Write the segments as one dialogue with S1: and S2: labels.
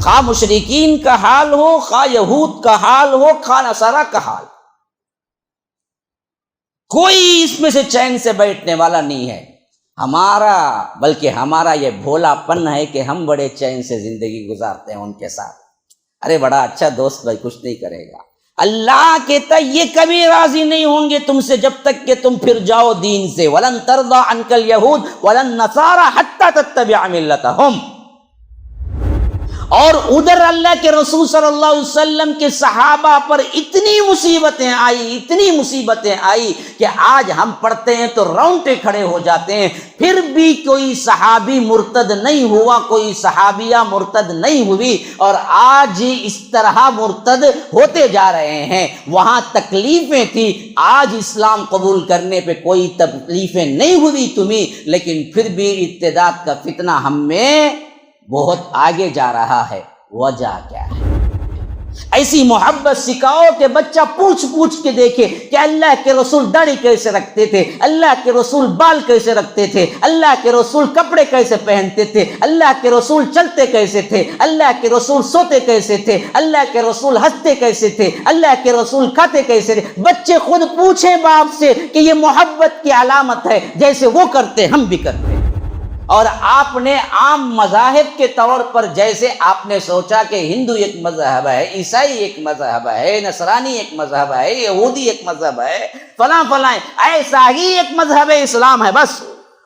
S1: خواہ مشرکین کا حال ہو، خواہ یہود کا حال ہو، خواہ نصارہ کا حال، کوئی اس میں سے چین سے بیٹھنے والا نہیں ہے ہمارا، بلکہ ہمارا یہ بھولا پن ہے کہ ہم بڑے چین سے زندگی گزارتے ہیں ان کے ساتھ. ارے بڑا اچھا دوست بھائی، کچھ نہیں کرے گا. اللہ کہتا یہ کبھی راضی نہیں ہوں گے تم سے جب تک کہ تم پھر جاؤ دین سے. وَلَن تَرْضَىٰ عَنْكَ الْيَهُودُ وَلَا النَّصَارَىٰ حَتَّىٰ تَتَّبِعَ مِلَّتَهُمْ. اور ادھر اللہ کے رسول صلی اللہ علیہ وسلم کے صحابہ پر اتنی مصیبتیں آئی کہ آج ہم پڑھتے ہیں تو رونگٹے کھڑے ہو جاتے ہیں. پھر بھی کوئی صحابی مرتد نہیں ہوا، کوئی صحابیہ مرتد نہیں ہوئی، اور آج اس طرح مرتد ہوتے جا رہے ہیں. وہاں تکلیفیں تھی، آج اسلام قبول کرنے پہ کوئی تکلیفیں نہیں ہوئی تمہیں، لیکن پھر بھی ارتداد کا فتنہ ہم میں بہت آگے جا رہا ہے. وجہ کیا ہے؟ ایسی محبت سکھاؤ کہ بچہ پوچھ کے دیکھے کہ اللہ کے رسول داڑھی کیسے رکھتے تھے، اللہ کے رسول بال کیسے رکھتے تھے، اللہ کے رسول کپڑے کیسے پہنتے تھے، اللہ کے رسول چلتے کیسے تھے، اللہ کے رسول سوتے کیسے تھے، اللہ کے رسول ہنستے کیسے تھے، اللہ کے رسول کھاتے کیسے تھے. بچے خود پوچھیں باپ سے کہ یہ محبت کی علامت ہے، جیسے وہ کرتے ہم بھی کرتے. اور آپ نے عام مذاہب کے طور پر جیسے آپ نے سوچا کہ ہندو ایک مذہب ہے، عیسائی ایک مذہب ہے، نصرانی ایک مذہب ہے، یہودی ایک مذہب ہے، فلاں ایسا ہی ایک مذہب اسلام ہے. بس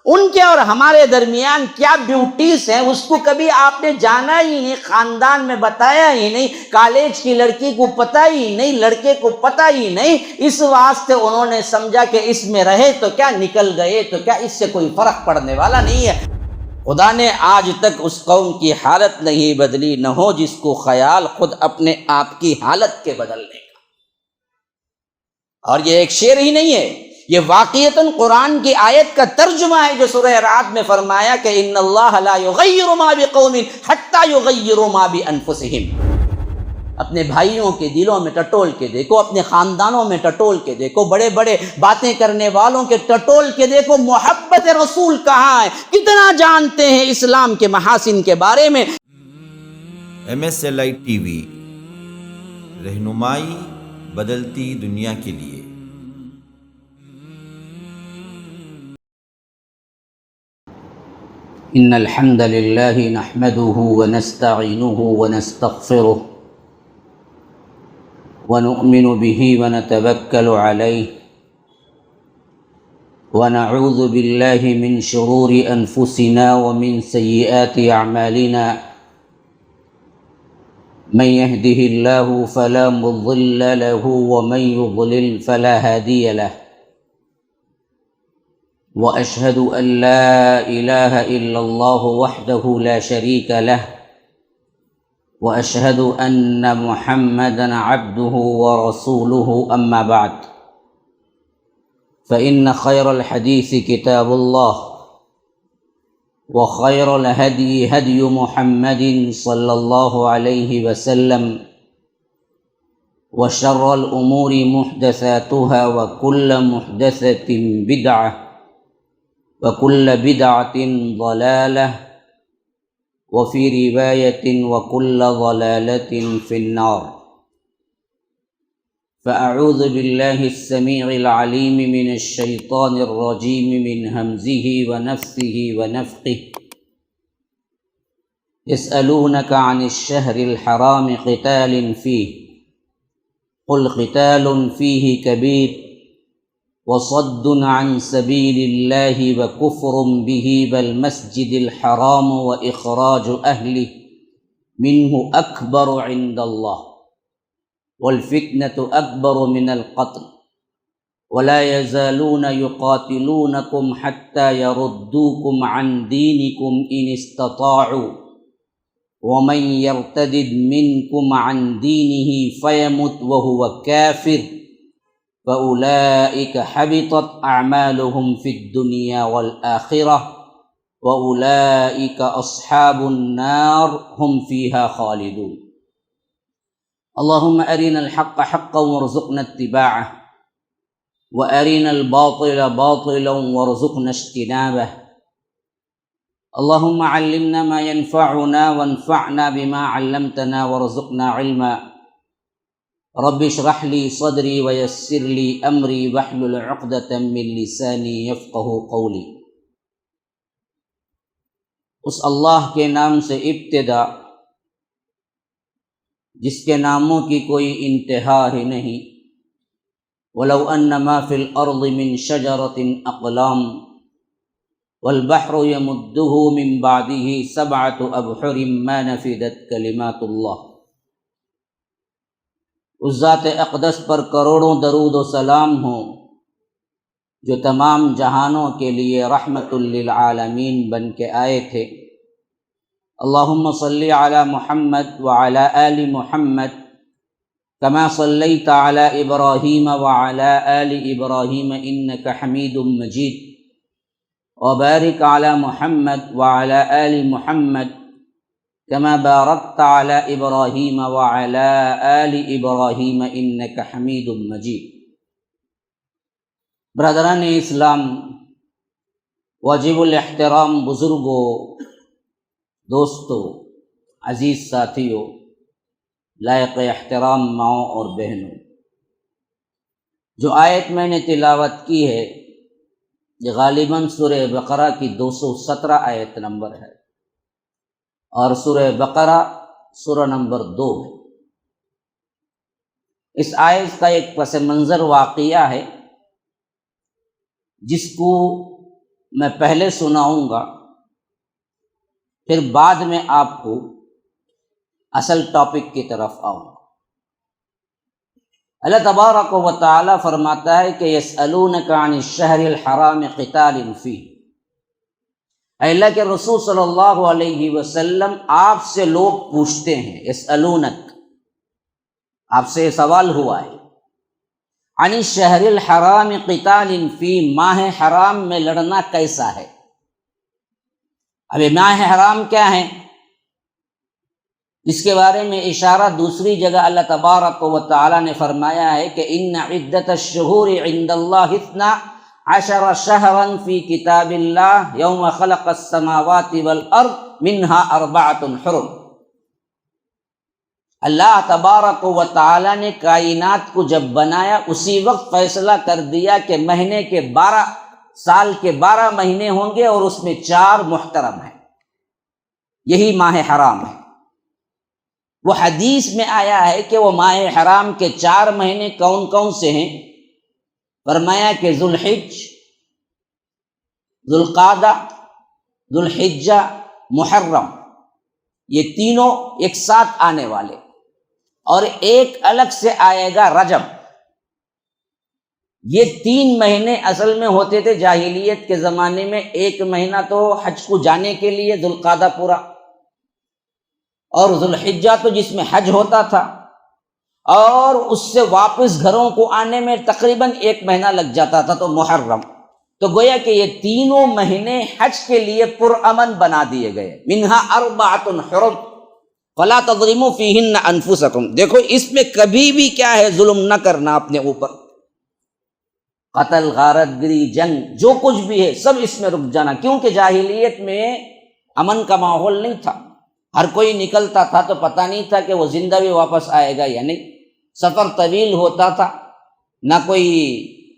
S1: ان کے اور ہمارے درمیان کیا بیوٹیز ہیں اس کو کبھی آپ نے جانا ہی نہیں، خاندان میں بتایا ہی نہیں، کالج کی لڑکی کو پتہ ہی نہیں، لڑکے کو پتہ ہی نہیں. اس واسطے انہوں نے سمجھا کہ اس میں رہے تو کیا، نکل گئے تو کیا، اس سے کوئی فرق پڑنے والا نہیں ہے. خدا نے آج تک اس قوم کی حالت نہیں بدلی، نہ ہو جس کو خیال خود اپنے آپ کی حالت کے بدلنے کا. اور یہ ایک شعر ہی نہیں ہے، یہ واقعتاً قرآن کی آیت کا ترجمہ ہے جو سورہ رعد میں فرمایا کہ ان اللہ لا یغیر ما بقوم حتی یغیروا ما بانفسہم. اپنے بھائیوں کے دلوں میں ٹٹول کے دیکھو، اپنے خاندانوں میں ٹٹول کے دیکھو، بڑے بڑے باتیں کرنے والوں کے ٹٹول کے دیکھو، محبت رسول کہاں ہے، کتنا جانتے ہیں اسلام کے محاسن کے بارے میں.
S2: MSLI TV رہنمائی بدلتی دنیا کے لیے.
S1: ان الحمد للہ نحمده ونستعینه ونستغفره ونؤمن به ونتوکل علیہ ونعوذ باللہ من شرور انفسنا ومن سیئات اعمالنا من يهده الله فلا مضل له ومن يضلل فلا هادي له واشهد ان لا اله الا الله وحده لا شريك له واشهد ان محمدا عبده ورسوله اما بعد فان خير الحديث كتاب الله وخير الهدي هدي محمد صلى الله عليه وسلم وشر الامور محدثاتها وكل محدثة بدعة وكل بدعة ضلالة وفي رواية وكل ضلالة في النار. فأعوذ بالله السميع العليم من الشيطان الرجيم من همزه ونفثه ونفخه. يسألونك عن الشهر الحرام قتال فيه قل قتال فيه كبير وصد عن سبيل الله وكفر به والمسجد الحرام وإخراج أهله منه أكبر عند الله والفتنة أكبر من القتل ولا يزالون يقاتلونكم حتى يردوكم عن دينكم إن استطاعوا ومن يرتد منكم عن دينه فيمت وهو كافر فأولئك حبطت أعمالهم في الدنيا والآخرة وأولئك أصحاب النار هم فيها خالدون. اللهم أرنا الحق حقا وارزقنا اتباعه وأرنا الباطل باطلا وارزقنا اجتنابه. اللهم علمنا ما ينفعنا وانفعنا بما علمتنا وارزقنا علما رب اشرح لي صدري ويسر لي امري واحلل عقدة من لساني يفقهوا قولي۔ اس اللہ کے نام سے ابتدا جس کے ناموں کی کوئی انتہا ہی نہیں۔ ولو ان ما فی الارض من شجرة اقلام والبحر يمده من بعده سبعة ابحر ما نفدت کلمات اللہ۔ اس ذات اقدس پر کروڑوں درود و سلام ہوں جو تمام جہانوں کے لیے رحمت للعالمین بن کے آئے تھے۔ اللہم صلی علی محمد وعلی آل محمد کما صلیت علی ابراہیم وعلی آل ابراہیم انک حمید مجید، وبارک علی محمد وعلی آل محمد کما بارکت علی ابراہیم وعلی آل ابراہیم انک حمید مجید۔ برادران اسلام، واجب الاحترام بزرگوں، دوستوں، عزیز ساتھیوں، لائق احترام ماؤں اور بہنوں، جو آیت میں نے تلاوت کی ہے یہ غالباً سورہ بقرہ کی 217 آیت نمبر ہے، اور سورہ بقرہ سورہ نمبر 2 ہے۔ اس آیت کا ایک پس منظر واقعہ ہے جس کو میں پہلے سناؤں گا، پھر بعد میں آپ کو اصل ٹاپک کی طرف آؤں گا۔ اللہ تبارک و تعالی فرماتا ہے کہ یسألونک عن الشہر الحرام قتال فیہ، اے اللہ کے رسول صلی اللہ علیہ وسلم آپ سے لوگ پوچھتے ہیں، یسألونک، آپ سے سوال ہوا ہے، عن الشہر الحرام قتال فیہ، ماہ حرام میں لڑنا کیسا ہے؟ اب ماہ حرام کیا ہے اس کے بارے میں اشارہ دوسری جگہ اللہ تبارک و تعالی نے فرمایا ہے کہ ان عدت الشہور عند اللہ 12 شہرا فی کتاب اللہ یوم خلق السماوات والارض منها 4 حرم۔ اللہ تبارک و تعالی نے کائنات کو جب بنایا اسی وقت فیصلہ کر دیا کہ مہینے کے 12 سال کے 12 مہینے ہوں گے اور اس میں 4 محترم ہیں، یہی ماہ حرام ہے۔ وہ حدیث میں آیا ہے کہ وہ ماہ حرام کے 4 مہینے کون کون سے ہیں؟ فرمایا کہ ذوالحج، ذوالقعدہ، ذوالحجہ، محرم، یہ تینوں ایک ساتھ آنے والے، اور ایک الگ سے آئے گا رجب۔ یہ 3 مہینے اصل میں ہوتے تھے جاہلیت کے زمانے میں، ایک مہینہ تو حج کو جانے کے لیے ذوالقعدہ پورا، اور ذوالحجہ تو جس میں حج ہوتا تھا، اور اس سے واپس گھروں کو آنے میں تقریباً 1 مہینہ لگ جاتا تھا، تو محرم۔ تو گویا کہ یہ تینوں مہینے حج کے لیے پرامن بنا دیے گئے، منها 4 حرم فلا تظلموا فیہن انفسکم۔ دیکھو اس میں کبھی بھی کیا ہے، ظلم نہ کرنا اپنے اوپر، قتل، غارت گری، جنگ، جو کچھ بھی ہے سب اس میں رک جانا، کیونکہ جاہلیت میں امن کا ماحول نہیں تھا، ہر کوئی نکلتا تھا تو پتہ نہیں تھا کہ وہ زندہ بھی واپس آئے گا یا نہیں، سفر طویل ہوتا تھا، نہ کوئی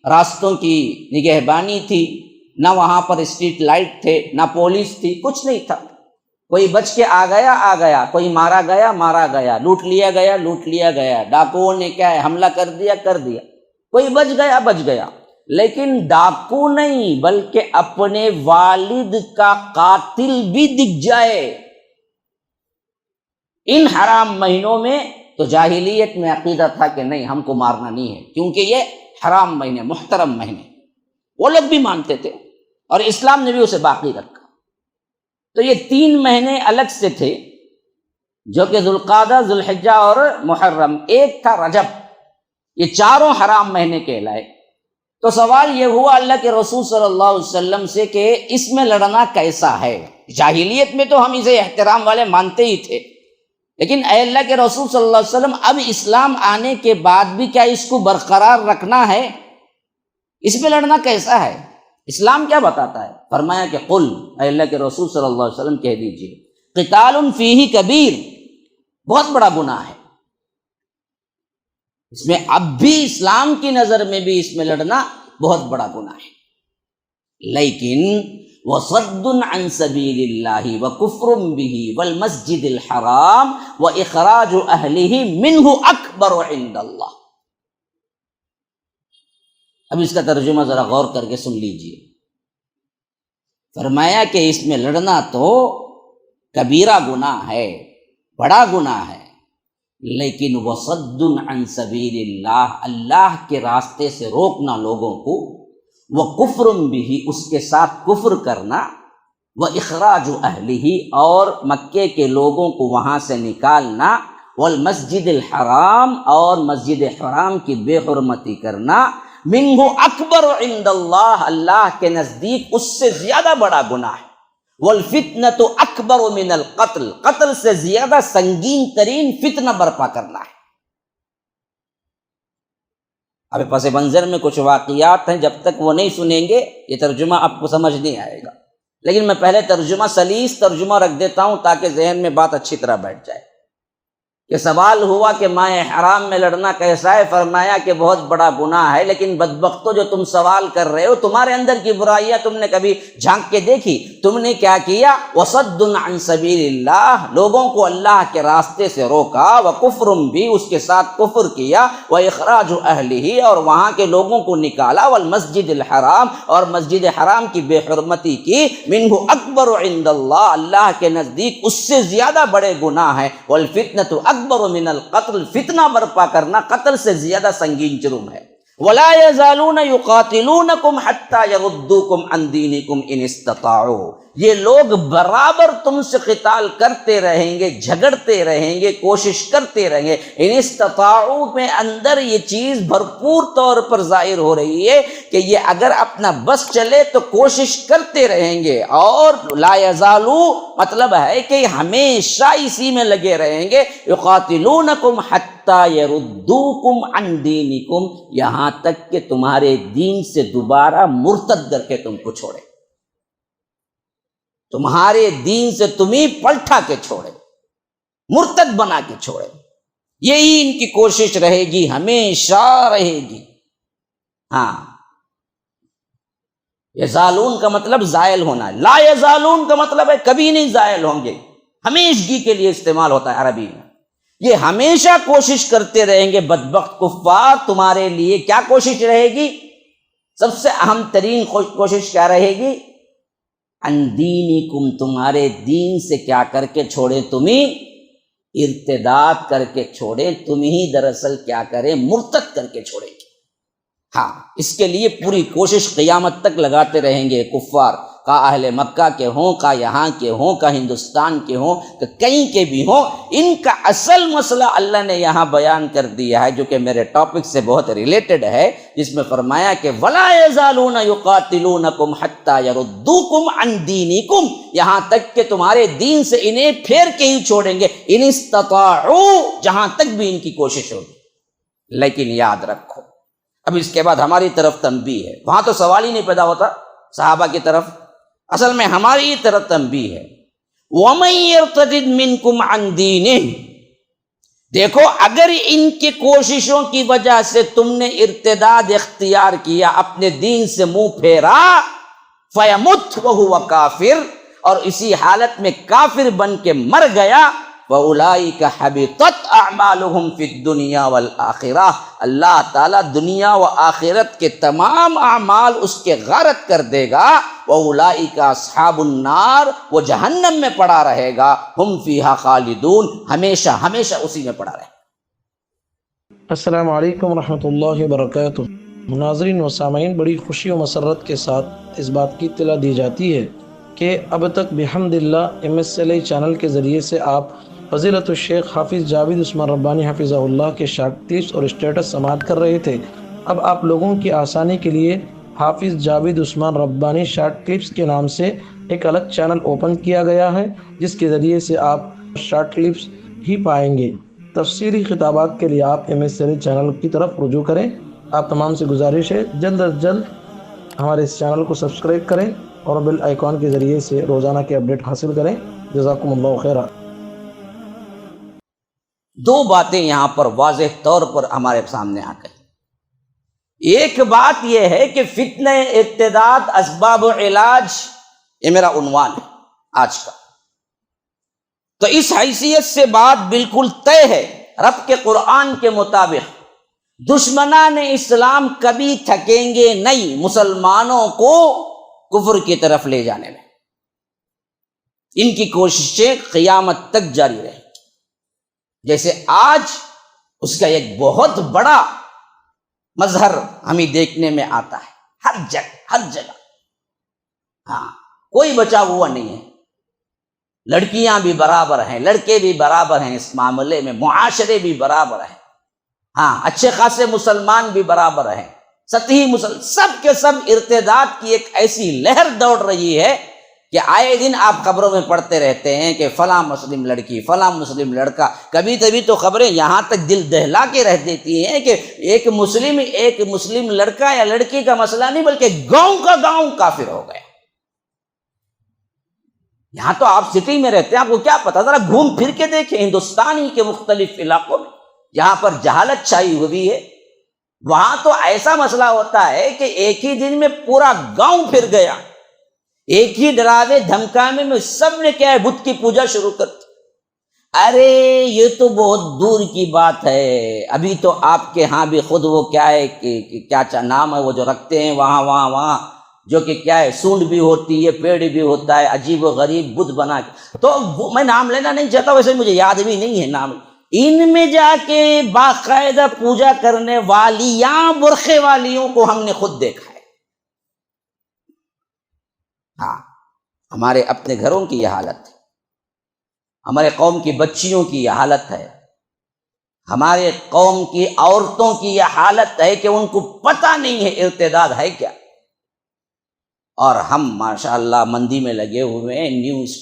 S1: راستوں کی نگہبانی تھی، نہ وہاں پر اسٹریٹ لائٹ تھے، نہ پولیس تھی، کچھ نہیں تھا، کوئی بچ کے آ گیا، کوئی مارا گیا، لوٹ لیا گیا، ڈاکوؤں نے کیا ہے حملہ کر دیا، کوئی بچ گیا، لیکن ڈاکو نہیں بلکہ اپنے والد کا قاتل بھی دکھ جائے ان حرام مہینوں میں، تو جاہلیت میں عقیدہ تھا کہ نہیں، ہم کو مارنا نہیں ہے، کیونکہ یہ حرام مہینے، محترم مہینے، وہ لوگ بھی مانتے تھے اور اسلام نے بھی اسے باقی رکھا۔ تو یہ 3 مہینے الگ سے تھے جو کہ ذوالقعدہ، ذوالحجہ اور محرم، ایک تھا رجب، یہ چاروں حرام مہینے کہلائے۔ تو سوال یہ ہوا اللہ کے رسول صلی اللہ علیہ وسلم سے کہ اس میں لڑنا کیسا ہے؟ جاہلیت میں تو ہم اسے احترام والے مانتے ہی تھے، لیکن اے اللہ کے رسول صلی اللہ علیہ وسلم اب اسلام آنے کے بعد بھی کیا اس کو برقرار رکھنا ہے؟ اس میں لڑنا کیسا ہے؟ اسلام کیا بتاتا ہے؟ فرمایا کہ قل، اے اللہ کے رسول صلی اللہ علیہ وسلم کہہ دیجئے، قتال فیہ کبیر، بہت بڑا گناہ ہے اس میں، اب بھی اسلام کی نظر میں بھی اس میں لڑنا بہت بڑا گناہ ہے، لیکن وصد عن سبیل اللہ وکفر بہ والمسجد الحرام واخراج اہلہ منہ اکبر عند اللہ۔ اب اس کا ترجمہ ذرا غور کر کے سن لیجئے۔ فرمایا کہ اس میں لڑنا تو کبیرہ گناہ ہے، بڑا گناہ ہے، لیکن وصد عن سبیل اللہ، اللہ کے راستے سے روکنا لوگوں کو، وکفر بہ، اس کے ساتھ کفر کرنا، واخراج اہلہ، اور مکے کے لوگوں کو وہاں سے نکالنا، والمسجد الحرام، اور مسجد حرام کی بے حرمتی کرنا، منہ اکبر عند اللہ، اللہ کے نزدیک اس سے زیادہ بڑا گناہ ہے، والفتنۃ اکبر من القتل، قتل سے زیادہ سنگین ترین فتنہ برپا کرنا ہے۔ اب پس منظر میں کچھ واقعات ہیں، جب تک وہ نہیں سنیں گے یہ ترجمہ آپ کو سمجھ نہیں آئے گا، لیکن میں پہلے ترجمہ سلیس ترجمہ رکھ دیتا ہوں تاکہ ذہن میں بات اچھی طرح بیٹھ جائے۔ کہ سوال ہوا کہ ماہ حرام میں لڑنا کیسا ہے؟ فرمایا کہ بہت بڑا گناہ ہے، لیکن بدبختو جو تم سوال کر رہے ہو، تمہارے اندر کی برائیاں تم نے کبھی جھانک کے دیکھی؟ تم نے کیا کیا؟ وصد عن سبیل اللہ، لوگوں کو اللہ کے راستے سے روکا، وکفر بھی، اس کے ساتھ کفر کیا، واخراج اہلہ، اور وہاں کے لوگوں کو نکالا، والمسجد الحرام، اور مسجد حرام کی بے حرمتی کی، منہ اکبر عند اللہ، اللہ کے نزدیک اس سے زیادہ بڑے گناہ ہیں، والفتنۃ اکبر من القتل، فتنہ برپا کرنا قتل سے زیادہ سنگین جرم ہے۔ ولا يزالون يقاتلونكم حتى يردوكم عن دينكم ان استطاعوا، یہ لوگ برابر تم سے قتال کرتے رہیں گے، جھگڑتے رہیں گے، کوشش کرتے رہیں گے۔ ان استطاعوا میں اندر یہ چیز بھرپور طور پر ظاہر ہو رہی ہے کہ یہ اگر اپنا بس چلے تو کوشش کرتے رہیں گے، اور لا یزالو مطلب ہے کہ ہمیشہ اسی میں لگے رہیں گے، یقاتلونکم حتی یردوکم عن دینکم، یہاں تک کہ تمہارے دین سے دوبارہ مرتد کر کے تم کو چھوڑے، تمہارے دین سے تمہیں پلٹا کے چھوڑے، مرتد بنا کے چھوڑے۔ یہی ان کی کوشش رہے گی، ہمیشہ رہے گی۔ ہاں، یزالون کا مطلب زائل ہونا ہے، لا یزالون کا مطلب ہے کبھی نہیں زائل ہوں گے، ہمیشگی کے لیے استعمال ہوتا ہے عربی میں۔ یہ ہمیشہ کوشش کرتے رہیں گے بدبخت کفار، تمہارے لیے کیا کوشش رہے گی؟ سب سے اہم ترین کوشش کیا رہے گی؟ ان دینکم، تمہارے دین سے کیا کر کے چھوڑیں؟ تمہیں ارتداد کر کے چھوڑیں، تمہیں دراصل کیا کریں؟ مرتد کر کے چھوڑیں گے۔ ہاں، اس کے لیے پوری کوشش قیامت تک لگاتے رہیں گے کفار، کا اہل مکہ کے ہوں، کا یہاں کے ہوں، کا ہندوستان کے ہوں، کہ کہیں کے بھی ہوں۔ ان کا اصل مسئلہ اللہ نے یہاں بیان کر دیا ہے، جو کہ میرے ٹاپک سے بہت ریلیٹڈ ہے، جس میں فرمایا کہ وَلَا يَزَالُونَ يُقَاتِلُونَكُمْ حَتَّى يَرُدُّوكُمْ عَنْ دِينِكُمْ، یہاں تک کہ تمہارے دین سے انہیں پھیر کے ہی چھوڑیں گے، ان استطاعوا، جہاں تک بھی ان کی کوشش ہوگی۔ لیکن یاد رکھو، اب اس کے بعد ہماری طرف تنبیہ ہے، وہاں تو سوال ہی نہیں پیدا ہوتا صحابہ کی طرف، اصل میں ہماری طرف تنبیہ ہے۔ وَمَن يَرْتَدِدْ مِنْكُمْ عَنْ دِينِهِ، دیکھو اگر ان کی کوششوں کی وجہ سے تم نے ارتداد اختیار کیا، اپنے دین سے منہ پھیرا، فَيَمُتْ وَهُوَ کافر، اور اسی حالت میں کافر بن کے مر گیا، وَأُولَئِكَ حَبِطَتْ أَعْمَالُهُمْ فِي الدُّنْيَا وَالْآخِرَةِ، اللہ تعالیٰ دنیا و آخرت کے تمام اعمال اس کے غارت کر دے گا۔ وَأُولَئِكَ أَصْحَابُ النَّارِ، وہ جہنم میں پڑا رہے گا، ہم فیہا خالدون، ہمیشہ ہمیشہ اسی میں پڑا رہے گا۔
S3: السلام علیکم ورحمۃ اللہ وبرکاتہ۔ ناظرین و سامعین، بڑی خوشی و مسرت کے ساتھ اس بات کی اطلاع دی جاتی ہے کہ اب تک بحمد اللہ MSLA چینل کے ذریعے سے آپ فضیلت الشیخ حافظ جاوید عثمان ربانی حفظہ اللہ کے شارٹ کلپس اور اسٹیٹس سماعت کر رہے تھے۔ اب آپ لوگوں کی آسانی کے لیے حافظ جاوید عثمان ربانی شارٹ کلپس کے نام سے ایک الگ چینل اوپن کیا گیا ہے، جس کے ذریعے سے آپ شارٹ کلپس ہی پائیں گے۔ تفسیری خطابات کے لیے آپ MSLA چینل کی طرف رجوع کریں۔ آپ تمام سے گزارش ہے جلد از جلد ہمارے اس چینل کو سبسکرائب کریں اور بیل آئیکن کے ذریعے سے روزانہ کے اپڈیٹ حاصل کریں۔ جزاکم اللہ خیرہ۔
S1: دو باتیں یہاں پر واضح طور پر ہمارے سامنے آ گئی۔ ایک بات یہ ہے کہ فتنہ ارتداد اسباب و علاج، یہ میرا عنوان ہے آج کا، تو اس حیثیت سے بات بالکل طے ہے رب کے قرآن کے مطابق دشمنان اسلام کبھی تھکیں گے نہیں مسلمانوں کو کفر کی طرف لے جانے میں، ان کی کوششیں قیامت تک جاری رہیں۔ جیسے آج اس کا ایک بہت بڑا مظہر ہمیں دیکھنے میں آتا ہے ہر جگہ۔ ہاں، کوئی بچا ہوا نہیں ہے، لڑکیاں بھی برابر ہیں، لڑکے بھی برابر ہیں اس معاملے میں، معاشرے بھی برابر ہیں، ہاں اچھے خاصے مسلمان بھی برابر ہیں، سطحی سب کے سب ارتداد کی ایک ایسی لہر دوڑ رہی ہے کہ آئے دن آپ خبروں میں پڑھتے رہتے ہیں کہ فلاں مسلم لڑکی، فلاں مسلم لڑکا۔ کبھی کبھی تو خبریں یہاں تک دل دہلا کے رہ دیتی ہیں کہ ایک مسلم لڑکا یا لڑکی کا مسئلہ نہیں بلکہ گاؤں کا گاؤں کافر ہو گیا۔ یہاں تو آپ سٹی میں رہتے ہیں، آپ کو کیا پتا، ذرا گھوم پھر کے دیکھیں ہندوستانی کے مختلف علاقوں میں جہاں پر جہالت چھائی ہوئی ہے، وہاں تو ایسا مسئلہ ہوتا ہے کہ ایک ہی دن میں پورا گاؤں پھر گیا، ایک ہی ڈراوے دھمکانے میں سب نے کیا ہے بت کی پوجا شروع کر دی۔ ارے یہ تو بہت دور کی بات ہے، ابھی تو آپ کے ہاں بھی خود وہ کیا ہے کہ کیا نام ہے وہ جو رکھتے ہیں وہاں جو کہ کیا ہے سونڈ بھی ہوتی ہے، پیڑ بھی ہوتا ہے، عجیب و غریب بت بنا کے، تو میں نام لینا نہیں چاہتا، ویسے مجھے یاد بھی نہیں ہے نام، ان میں جا کے باقاعدہ پوجا کرنے والیاں برقعے والیوں کو ہم نے خود دیکھا ہے۔ ہاں، ہمارے اپنے گھروں کی یہ حالت ہے، ہمارے قوم کی بچیوں کی یہ حالت ہے، ہمارے قوم کی عورتوں کی یہ حالت ہے کہ ان کو پتہ نہیں ہے ارتداد ہے کیا، اور ہم ماشاءاللہ مندی میں لگے ہوئے ہیں، نیوز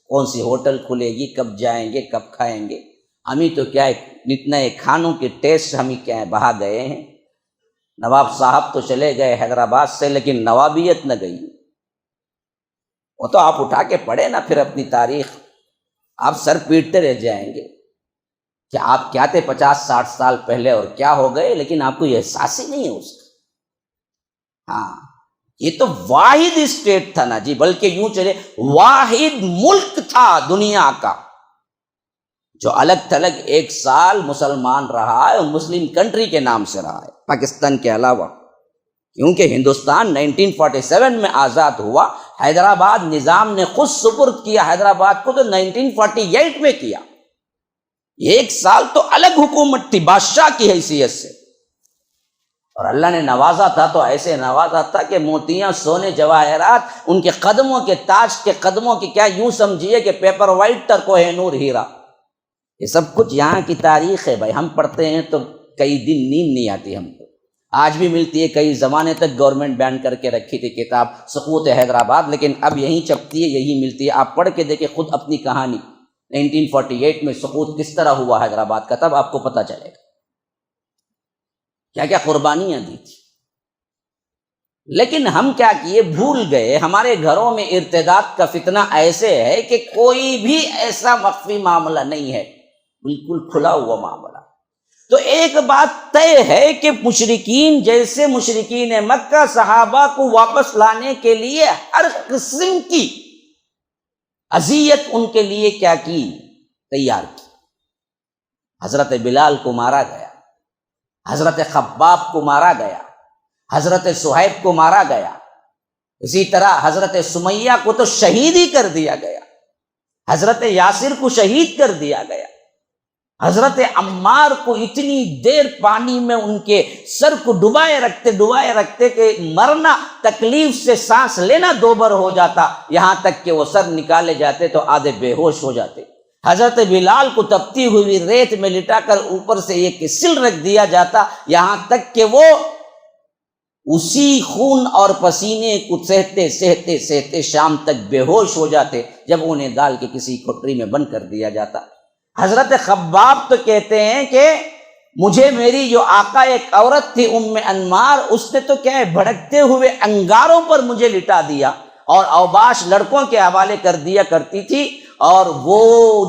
S1: کون سی ہوٹل کھلے گی، کب جائیں گے، کب کھائیں گے، ہمیں تو کیا ہے اتنا کھانوں کے ٹیسٹ ہمیں کیا ہے بہا گئے ہیں۔ نواب صاحب تو چلے گئے حیدرآباد سے، لیکن نوابیت نہ گئی، وہ تو آپ اٹھا کے پڑھے نا پھر اپنی تاریخ، آپ سر پیٹتے رہ جائیں گے کہ آپ کیا تھے 50-60 سال پہلے اور کیا ہو گئے، لیکن آپ کو یہ احساس ہی نہیں ہے اس کا۔ ہاں، یہ تو واحد اسٹیٹ تھا نا جی، بلکہ یوں چلے واحد ملک تھا دنیا کا جو الگ تھلگ 1 سال مسلمان رہا ہے اور مسلم کنٹری کے نام سے رہا ہے پاکستان کے علاوہ، کیونکہ ہندوستان 1947 میں آزاد ہوا، حیدرآباد نظام نے خود سپرد کیا حیدرآباد کو تو 1948 میں کیا، 1 سال تو الگ حکومت تھی بادشاہ کی حیثیت سے، اور اللہ نے نوازا تھا تو ایسے نوازا تھا کہ موتیاں، سونے، جواہرات ان کے قدموں کے تاج کے قدموں کی کیا یوں سمجھیے کہ پیپر وائٹ کوہ نور ہیرا، یہ سب کچھ یہاں کی تاریخ ہے بھائی، ہم پڑھتے ہیں تو کئی دن نیند نہیں آتی ہم کو، آج بھی ملتی ہے، کئی زمانے تک گورنمنٹ بین کر کے رکھی تھی کتاب سقوط حیدرآباد، لیکن اب یہیں چپتی ہے، یہی ملتی ہے، آپ پڑھ کے دیکھیں خود اپنی کہانی 1948 میں سقوط کس طرح ہوا حیدرآباد کا، تب آپ کو پتہ چلے گا کیا کیا قربانیاں دی تھی۔ لیکن ہم کیا کیے، بھول گئے، ہمارے گھروں میں ارتداد کا فتنہ ایسے ہے کہ کوئی بھی ایسا مخفی معاملہ نہیں ہے، بالکل کھلا ہوا معاملہ۔ تو ایک بات طے ہے کہ مشرکین جیسے مشرکین مکہ صحابہ کو واپس لانے کے لیے ہر قسم کی اذیت ان کے لیے کیا کی، تیار کی۔ حضرت بلال کو مارا گیا، حضرت خباب کو مارا گیا، حضرت صہیب کو مارا گیا، اسی طرح حضرت سمیہ کو تو شہید ہی کر دیا گیا، حضرت یاسر کو شہید کر دیا گیا، حضرت عمار کو اتنی دیر پانی میں ان کے سر کو ڈبائے رکھتے کہ مرنا تکلیف سے سانس لینا دوبر ہو جاتا، یہاں تک کہ وہ سر نکالے جاتے تو آدھے بے ہوش ہو جاتے۔ حضرت بلال کو تپتی ہوئی ریت میں لٹا کر اوپر سے ایک سل رکھ دیا جاتا، یہاں تک کہ وہ اسی خون اور پسینے کو سہتے شام تک بے ہوش ہو جاتے، جب انہیں ڈال کے کسی کھٹری میں بند کر دیا جاتا۔ حضرت خباب تو کہتے ہیں کہ مجھے میری جو آقا ایک عورت تھی ام انمار، اس نے تو کیا ہے بھڑکتے ہوئے انگاروں پر مجھے لٹا دیا اور اوباش لڑکوں کے حوالے کر دیا کرتی تھی، اور وہ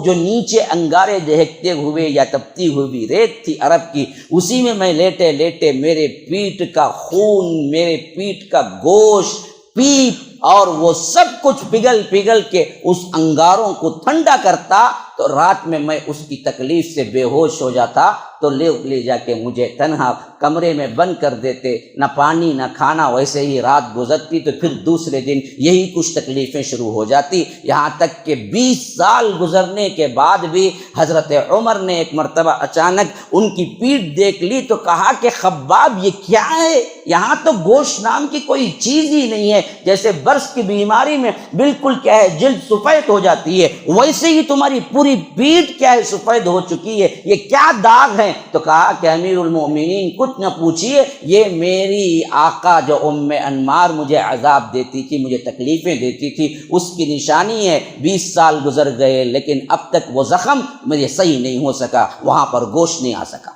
S1: جو نیچے انگارے دہکتے ہوئے یا تپتی ہوئی ریت تھی عرب کی، اسی میں میں لیٹے لیٹے میرے پیٹ کا خون، میرے پیٹ کا گوشت، پیپ اور وہ سب کچھ پگھل پگھل کے اس انگاروں کو ٹھنڈا کرتا، تو رات میں میں اس کی تکلیف سے بے ہوش ہو جاتا، تو لے جا کے مجھے تنہا کمرے میں بند کر دیتے، نہ پانی نہ کھانا، ویسے ہی رات گزرتی، تو پھر دوسرے دن یہی کچھ تکلیفیں شروع ہو جاتی، یہاں تک کہ 20 سال گزرنے کے بعد بھی حضرت عمر نے ایک مرتبہ اچانک ان کی پیٹھ دیکھ لی تو کہا کہ خباب یہ کیا ہے؟ یہاں تو گوشت نام کی کوئی چیز ہی نہیں ہے، جیسے برس کی بیماری میں بالکل کیا ہے جلد سفید ہو جاتی ہے، ویسے ہی تمہاری پوری پیٹھ کیا ہے سفید ہو چکی ہے، یہ کیا داغ ہے؟ تو کہا کہ امیر المومنین کچھ نہ پوچھئے، یہ میری آقا جو ام انمار مجھے عذاب دیتی تھی، مجھے تکلیفیں دیتی تھی، اس کی نشانی ہے۔ 20 سال گزر گئے لیکن اب تک وہ زخم مجھے صحیح نہیں ہو سکا، وہاں پر گوشت نہیں آ سکا۔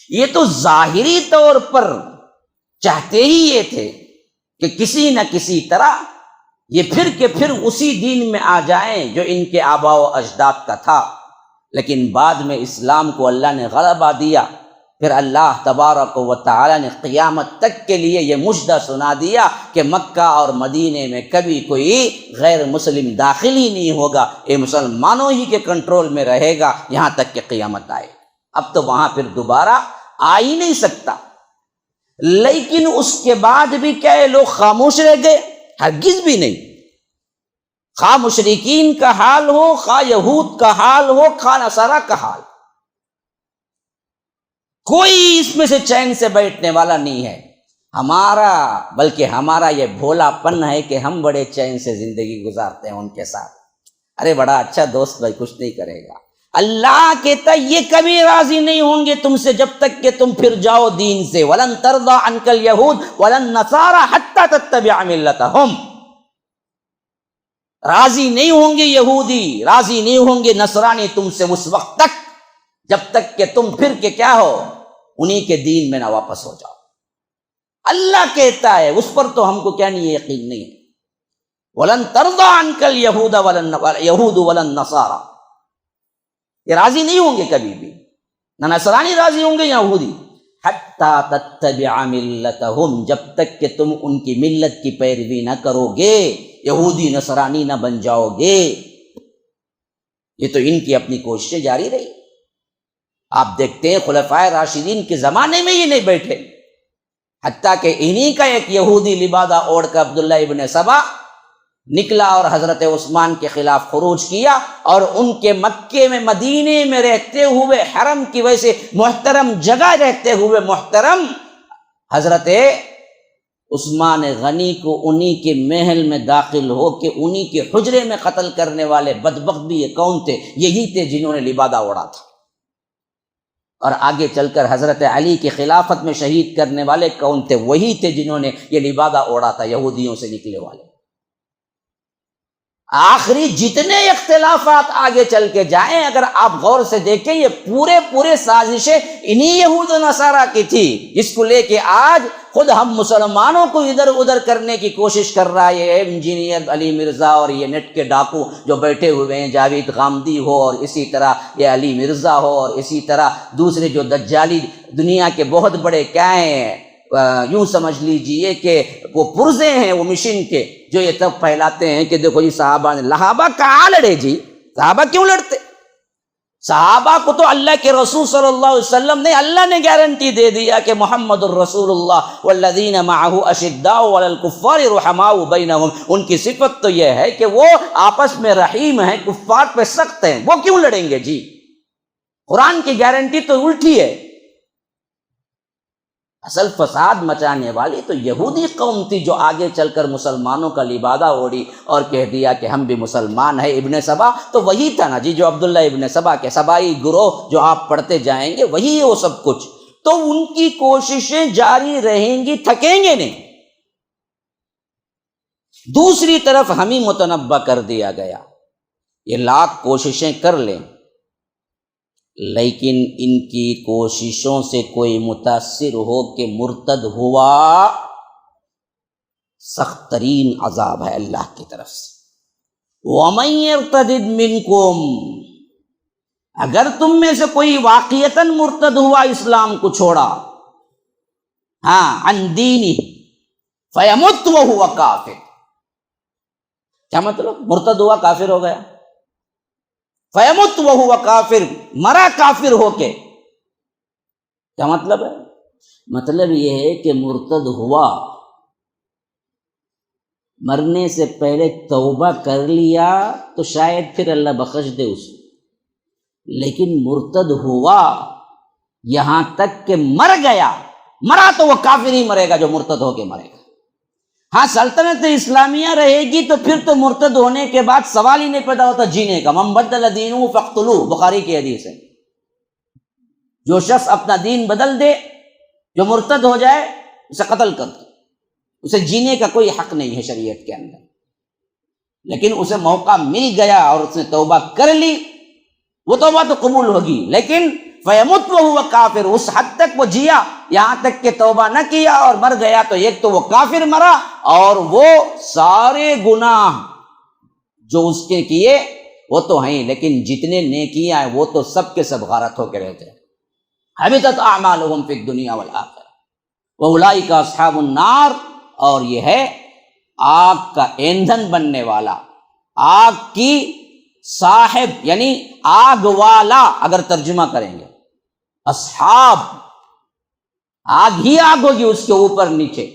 S1: یہ تو ظاہری طور پر چاہتے ہی یہ تھے کہ کسی نہ کسی طرح یہ پھر کے پھر اسی دین میں آ جائیں جو ان کے آباء و اجداد کا تھا، لیکن بعد میں اسلام کو اللہ نے غلبہ دیا، پھر اللہ تبارک و تعالی نے قیامت تک کے لیے یہ مژدہ سنا دیا کہ مکہ اور مدینے میں کبھی کوئی غیر مسلم داخل ہی نہیں ہوگا، یہ مسلمانوں ہی کے کنٹرول میں رہے گا یہاں تک کہ قیامت آئے۔ اب تو وہاں پھر دوبارہ آ ہی نہیں سکتا، لیکن اس کے بعد بھی کیا یہ لوگ خاموش رہ گئے؟ ہرگز بھی نہیں۔ خواہ مشرکین کا حال ہو، خواہ یہود کا حال ہو، خواہ نصارہ کا حال، کوئی اس میں سے چین سے بیٹھنے والا نہیں ہے ہمارا، بلکہ ہمارا یہ بھولا پن ہے کہ ہم بڑے چین سے زندگی گزارتے ہیں ان کے ساتھ۔ ارے بڑا اچھا دوست بھائی، کچھ نہیں کرے گا، اللہ کہتا یہ کبھی راضی نہیں ہوں گے تم سے جب تک کہ تم پھر جاؤ دین سے۔ وَلَن تَرْضَىٰ عَنْكَ الْيَهُودُ وَلَا النَّصَارَىٰ حَتَّىٰ تَتَّبِعَ مِلَّتَهُمْ۔ راضی نہیں ہوں گے یہودی، راضی نہیں ہوں گے نصرانی تم سے اس وقت تک جب تک کہ تم پھر کے کیا ہو، انہی کے دین میں نہ واپس ہو جاؤ۔ اللہ کہتا ہے، اس پر تو ہم کو کیا نہیں یقین نہیں ہے۔ وَلَن تَرْضَىٰ عَنْكَ الْيَهُودُ وَلَا النَّصَارَىٰ، یہ راضی نہیں ہوں گے کبھی بھی، نہ نصرانی راضی ہوں گے یہودی، حتیٰ تتبع ملتہم، جب تک کہ تم ان کی ملت کی پیروی نہ کرو گے، یہودی نصرانی نہ بن جاؤ گے۔ یہ تو ان کی اپنی کوششیں جاری رہی۔ آپ دیکھتے ہیں خلفائے راشدین کے زمانے میں یہ نہیں بیٹھے، حتیٰ کہ انہی کا ایک یہودی لبادہ اوڑھ کر عبداللہ ابن سبا نکلا اور حضرت عثمان کے خلاف خروج کیا، اور ان کے مکے میں مدینے میں رہتے ہوئے، حرم کی وجہ سے محترم جگہ رہتے ہوئے، محترم حضرت عثمان غنی کو انہی کے محل میں داخل ہو کے انہی کے حجرے میں قتل کرنے والے بدبخت بھی یہ کون تھے؟ یہی تھے جنہوں نے لبادہ اوڑھا تھا، اور آگے چل کر حضرت علی کی خلافت میں شہید کرنے والے کون تھے؟ وہی تھے جنہوں نے یہ لبادہ اوڑھا تھا، یہودیوں سے نکلے والے۔ آخری جتنے اختلافات آگے چل کے جائیں، اگر آپ غور سے دیکھیں، یہ پورے سازشیں انہی یہود و نصارہ کی تھی، جس کو لے کے آج خود ہم مسلمانوں کو ادھر ادھر کرنے کی کوشش کر رہا ہے یہ انجینئر علی مرزا اور یہ نیٹ کے ڈاکو جو بیٹھے ہوئے ہیں، جاوید غامدی ہو اور اسی طرح یہ علی مرزا ہو اور اسی طرح دوسرے جو دجالی دنیا کے بہت بڑے کیا ہیں، یوں سمجھ لیجئے کہ وہ پرزے ہیں وہ مشین کے، جو یہ تب پھیلاتے ہیں کہ دیکھو جی صحابہ نے، صحابہ کہاں لڑے جی؟ صحابہ کیوں لڑتے؟ صحابہ کو تو اللہ کے رسول صلی اللہ علیہ وسلم نے، اللہ نے گارنٹی دے دیا کہ محمد الرسول اللہ والذین معہ اشداء علی الکفار رحماء بینہم، ان کی صفت تو یہ ہے کہ وہ آپس میں رحیم ہیں، کفار پہ سخت ہیں، وہ کیوں لڑیں گے جی؟ قرآن کی گارنٹی تو الٹی ہے۔ اصل فساد مچانے والی تو یہودی قوم تھی جو آگے چل کر مسلمانوں کا لبادہ اوڑھی اور کہہ دیا کہ ہم بھی مسلمان ہیں۔ ابن سبا تو وہی تھا نا جی، جو عبداللہ ابن سبا کے سبائی گروہ جو آپ پڑھتے جائیں گے وہی ہے وہ سب کچھ، تو ان کی کوششیں جاری رہیں گی، تھکیں گے نہیں۔ دوسری طرف ہمیں متنبہ کر دیا گیا، یہ لاکھ کوششیں کر لیں لیکن ان کی کوششوں سے کوئی متاثر ہو کہ مرتد ہوا، سخت ترین عذاب ہے اللہ کی طرف سے۔ وَمَن يَرْتَدِدْ مِنْكُمْ، اگر تم میں سے کوئی واقعتاً مرتد ہوا، اسلام کو چھوڑا، عن دینہ فیمت وہو کافر، کیا مطلب؟ مرتد ہوا، کافر ہو گیا، فیمت وہو کافر، مرا کافر ہو کے، کیا مطلب ہے؟ مطلب یہ ہے کہ مرتد ہوا، مرنے سے پہلے توبہ کر لیا تو شاید پھر اللہ بخش دے اس کو، لیکن مرتد ہوا یہاں تک کہ مر گیا، مرا تو وہ کافر ہی مرے گا جو مرتد ہو کے مرے گا۔ ہاں سلطنت اسلامیہ رہے گی تو پھر تو مرتد ہونے کے بعد سوال ہی نہیں پیدا ہوتا جینے کا، من بدل دینہ فاقتلوہ، بخاری کی حدیث ہے، جو شخص اپنا دین بدل دے، جو مرتد ہو جائے، اسے قتل کر دو، اسے جینے کا کوئی حق نہیں ہے شریعت کے اندر۔ لیکن اسے موقع مل گیا اور اس نے توبہ کر لی، وہ توبہ تو قبول ہوگی، لیکن فیمت وہو کافر، اس حد تک وہ جیا یہاں تک کہ توبہ نہ کیا اور مر گیا تو ایک تو وہ کافر مرا، اور وہ سارے گناہ جو اس کے کیے وہ تو ہیں، لیکن جتنے نیکیاں ہیں وہ تو سب کے سب غارت ہو کے رہتے ہیں۔ حبطت اعمالہم فی الدنیا والآخرہ واولئک اصحاب النار، اور یہ ہے آگ کا ایندھن بننے والا، آگ کی صاحب یعنی آگ والا اگر ترجمہ کریں گے، اصحاب، آگ ہی آگ ہوگی اس کے اوپر نیچے،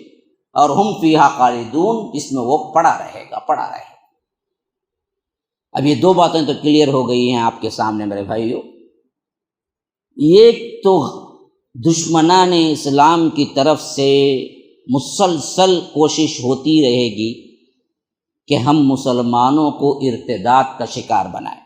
S1: اور ہم فیہا خالدون، اس میں وہ پڑا رہے گا، پڑا رہے گا۔ اب یہ دو باتیں تو کلیئر ہو گئی ہیں آپ کے سامنے میرے بھائیو۔ ایک تو دشمنان اسلام کی طرف سے مسلسل کوشش ہوتی رہے گی کہ ہم مسلمانوں کو ارتداد کا شکار بنائیں،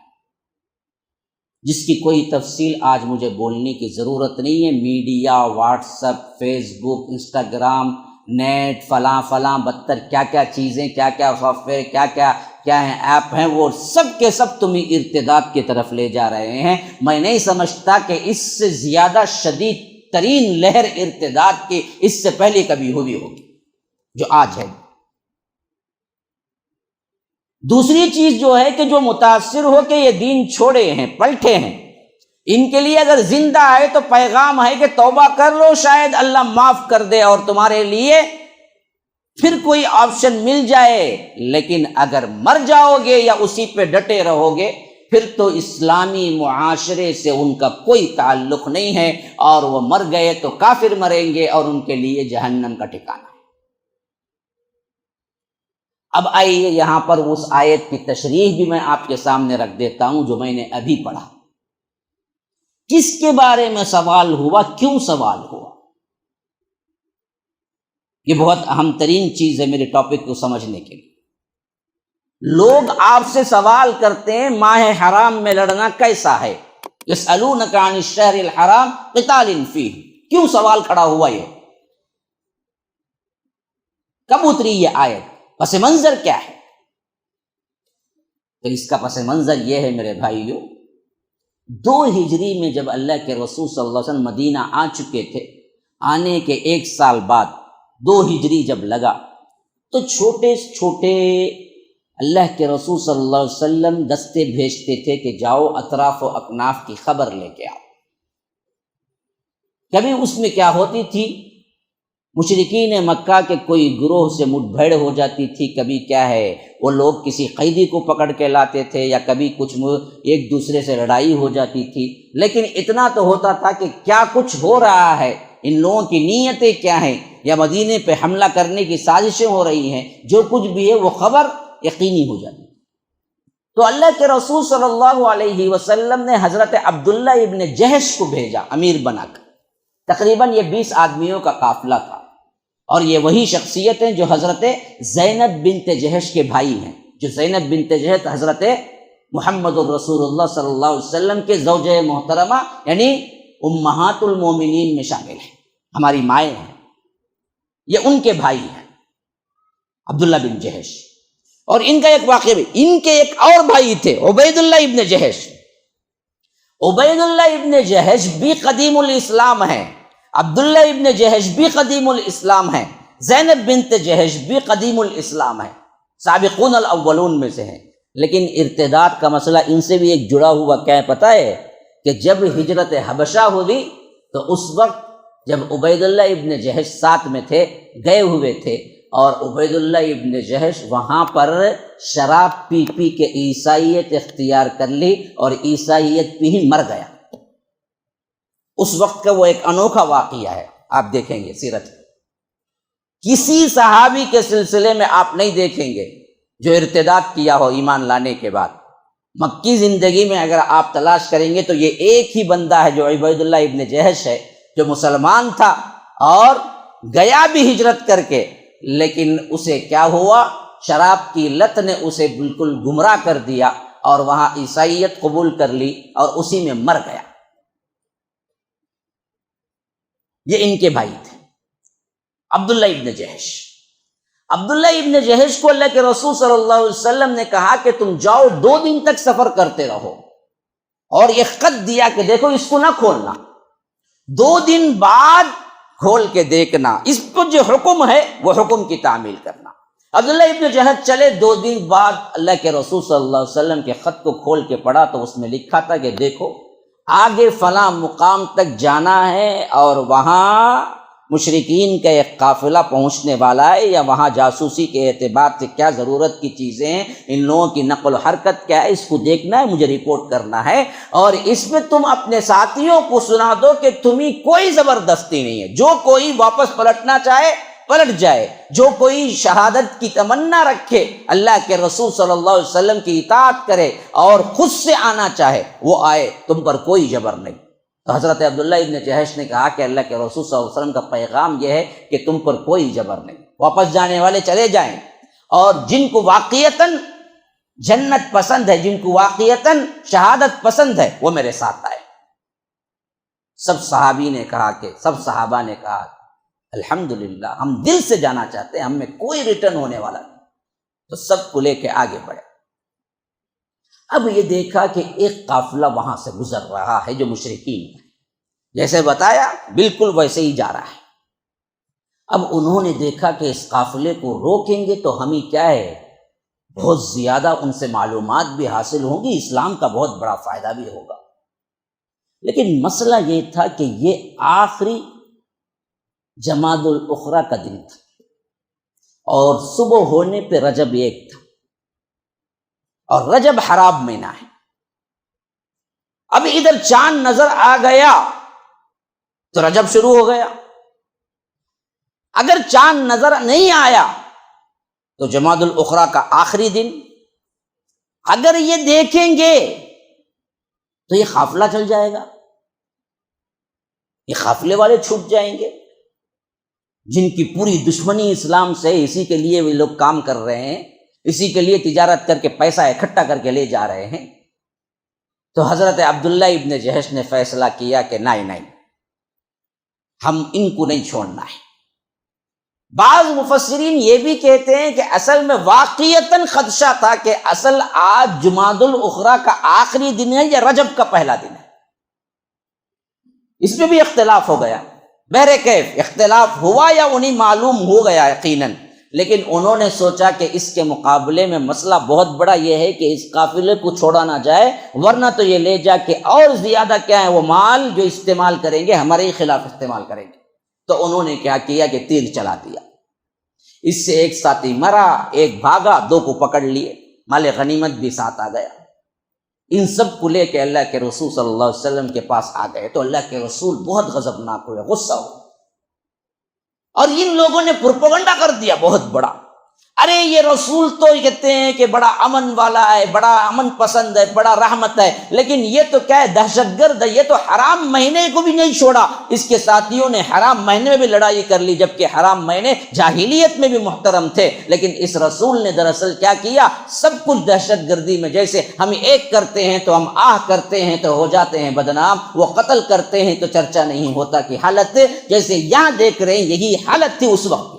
S1: جس کی کوئی تفصیل آج مجھے بولنے کی ضرورت نہیں ہے۔ میڈیا، واٹس ایپ، فیس بک، انسٹاگرام، نیٹ، فلاں فلاں بدتر کیا کیا چیزیں، کیا کیا سافٹ ویئر، کیا ہیں ایپ ہیں، وہ سب کے سب تمہیں ارتداد کی طرف لے جا رہے ہیں۔ میں نہیں سمجھتا کہ اس سے زیادہ شدید ترین لہر ارتداد کی اس سے پہلے کبھی ہوئی ہوگی جو آج ہے۔ دوسری چیز جو ہے کہ جو متاثر ہو کے یہ دین چھوڑے ہیں، پلٹے ہیں، ان کے لیے اگر زندہ آئے تو پیغام ہے کہ توبہ کر لو، شاید اللہ معاف کر دے اور تمہارے لیے پھر کوئی آپشن مل جائے۔ لیکن اگر مر جاؤ گے یا اسی پہ ڈٹے رہو گے پھر تو اسلامی معاشرے سے ان کا کوئی تعلق نہیں ہے، اور وہ مر گئے تو کافر مریں گے اور ان کے لیے جہنم کا ٹھکانہ ہے۔ اب آئیے یہاں پر اس آیت کی تشریح بھی میں آپ کے سامنے رکھ دیتا ہوں جو میں نے ابھی پڑھا۔ کس کے بارے میں سوال ہوا، کیوں سوال ہوا؟ یہ بہت اہم ترین چیز ہے میرے ٹاپک کو سمجھنے کے لیے۔ لوگ آپ سے سوال کرتے ہیں ماہ حرام میں لڑنا کیسا ہے، یسألونک عن الشہر الحرام قتال فیہ، کیوں سوال کھڑا ہوا؟ یہ کب اتری یہ آیت، پس منظر کیا ہے؟ تو اس کا پس منظر یہ ہے میرے بھائیو، 2 ہجری میں جب اللہ کے رسول صلی اللہ علیہ وسلم مدینہ آ چکے تھے، آنے کے 1 سال بعد 2 ہجری جب لگا تو چھوٹے چھوٹے اللہ کے رسول صلی اللہ علیہ وسلم دستے بھیجتے تھے کہ جاؤ اطراف و اکناف کی خبر لے کے آؤ۔ کبھی اس میں کیا ہوتی تھی، مشرکین مکہ کے کوئی گروہ سے مٹ بھیڑ ہو جاتی تھی، کبھی کیا ہے وہ لوگ کسی قیدی کو پکڑ کے لاتے تھے، یا کبھی کچھ ایک دوسرے سے لڑائی ہو جاتی تھی، لیکن اتنا تو ہوتا تھا کہ کیا کچھ ہو رہا ہے، ان لوگوں کی نیتیں کیا ہیں، یا مدینے پہ حملہ کرنے کی سازشیں ہو رہی ہیں، جو کچھ بھی ہے وہ خبر یقینی ہو جاتی۔ تو اللہ کے رسول صلی اللہ علیہ وسلم نے حضرت عبداللہ ابن جہش کو بھیجا امیر بنا کر، تقریباً یہ 20 آدمیوں کا قافلہ تھا، اور یہ وہی شخصیت ہیں جو حضرت زینب بنت جہش کے بھائی ہیں، جو زینب بنت جہش حضرت محمد الرسول اللہ صلی اللہ علیہ وسلم کے زوجہ محترمہ یعنی امہات المومنین میں شامل ہیں، ہماری مائیں ہیں، یہ ان کے بھائی ہیں عبداللہ بن جہش۔ اور ان کا ایک واقعہ بھی، ان کے ایک اور بھائی تھے عبید اللہ ابن جہش، عبید اللہ ابن جہش بھی قدیم الاسلام ہیں، عبداللہ ابن جہش بھی قدیم الاسلام ہیں، زینب بنت جہش بھی قدیم الاسلام ہیں، سابقون الاولون میں سے ہیں، لیکن ارتداد کا مسئلہ ان سے بھی ایک جڑا ہوا کیا ہے پتہ ہے کہ جب ہجرت حبشہ ہوئی تو اس وقت جب عبید اللہ ابن جہش ساتھ میں تھے، گئے ہوئے تھے، اور عبید اللہ ابن جہش وہاں پر شراب پی پی کے عیسائیت اختیار کر لی اور عیسائیت پہ ہی مر گیا۔ اس وقت کا وہ ایک انوکھا واقعہ ہے، آپ دیکھیں گے سیرت میں کسی صحابی کے سلسلے میں آپ نہیں دیکھیں گے جو ارتداد کیا ہو ایمان لانے کے بعد۔ مکی زندگی میں اگر آپ تلاش کریں گے تو یہ ایک ہی بندہ ہے جو عبید اللہ ابن جہش ہے، جو مسلمان تھا اور گیا بھی ہجرت کر کے، لیکن اسے کیا ہوا، شراب کی لت نے اسے بالکل گمراہ کر دیا اور وہاں عیسائیت قبول کر لی اور اسی میں مر گیا۔ یہ ان کے بھائی تھے عبداللہ ابن جہش۔ عبداللہ ابن جہش کو اللہ کے رسول صلی اللہ علیہ وسلم نے کہا کہ تم جاؤ 2 دن تک سفر کرتے رہو، اور یہ خط دیا کہ دیکھو اس کو نہ کھولنا، 2 دن بعد کھول کے دیکھنا، اس پر جو حکم ہے وہ حکم کی تعمیل کرنا۔ عبداللہ ابن جہش چلے، 2 دن بعد اللہ کے رسول صلی اللہ علیہ وسلم کے خط کو کھول کے پڑھا تو اس میں لکھا تھا کہ دیکھو آگے فلاں مقام تک جانا ہے اور وہاں مشرکین کا ایک قافلہ پہنچنے والا ہے، یا وہاں جاسوسی کے اعتبار سے کیا ضرورت کی چیزیں ہیں، ان لوگوں کی نقل و حرکت کیا ہے، اس کو دیکھنا ہے، مجھے رپورٹ کرنا ہے، اور اس میں تم اپنے ساتھیوں کو سنا دو کہ تمہیں کوئی زبردستی نہیں ہے، جو کوئی واپس پلٹنا چاہے پلٹ جائے، جو کوئی شہادت کی تمنا رکھے، اللہ کے رسول صلی اللہ علیہ وسلم کی اطاعت کرے اور خود سے آنا چاہے وہ آئے، تم پر کوئی جبر نہیں۔ تو حضرت عبداللہ ابن جہش نے کہا کہ اللہ کے رسول صلی اللہ علیہ وسلم کا پیغام یہ ہے کہ تم پر کوئی جبر نہیں، واپس جانے والے چلے جائیں، اور جن کو واقعتاً جنت پسند ہے، جن کو واقعتاً شہادت پسند ہے، وہ میرے ساتھ آئے۔ سب صحابی نے کہا کہ سب صحابہ نے کہا الحمدللہ، ہم دل سے جانا چاہتے ہیں، ہم میں کوئی ریٹرن ہونے والا نہیں، تو سب کو لے کے آگے بڑھے۔ اب یہ دیکھا کہ ایک قافلہ وہاں سے گزر رہا ہے جو مشرکین ہے، جیسے بتایا بالکل ویسے ہی جا رہا ہے۔ اب انہوں نے دیکھا کہ اس قافلے کو روکیں گے تو ہمیں کیا ہے، بہت زیادہ ان سے معلومات بھی حاصل ہوں گی، اسلام کا بہت بڑا فائدہ بھی ہوگا۔ لیکن مسئلہ یہ تھا کہ یہ آخری جمادی الاخری کا دن تھا اور صبح ہونے پہ رجب 1 تھا، اور رجب حرام مہینہ ہے۔ اب ادھر چاند نظر آ گیا تو رجب شروع ہو گیا، اگر چاند نظر نہیں آیا تو جمادی الاخری کا آخری دن، اگر یہ دیکھیں گے تو یہ قافلہ چل جائے گا، یہ قافلے والے چھوٹ جائیں گے جن کی پوری دشمنی اسلام سے، اسی کے لیے وہ لوگ کام کر رہے ہیں، اسی کے لیے تجارت کر کے پیسہ اکٹھا کر کے لے جا رہے ہیں۔ تو حضرت عبداللہ ابن جہش نے فیصلہ کیا کہ نہیں، ہم ان کو نہیں چھوڑنا ہے۔ بعض مفسرین یہ بھی کہتے ہیں کہ اصل میں واقعتاً خدشہ تھا کہ اصل آج جمادی الاخری کا آخری دن ہے یا رجب کا پہلا دن ہے، اس میں بھی اختلاف ہو گیا۔ بہرکیف اختلاف ہوا یا انہیں معلوم ہو گیا یقیناً، لیکن انہوں نے سوچا کہ اس کے مقابلے میں مسئلہ بہت بڑا یہ ہے کہ اس قافلے کو چھوڑا نہ جائے، ورنہ تو یہ لے جا کے اور زیادہ کیا ہے وہ مال جو استعمال کریں گے ہمارے ہی خلاف استعمال کریں گے۔ تو انہوں نے کیا کیا کہ تیر چلا دیا، اس سے ایک ساتھی مرا، ایک بھاگا، 2 کو پکڑ لیے، مال غنیمت بھی ساتھ آ گیا۔ ان سب کو لے کے اللہ کے رسول صلی اللہ علیہ وسلم کے پاس آ گئے تو اللہ کے رسول بہت غضبناک ہوئے، غصہ ہوئے، اور ان لوگوں نے پروپیگنڈا کر دیا بہت بڑا، ارے یہ رسول تو کہتے ہیں کہ بڑا امن والا ہے، بڑا امن پسند ہے، بڑا رحمت ہے، لیکن یہ تو کیا ہے، دہشت گرد ہے، یہ تو حرام مہینے کو بھی نہیں چھوڑا۔ اس کے ساتھیوں نے حرام مہینے میں بھی لڑائی کر لی، جبکہ حرام مہینے جاہلیت میں بھی محترم تھے، لیکن اس رسول نے دراصل کیا کیا، سب کچھ دہشت گردی میں، جیسے ہم ایک کرتے ہیں تو ہم آہ کرتے ہیں تو ہو جاتے ہیں بدنام، وہ قتل کرتے ہیں تو چرچا نہیں ہوتا کی حالت، جیسے یہاں دیکھ رہے ہیں یہی حالت تھی اس وقت۔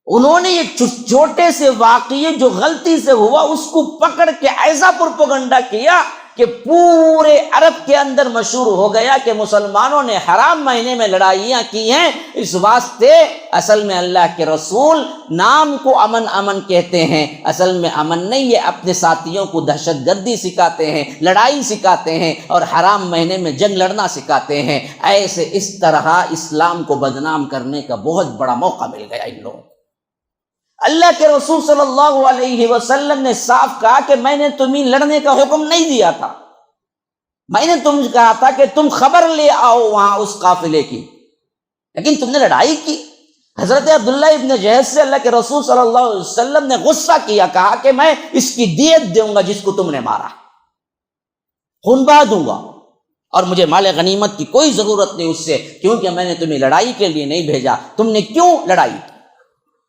S1: انہوں نے یہ چھوٹے سے واقعے جو غلطی سے ہوا اس کو پکڑ کے ایسا پروپیگنڈا کیا کہ پورے عرب کے اندر مشہور ہو گیا کہ مسلمانوں نے حرام مہینے میں لڑائیاں کی ہیں، اس واسطے اصل میں اللہ کے رسول نام کو امن امن کہتے ہیں، اصل میں امن نہیں، یہ اپنے ساتھیوں کو دہشت گردی سکھاتے ہیں، لڑائی سکھاتے ہیں اور حرام مہینے میں جنگ لڑنا سکھاتے ہیں۔ ایسے اس طرح اسلام کو بدنام کرنے کا بہت بڑا موقع مل گیا ان لوگوں کو۔ اللہ کے رسول صلی اللہ علیہ وسلم نے صاف کہا کہ میں نے تمہیں لڑنے کا حکم نہیں دیا تھا، میں نے تم کہا تھا کہ تم خبر لے آؤ وہاں اس قافلے کی، لیکن تم نے لڑائی کی۔ حضرت عبداللہ ابن جہش سے اللہ کے رسول صلی اللہ علیہ وسلم نے غصہ کیا، کہا کہ میں اس کی دیت دوں گا جس کو تم نے مارا، خون بہا دوں گا، اور مجھے مال غنیمت کی کوئی ضرورت نہیں اس سے، کیونکہ میں نے تمہیں لڑائی کے لیے نہیں بھیجا، تم نے کیوں لڑائی کی؟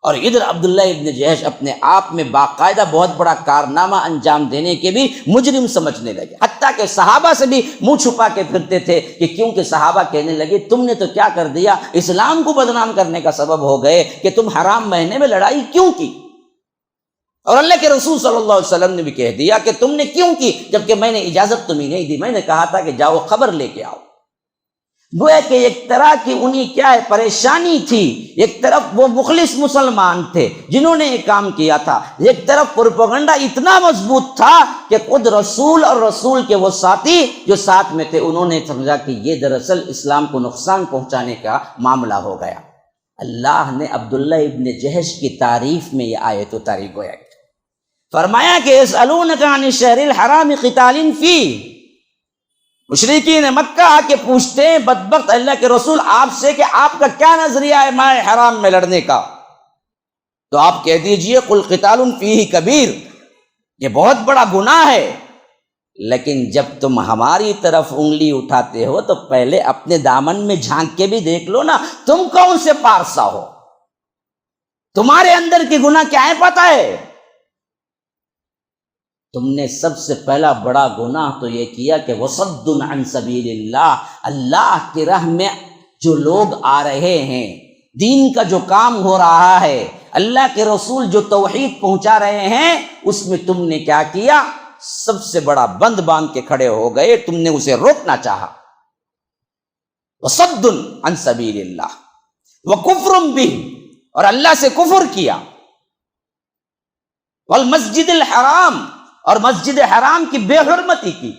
S1: اور ادھر عبداللہ ابن جہش اپنے آپ میں باقاعدہ بہت بڑا کارنامہ انجام دینے کے بھی مجرم سمجھنے لگے، حتیٰ کہ صحابہ سے بھی منہ چھپا کے پھرتے تھے، کہ کیونکہ صحابہ کہنے لگے تم نے تو کیا کر دیا، اسلام کو بدنام کرنے کا سبب ہو گئے کہ تم حرام مہینے میں لڑائی کیوں کی؟ اور اللہ کے رسول صلی اللہ علیہ وسلم نے بھی کہہ دیا کہ تم نے کیوں کی، جبکہ میں نے اجازت تمہیں نہیں دی، میں نے کہا تھا کہ جاؤ خبر لے کے آؤ۔ گویا کہ ایک طرح کی انہیں کیا ہے پریشانی تھی، ایک طرف وہ مخلص مسلمان تھے جنہوں نے یہ کام کیا تھا، ایک طرف پروپیگنڈا اتنا مضبوط تھا کہ خود رسول اور رسول کے وہ ساتھی جو ساتھ میں تھے انہوں نے سمجھا کہ یہ دراصل اسلام کو نقصان پہنچانے کا معاملہ ہو گیا۔ اللہ نے عبداللہ ابن جہش کی تعریف میں یہ آیت اتاری، گویا فرمایا کہ یسألونک عن الشہر الحرام قتال فیہ، مشرکین مکہ آ کے پوچھتے ہیں بدبخت اللہ کے رسول آپ سے کہ آپ کا کیا نظریہ ہے ماہ حرام میں لڑنے کا، تو آپ کہہ دیجئے قل قتال فیہ کبیر، یہ بہت بڑا گناہ ہے، لیکن جب تم ہماری طرف انگلی اٹھاتے ہو تو پہلے اپنے دامن میں جھانک کے بھی دیکھ لو نا، تم کون سے پارسا ہو، تمہارے اندر کے گناہ کیا ہے پتہ ہے؟ تم نے سب سے پہلا بڑا گناہ تو یہ کیا کہ وصد عن سبیل اللہ، اللہ کی راہ میں جو لوگ آ رہے ہیں، دین کا جو کام ہو رہا ہے، اللہ کے رسول جو توحید پہنچا رہے ہیں، اس میں تم نے کیا کیا؟ سب سے بڑا بند باندھ کے کھڑے ہو گئے، تم نے اسے روکنا چاہا۔ وصد عن سبیل اللہ وکفر بہ، اور اللہ سے کفر کیا، والمسجد الحرام، اور مسجد حرام کی بے حرمتی کی،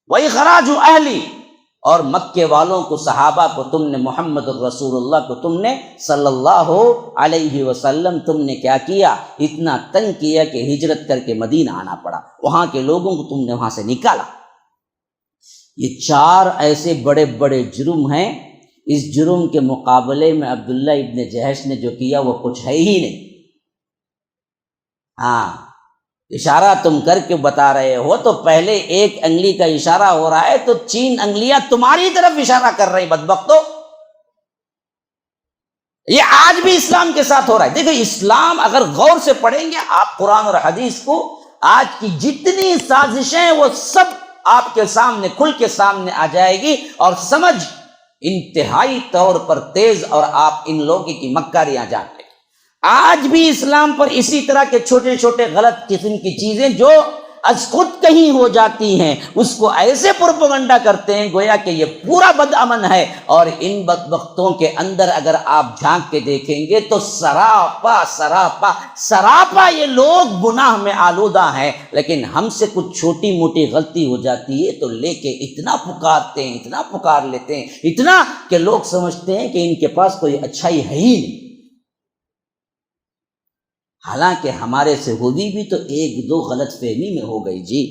S1: وَإِخْرَاجُ أَهْلِ، اور مکے والوں کو، صحابہ کو تم نے، محمد الرسول اللہ کو تم نے صلی اللہ علیہ وسلم تم نے کیا کیا؟ اتنا تنگ کیا کہ ہجرت کر کے مدینہ آنا پڑا، وہاں کے لوگوں کو تم نے وہاں سے نکالا۔ یہ چار ایسے بڑے بڑے جرم ہیں، اس جرم کے مقابلے میں عبداللہ ابن جہش نے جو کیا وہ کچھ ہے ہی نہیں۔ ہاں، اشارہ تم کر کے بتا رہے ہو تو پہلے ایک انگلی کا اشارہ ہو رہا ہے تو 3 انگلیاں تمہاری طرف اشارہ کر رہی بدبختو۔ یہ آج بھی اسلام کے ساتھ ہو رہا ہے۔ دیکھیں اسلام اگر غور سے پڑھیں گے آپ قرآن اور حدیث کو، آج کی جتنی سازشیں وہ سب آپ کے سامنے کھل کے سامنے آ جائے گی، اور سمجھ انتہائی طور پر تیز، اور آپ ان لوگوں کی مکاریاں جان لیں۔ آج بھی اسلام پر اسی طرح کے چھوٹے چھوٹے غلط قسم کی چیزیں جو از خود کہیں ہو جاتی ہیں، اس کو ایسے پروپیگنڈا کرتے ہیں گویا کہ یہ پورا بد امن ہے، اور ان بدبختوں کے اندر اگر آپ جھانک کے دیکھیں گے تو سراپا سراپا سراپا یہ لوگ گناہ میں آلودہ ہیں، لیکن ہم سے کچھ چھوٹی موٹی غلطی ہو جاتی ہے تو لے کے اتنا پکارتے ہیں، اتنا پکار لیتے ہیں، اتنا کہ لوگ سمجھتے ہیں کہ ان کے پاس کوئی اچھائی ہے ہی نہیں۔ حالانکہ ہمارے سے ہوئی بھی تو 1-2 غلط فہمی میں ہو گئی جی،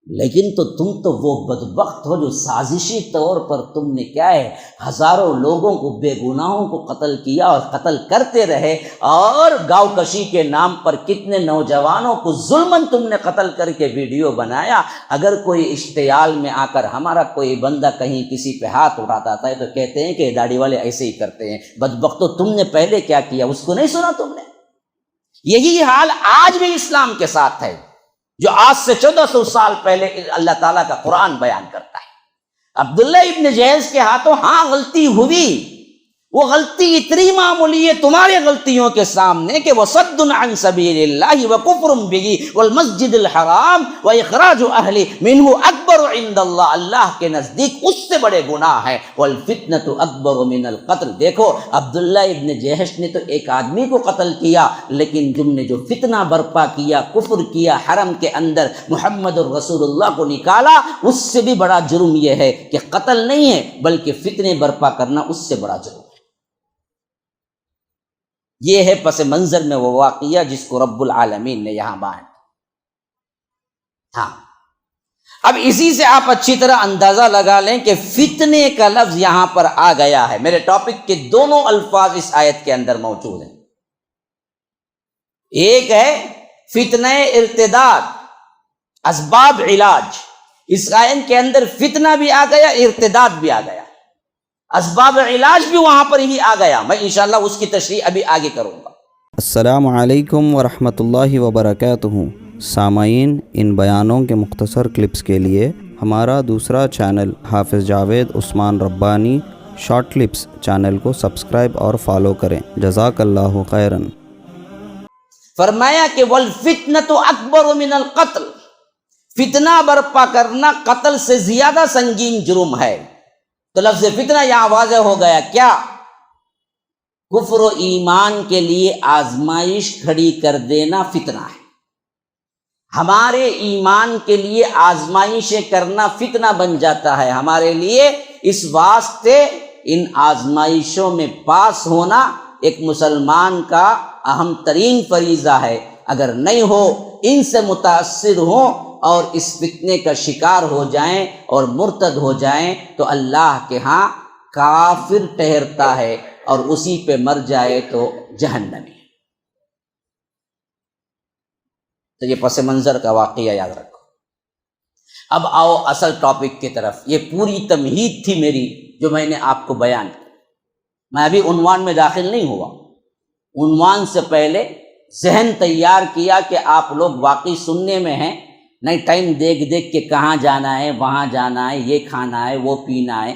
S1: لیکن تو تم تو وہ بدبخت ہو جو سازشی طور پر تم نے کیا ہے ہزاروں لوگوں کو، بے گناہوں کو قتل کیا اور قتل کرتے رہے، اور گاؤں کشی کے نام پر کتنے نوجوانوں کو ظلماً تم نے قتل کر کے ویڈیو بنایا۔ اگر کوئی اشتعال میں آ کر ہمارا کوئی بندہ کہیں کسی پہ ہاتھ اٹھاتا ہے تو کہتے ہیں کہ داڑھی والے ایسے ہی کرتے ہیں۔ بدبختو تم نے پہلے کیا کیا اس کو نہیں سنا تم نے؟ یہی حال آج بھی اسلام کے ساتھ ہے، جو آج سے 1400 سال پہلے اللہ تعالیٰ کا قرآن بیان کرتا ہے۔ عبداللہ ابن جہش کے ہاتھوں ہاں غلطی ہوئی، وہ غلطی اتنی معمولی ہے تمہاری غلطیوں کے سامنے کہ وصد عن سبیل اللہ وکفر بہ والمسجد الحرام واخراج اہلہ منہ اکبر عند اللہ، اللہ کے نزدیک اس سے بڑے گناہ ہے، والفتنۃ اکبر من القتل۔ دیکھو عبداللہ ابن جہش نے تو ایک آدمی کو قتل کیا، لیکن تم نے جو فتنہ برپا کیا، کفر کیا، حرم کے اندر محمد الرسول اللہ کو نکالا، اس سے بھی بڑا جرم یہ ہے کہ قتل نہیں ہے بلکہ فتنے برپا کرنا اس سے بڑا جرم ہے۔ یہ ہے پس منظر میں وہ واقعہ جس کو رب العالمین نے یہاں بیان کیا۔ ہاں، اب اسی سے آپ اچھی طرح اندازہ لگا لیں کہ فتنے کا لفظ یہاں پر آ گیا ہے۔ میرے ٹاپک کے دونوں الفاظ اس آیت کے اندر موجود ہیں۔ ایک ہے فتنہ ارتداد، اسباب علاج، اس آیت کے اندر فتنہ بھی آ گیا، ارتداد بھی آ گیا، اسباب علاج بھی وہاں پر ہی آ گیا۔ میں انشاءاللہ اس کی تشریح ابھی آگے کروں گا۔
S4: السلام علیکم ورحمۃ اللہ وبرکاتہ۔ سامعین، ان بیانوں کے مختصر کلپس کے لیے ہمارا دوسرا چینل حافظ جاوید عثمان ربانی شارٹ کلپس چینل کو سبسکرائب اور فالو کریں۔ جزاک اللہ خیراً۔
S1: فرمایا کہ والفتنۃ اکبر من القتل، فتنہ برپا کرنا قتل سے زیادہ سنگین جرم ہے۔ تو لفظ فتنہ یہاں واضح ہو گیا، کیا کفر و ایمان کے لیے آزمائش کھڑی کر دینا فتنہ ہے، ہمارے ایمان کے لیے آزمائشیں کرنا فتنہ بن جاتا ہے ہمارے لیے۔ اس واسطے ان آزمائشوں میں پاس ہونا ایک مسلمان کا اہم ترین فریضہ ہے۔ اگر نہیں ہو، ان سے متاثر ہوں اور اس فتنے کا شکار ہو جائیں اور مرتد ہو جائیں تو اللہ کے ہاں کافر ٹھہرتا ہے اور اسی پہ مر جائے تو جہنمی۔ تو یہ پس منظر کا واقعہ یاد رکھو۔ اب آؤ اصل ٹاپک کی طرف۔ یہ پوری تمہید تھی میری جو میں نے آپ کو بیان کی۔ میں ابھی عنوان میں داخل نہیں ہوا، عنوان سے پہلے ذہن تیار کیا کہ آپ لوگ واقعی سننے میں ہیں، نہیں ٹائم دیکھ دیکھ کے کہاں جانا ہے، وہاں جانا ہے، یہ کھانا ہے، وہ پینا ہے،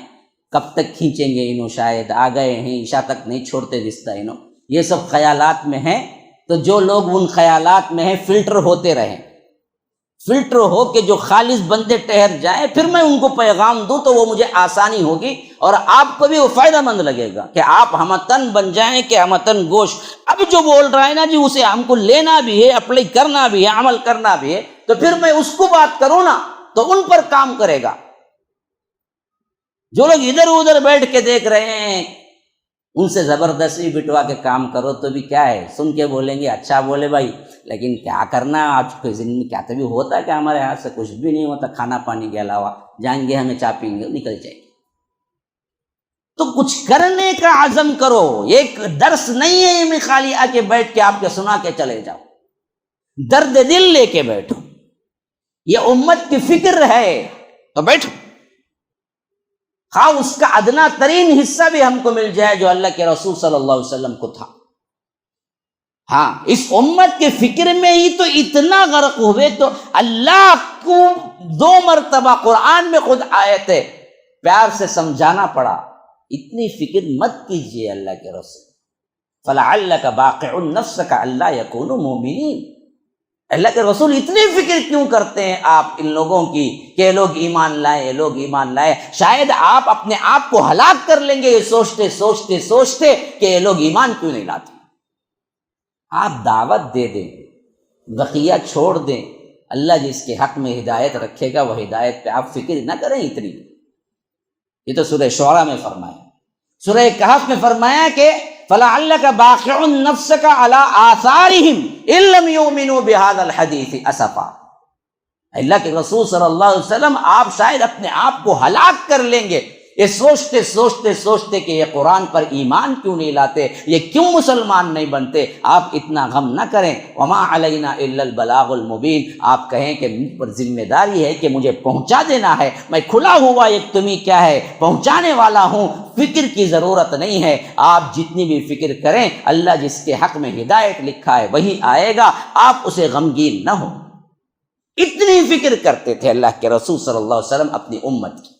S1: کب تک کھینچیں گے انہوں، شاید آ گئے ہیں، عشاء تک نہیں چھوڑتے رشتہ انہوں، یہ سب خیالات میں ہیں۔ تو جو لوگ ان خیالات میں ہیں فلٹر ہوتے رہیں، فلٹر ہو کے جو خالص بندے ٹھہر جائیں، پھر میں ان کو پیغام دوں تو وہ مجھے آسانی ہوگی اور آپ کو بھی وہ فائدہ مند لگے گا کہ آپ ہمتن بن جائیں کہ ہمتن گوش۔ اب جو بول رہا ہے نا جی، اسے ہم کو لینا بھی ہے، اپلائی کرنا بھی ہے، عمل کرنا بھی ہے، تو پھر میں اس کو بات کروں نا تو ان پر کام کرے گا۔ جو لوگ ادھر ادھر بیٹھ کے دیکھ رہے ہیں ان سے زبردستی بٹوا کے کام کرو تو بھی کیا ہے، سن کے بولیں گے اچھا بولے بھائی، لیکن کیا کرنا آج کے زندگی، کیا تبھی ہوتا ہے کہ ہمارے ہاتھ سے کچھ بھی نہیں ہوتا کھانا پانی کے علاوہ، جائیں گے ہمیں چاہ پیں گے نکل جائیں گے۔ تو کچھ کرنے کا عزم کرو، ایک درس نہیں ہے یہ میں خالی آ کے بیٹھ کے آپ کے سنا کے چلے جاؤ، درد دل لے کے بیٹھو، یہ امت کی فکر ہے تو بیٹھو، خواہ اس کا ادنا ترین حصہ بھی ہم کو مل جائے جو اللہ کے رسول صلی اللہ علیہ وسلم کو تھا۔ ہاں، اس امت کے فکر میں ہی تو اتنا غرق ہوئے، تو اللہ کو 2 مرتبہ قرآن میں خود آیت ہے پیار سے سمجھانا پڑا، اتنی فکر مت کیجئے اللہ کے رسول، فَلَعَلَّكَ بَاقِعٌ نَفْسَكَ أَلَّا يَكُونُوا مُؤْمِنِينَ۔ اللہ کے رسول اتنی فکر کیوں کرتے ہیں آپ ان لوگوں کی کہ یہ لوگ ایمان لائے، یہ لوگ ایمان لائے؟ شاید آپ اپنے آپ کو ہلاک کر لیں گے یہ سوچتے سوچتے سوچتے کہ یہ لوگ ایمان کیوں نہیں لاتے۔ آپ دعوت دے دیں، بقیہ چھوڑ دیں، اللہ جس کے حق میں ہدایت رکھے گا وہ ہدایت پہ آپ فکر نہ کریں اتنی۔ یہ تو سورہ شعراء میں فرمایا، سورہ کہف میں فرمایا کہ فَلَعَلَّكَ بَاخِعٌ نَفْسَكَ عَلَىٰ آثَارِهِمْ إِن لَّمْ يُؤْمِنُوا بِهَٰذَا الْحَدِيثِ أَسَفًا۔ اللہ کے رسول صلی اللہ علیہ وسلم آپ شاید اپنے آپ کو ہلاک کر لیں گے یہ سوچتے سوچتے سوچتے کہ یہ قرآن پر ایمان کیوں نہیں لاتے، یہ کیوں مسلمان نہیں بنتے۔ آپ اتنا غم نہ کریں، وَمَا عَلَيْنَا إِلَّا الْبَلَاغُ الْمُبِينُ، آپ کہیں کہ مجھ پر ذمہ داری ہے کہ مجھے پہنچا دینا ہے، میں کھلا ہوا ایک تمہیں کیا ہے پہنچانے والا ہوں، فکر کی ضرورت نہیں ہے۔ آپ جتنی بھی فکر کریں، اللہ جس کے حق میں ہدایت لکھا ہے وہی آئے گا، آپ اسے غمگین نہ ہو۔ اتنی فکر کرتے تھے اللہ کے رسول صلی اللہ علیہ وسلم اپنی امت کی۔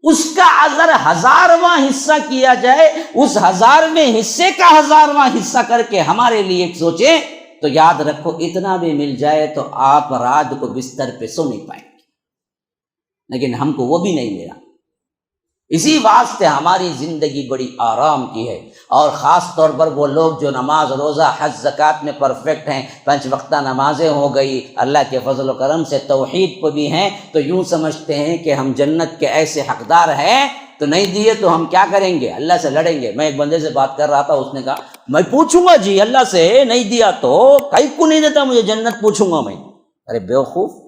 S1: اس کا اگر 1000واں حصہ کیا جائے، اس 1000ویں حصے کا 1000واں حصہ کر کے ہمارے لیے سوچیں تو یاد رکھو اتنا بھی مل جائے تو آپ رات کو بستر پہ سو نہیں پائیں گے، لیکن ہم کو وہ بھی نہیں ملا۔ اسی واسطے ہماری زندگی بڑی آرام کی ہے، اور خاص طور پر وہ لوگ جو نماز روزہ حج زکوٰۃ میں پرفیکٹ ہیں، 5 وقتہ نمازیں ہو گئی، اللہ کے فضل و کرم سے توحید پہ بھی ہیں، تو یوں سمجھتے ہیں کہ ہم جنت کے ایسے حقدار ہیں، تو نہیں دیے تو ہم کیا کریں گے؟ اللہ سے لڑیں گے۔ میں ایک بندے سے بات کر رہا تھا، اس نے کہا میں پوچھوں گا جی اللہ سے، نہیں دیا تو کئی کو نہیں دیتا مجھے جنت، پوچھوں گا میں۔ ارے بیوقوف،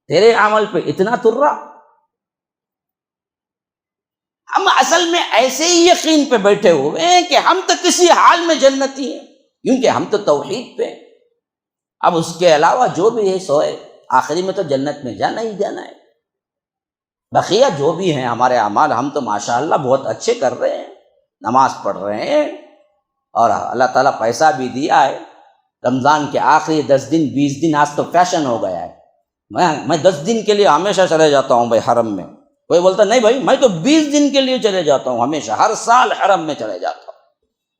S1: تیرے عمل پہ اتنا ترا؟ ہم اصل میں ایسے ہی یقین پہ بیٹھے ہوئے ہیں کہ ہم تو کسی حال میں جنتی ہیں، کیونکہ ہم تو توحید پہ ہیں۔ اب اس کے علاوہ جو بھی ہے سو ہے، آخری میں تو جنت میں جانا ہی جانا ہے۔ بقیہ جو بھی ہیں ہمارے اعمال، ہم تو ماشاءاللہ بہت اچھے کر رہے ہیں، نماز پڑھ رہے ہیں، اور اللہ تعالیٰ پیسہ بھی دیا ہے۔ رمضان کے آخری 10 دن 20 دن آج تو فیشن ہو گیا ہے، میں 10 دن کے لیے ہمیشہ چلے جاتا ہوں بھائی حرم میں۔ کوئی بولتا نہیں بھائی میں تو 20 دن کے لیے چلے جاتا ہوں، ہمیشہ ہر سال حرم میں چلے جاتا ہوں۔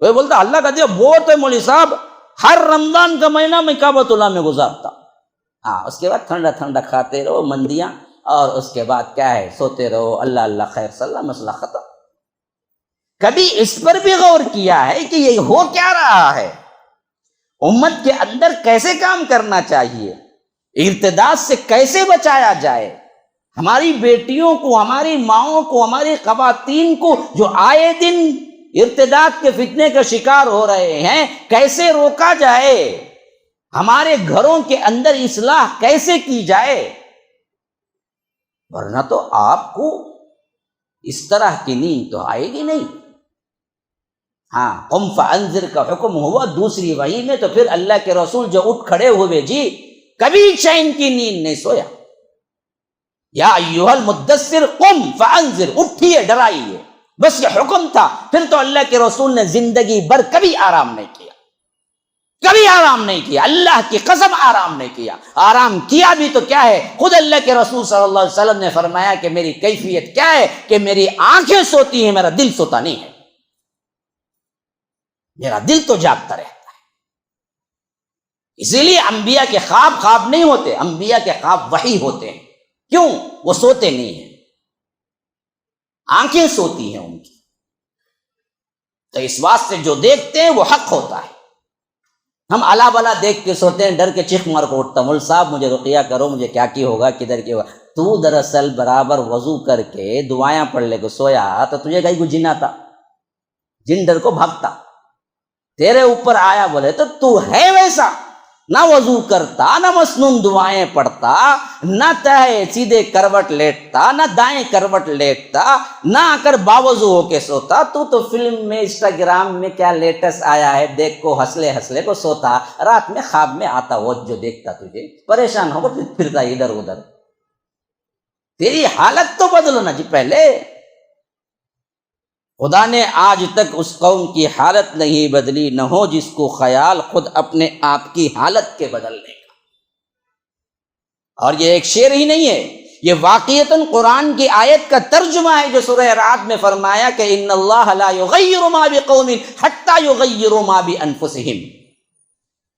S1: کوئی بولتا اللہ کا دیا بہت ہے مولوی صاحب، ہر رمضان کا مہینہ میں کعبۃ اللہ میں گزارتا ہوں۔ ہاں، اس کے بعد ٹھنڈا ٹھنڈا کھاتے رہو مندیاں، اور اس کے بعد کیا ہے، سوتے رہو، اللہ اللہ خیر صلی اللہ، مسئلہ ختم۔ کبھی اس پر بھی غور کیا ہے کہ یہ ہو کیا رہا ہے؟ امت کے اندر کیسے کام کرنا چاہیے، ارتداد سے کیسے بچایا جائے؟ ہماری بیٹیوں کو، ہماری ماؤں کو، ہماری خواتین کو جو آئے دن ارتداد کے فتنے کا شکار ہو رہے ہیں، کیسے روکا جائے؟ ہمارے گھروں کے اندر اصلاح کیسے کی جائے؟ ورنہ تو آپ کو اس طرح کی نیند تو آئے گی نہیں۔ ہاں، قم فانذر کا حکم ہوا دوسری وحی میں، تو پھر اللہ کے رسول جو اٹھ کھڑے ہوئے جی، کبھی چین کی نیند نہیں سویا۔ یا ایھا المدثر قم فانذر، اٹھیے ڈرائیے، بس یہ حکم تھا۔ پھر تو اللہ کے رسول نے زندگی بھر کبھی آرام نہیں کیا، کبھی آرام نہیں کیا، اللہ کی قسم آرام نہیں کیا۔ آرام کیا بھی تو کیا ہے، خود اللہ کے رسول صلی اللہ علیہ وسلم نے فرمایا کہ میری کیفیت کیا ہے کہ میری آنکھیں سوتی ہیں، میرا دل سوتا نہیں ہے، میرا دل تو جاگتا رہتا ہے۔ اسی لیے انبیاء کے خواب خواب نہیں ہوتے، انبیاء کے خواب وحی ہوتے ہیں۔ کیوں؟ وہ سوتے نہیں ہیں، آنکھیں سوتی ہیں ان کی، تو اس واسطے جو دیکھتے ہیں وہ حق ہوتا ہے۔ ہم الا بلا دیکھ کے سوتے ہیں، ڈر کے چیخ مار کو اٹھتا، مول صاحب مجھے رقیہ کرو، مجھے کیا کی ہوگا، کدھر کی ہوگا۔ تو دراصل برابر وضو کر کے دعائیں پڑھ لے کو سویا تو تجھے کہیں کو جن آتا، جن ڈر کو بھاگتا، تیرے اوپر آیا بولے تو ہے ویسا، نہ وضو کرتا، نہ مسنون دعائیں پڑھتا، نہ تہے سیدھے کروٹ لیٹتا، نہ دائیں کروٹ لیٹتا، نہ آ کر باوضو ہو کے سوتا۔ تو فلم میں، انسٹاگرام میں کیا لیٹسٹ آیا ہے دیکھ کو ہنسلے ہنسلے کو سوتا، رات میں خواب میں آتا وہ جو دیکھتا، تجھے پریشان ہو کر پھرتا ادھر ادھر۔ تیری حالت تو بدلو نا جی پہلے۔ خدا نے آج تک اس قوم کی حالت نہیں بدلی، نہ ہو جس کو خیال خود اپنے آپ کی حالت کے بدلنے کا۔ اور یہ ایک شعر ہی نہیں ہے، یہ واقعتاً قرآن کی آیت کا ترجمہ ہے جو سورہ رعد میں فرمایا کہ ان اللہ لا یغیر ما بقوم حتی یغیروا ما بانفسہم۔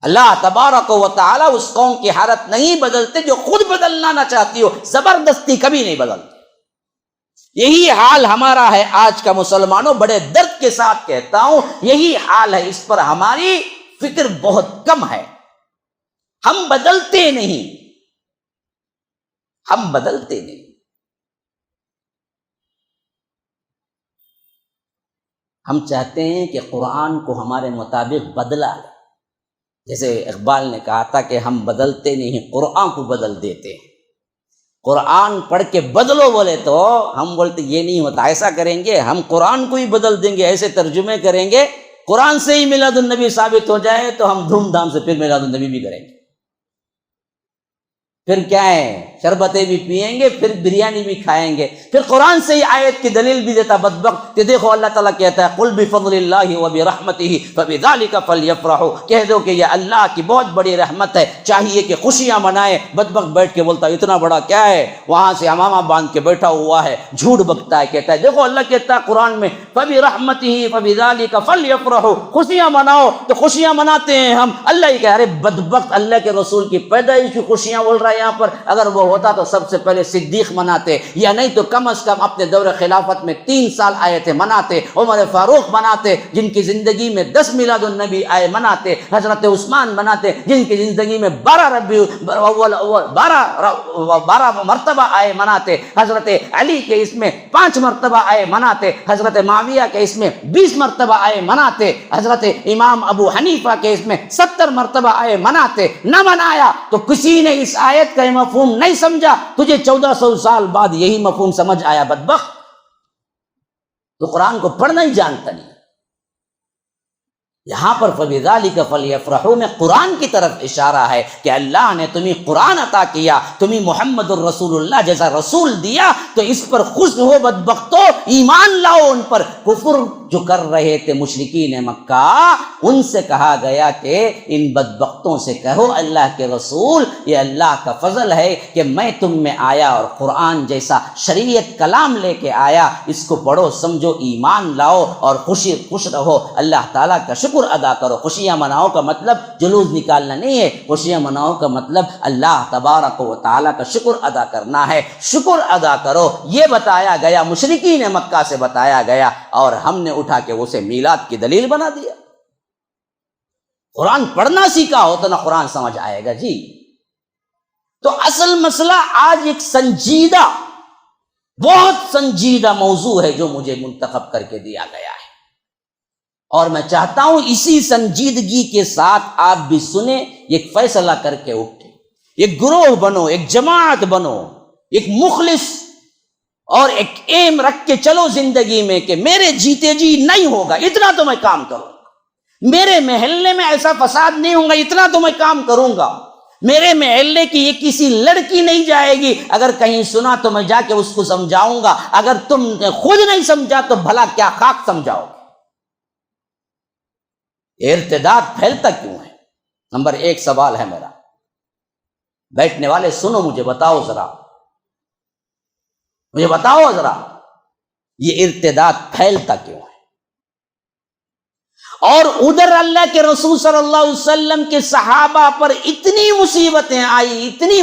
S1: اللہ تبارک و تعالی اس قوم کی حالت نہیں بدلتے جو خود بدلنا نہ چاہتی ہو، زبردستی کبھی نہیں بدلتے۔ یہی حال ہمارا ہے آج کا مسلمانوں، بڑے درد کے ساتھ کہتا ہوں یہی حال ہے، اس پر ہماری فکر بہت کم ہے۔ ہم بدلتے نہیں، ہم بدلتے نہیں۔ ہم چاہتے ہیں کہ قرآن کو ہمارے مطابق بدلا ہے، جیسے اقبال نے کہا تھا کہ ہم بدلتے نہیں، قرآن کو بدل دیتے ہیں۔ قرآن پڑھ کے بدلو بولے تو ہم بولتے یہ نہیں ہوتا، ایسا کریں گے ہم قرآن کو ہی بدل دیں گے، ایسے ترجمے کریں گے، قرآن سے ہی میلاد النبی ثابت ہو جائے تو ہم دھوم دھام سے پھر میلاد النبی بھی کریں گے۔ پھر کیا ہے، شربتیں بھی پئیں گے، پھر بریانی بھی کھائیں گے، پھر قرآن سے ہی آیت کی دلیل بھی دیتا بدبخت کہ دیکھو اللہ تعالیٰ کہتا ہے قل بفضل اللہ وبرحمتہ فبذلک فلیفرحوا، کہہ دو کہ یہ اللہ کی بہت بڑی رحمت ہے، چاہیے کہ خوشیاں منائے۔ بدبخت بیٹھ کے بولتا اتنا بڑا کیا ہے، وہاں سے امامہ باندھ کے بیٹھا ہوا ہے، جھوٹ بکتا ہے، کہتا ہے دیکھو اللہ کہتا ہے قرآن میں فبرحمتہ فبذلک فلیفرحوا، خوشیاں مناؤ، تو خوشیاں مناتے ہیں ہم۔ اللہ ہی کہہ رہے بدبخت، اللہ کے رسول کی پیدائش کی خوشیاں بول رہا ہے یہاں پر، اگر وہ ہوتا تو سب سے پہلے صدیق مناتے، یا نہیں تو کم از کم اپنے دور خلافت میں 3 سال آئے تھے مناتے، عمر فاروق مناتے جن کی زندگی میں 10 میلاد النبی آئے مناتے، حضرت عثمان مناتے جن کی زندگی میں 12 ربیع اول 12 مرتبہ آئے مناتے، حضرت علی کے اس میں 5 مرتبہ آئے مناتے، حضرت معاویہ کے اس میں 20 مرتبہ آئے مناتے، حضرت امام ابو حنیفہ کے اس میں 70 مرتبہ آئے مناتے، نہ منایا تو کسی نے اس آیت کا مفہوم نہیں سمجھا، تجھے 1400 سال بعد یہی مفہوم سمجھ آیا بدبخت، تو قرآن کو پڑھنا ہی جانتا نہیں۔ یہاں پر فَبِذَلِكَ فَلْيَفْرَحُوا میں قرآن کی طرف اشارہ ہے کہ اللہ نے تمہیں قرآن عطا کیا، تمہیں محمد الرسول اللہ جیسا رسول دیا، تو اس پر خوش ہو بدبختو، ایمان لاؤ ان پر۔ کفر جو کر رہے تھے مشرکین مکہ، ان سے کہا گیا کہ ان بدبختوں سے کہو اللہ کے رسول یہ اللہ کا فضل ہے کہ میں تم میں آیا اور قرآن جیسا شریعت کلام لے کے آیا، اس کو پڑھو سمجھو ایمان لاؤ اور خوش رہو، اللہ تعالیٰ کا شکر ادا کرو۔ خوشیاں مناؤ کا مطلب جلوس نکالنا نہیں ہے، خوشیاں مناؤ کا مطلب اللہ تبارک و تعالیٰ کا شکر ادا کرنا ہے، شکر ادا کرو، یہ بتایا گیا، مشرکین مکہ سے بتایا گیا، اور ہم نے اٹھا کے اسے میلاد کی دلیل بنا دیا۔ قرآن پڑھنا سیکھا ہو تو نہ قرآن سمجھ آئے گا جی۔ تو اصل مسئلہ آج ایک سنجیدہ، بہت سنجیدہ موضوع ہے جو مجھے منتخب کر کے دیا گیا ہے، اور میں چاہتا ہوں اسی سنجیدگی کے ساتھ آپ بھی سنیں، ایک فیصلہ کر کے اٹھیں، ایک گروہ بنو، ایک جماعت بنو، ایک مخلص اور ایک ایم رکھ کے چلو زندگی میں کہ میرے جیتے جی نہیں ہوگا، اتنا تو میں کام کروں گا، میرے محلے میں ایسا فساد نہیں ہوگا، اتنا تو میں کام کروں گا، میرے محلے کی یہ کسی لڑکی نہیں جائے گی، اگر کہیں سنا تو میں جا کے اس کو سمجھاؤں گا، اگر تم نے خود نہیں سمجھا تو بھلا کیا خاک سمجھاؤ گے۔ ارتداد پھیلتا کیوں ہے؟ نمبر 1 سوال ہے میرا، بیٹھنے والے سنو، مجھے بتاؤ ذرا، مجھے بتاؤ ذرا، یہ ارتداد پھیلتا کیوں ہے؟ اور ادھر اللہ کے رسول صلی اللہ علیہ وسلم کے صحابہ پر اتنی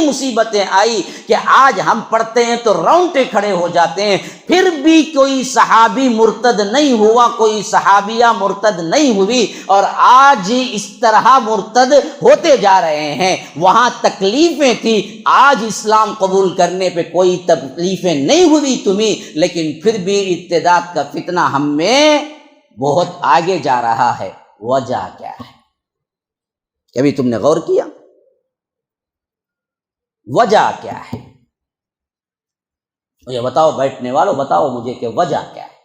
S1: مصیبتیں آئی کہ آج ہم پڑھتے ہیں تو رونگٹے کھڑے ہو جاتے ہیں، پھر بھی کوئی صحابی مرتد نہیں ہوا، کوئی صحابیہ مرتد نہیں ہوئی، اور آج اس طرح مرتد ہوتے جا رہے ہیں۔ وہاں تکلیفیں تھی، آج اسلام قبول کرنے پہ کوئی تکلیفیں نہیں ہوئی تمہیں، لیکن پھر بھی ارتداد کا فتنہ ہم میں بہت آگے جا رہا ہے۔ وجہ کیا ہے؟ کبھی تم نے غور کیا؟ وجہ کیا ہے؟ مجھے بتاؤ، بیٹھنے والوں بتاؤ مجھے کہ وجہ کیا ہے؟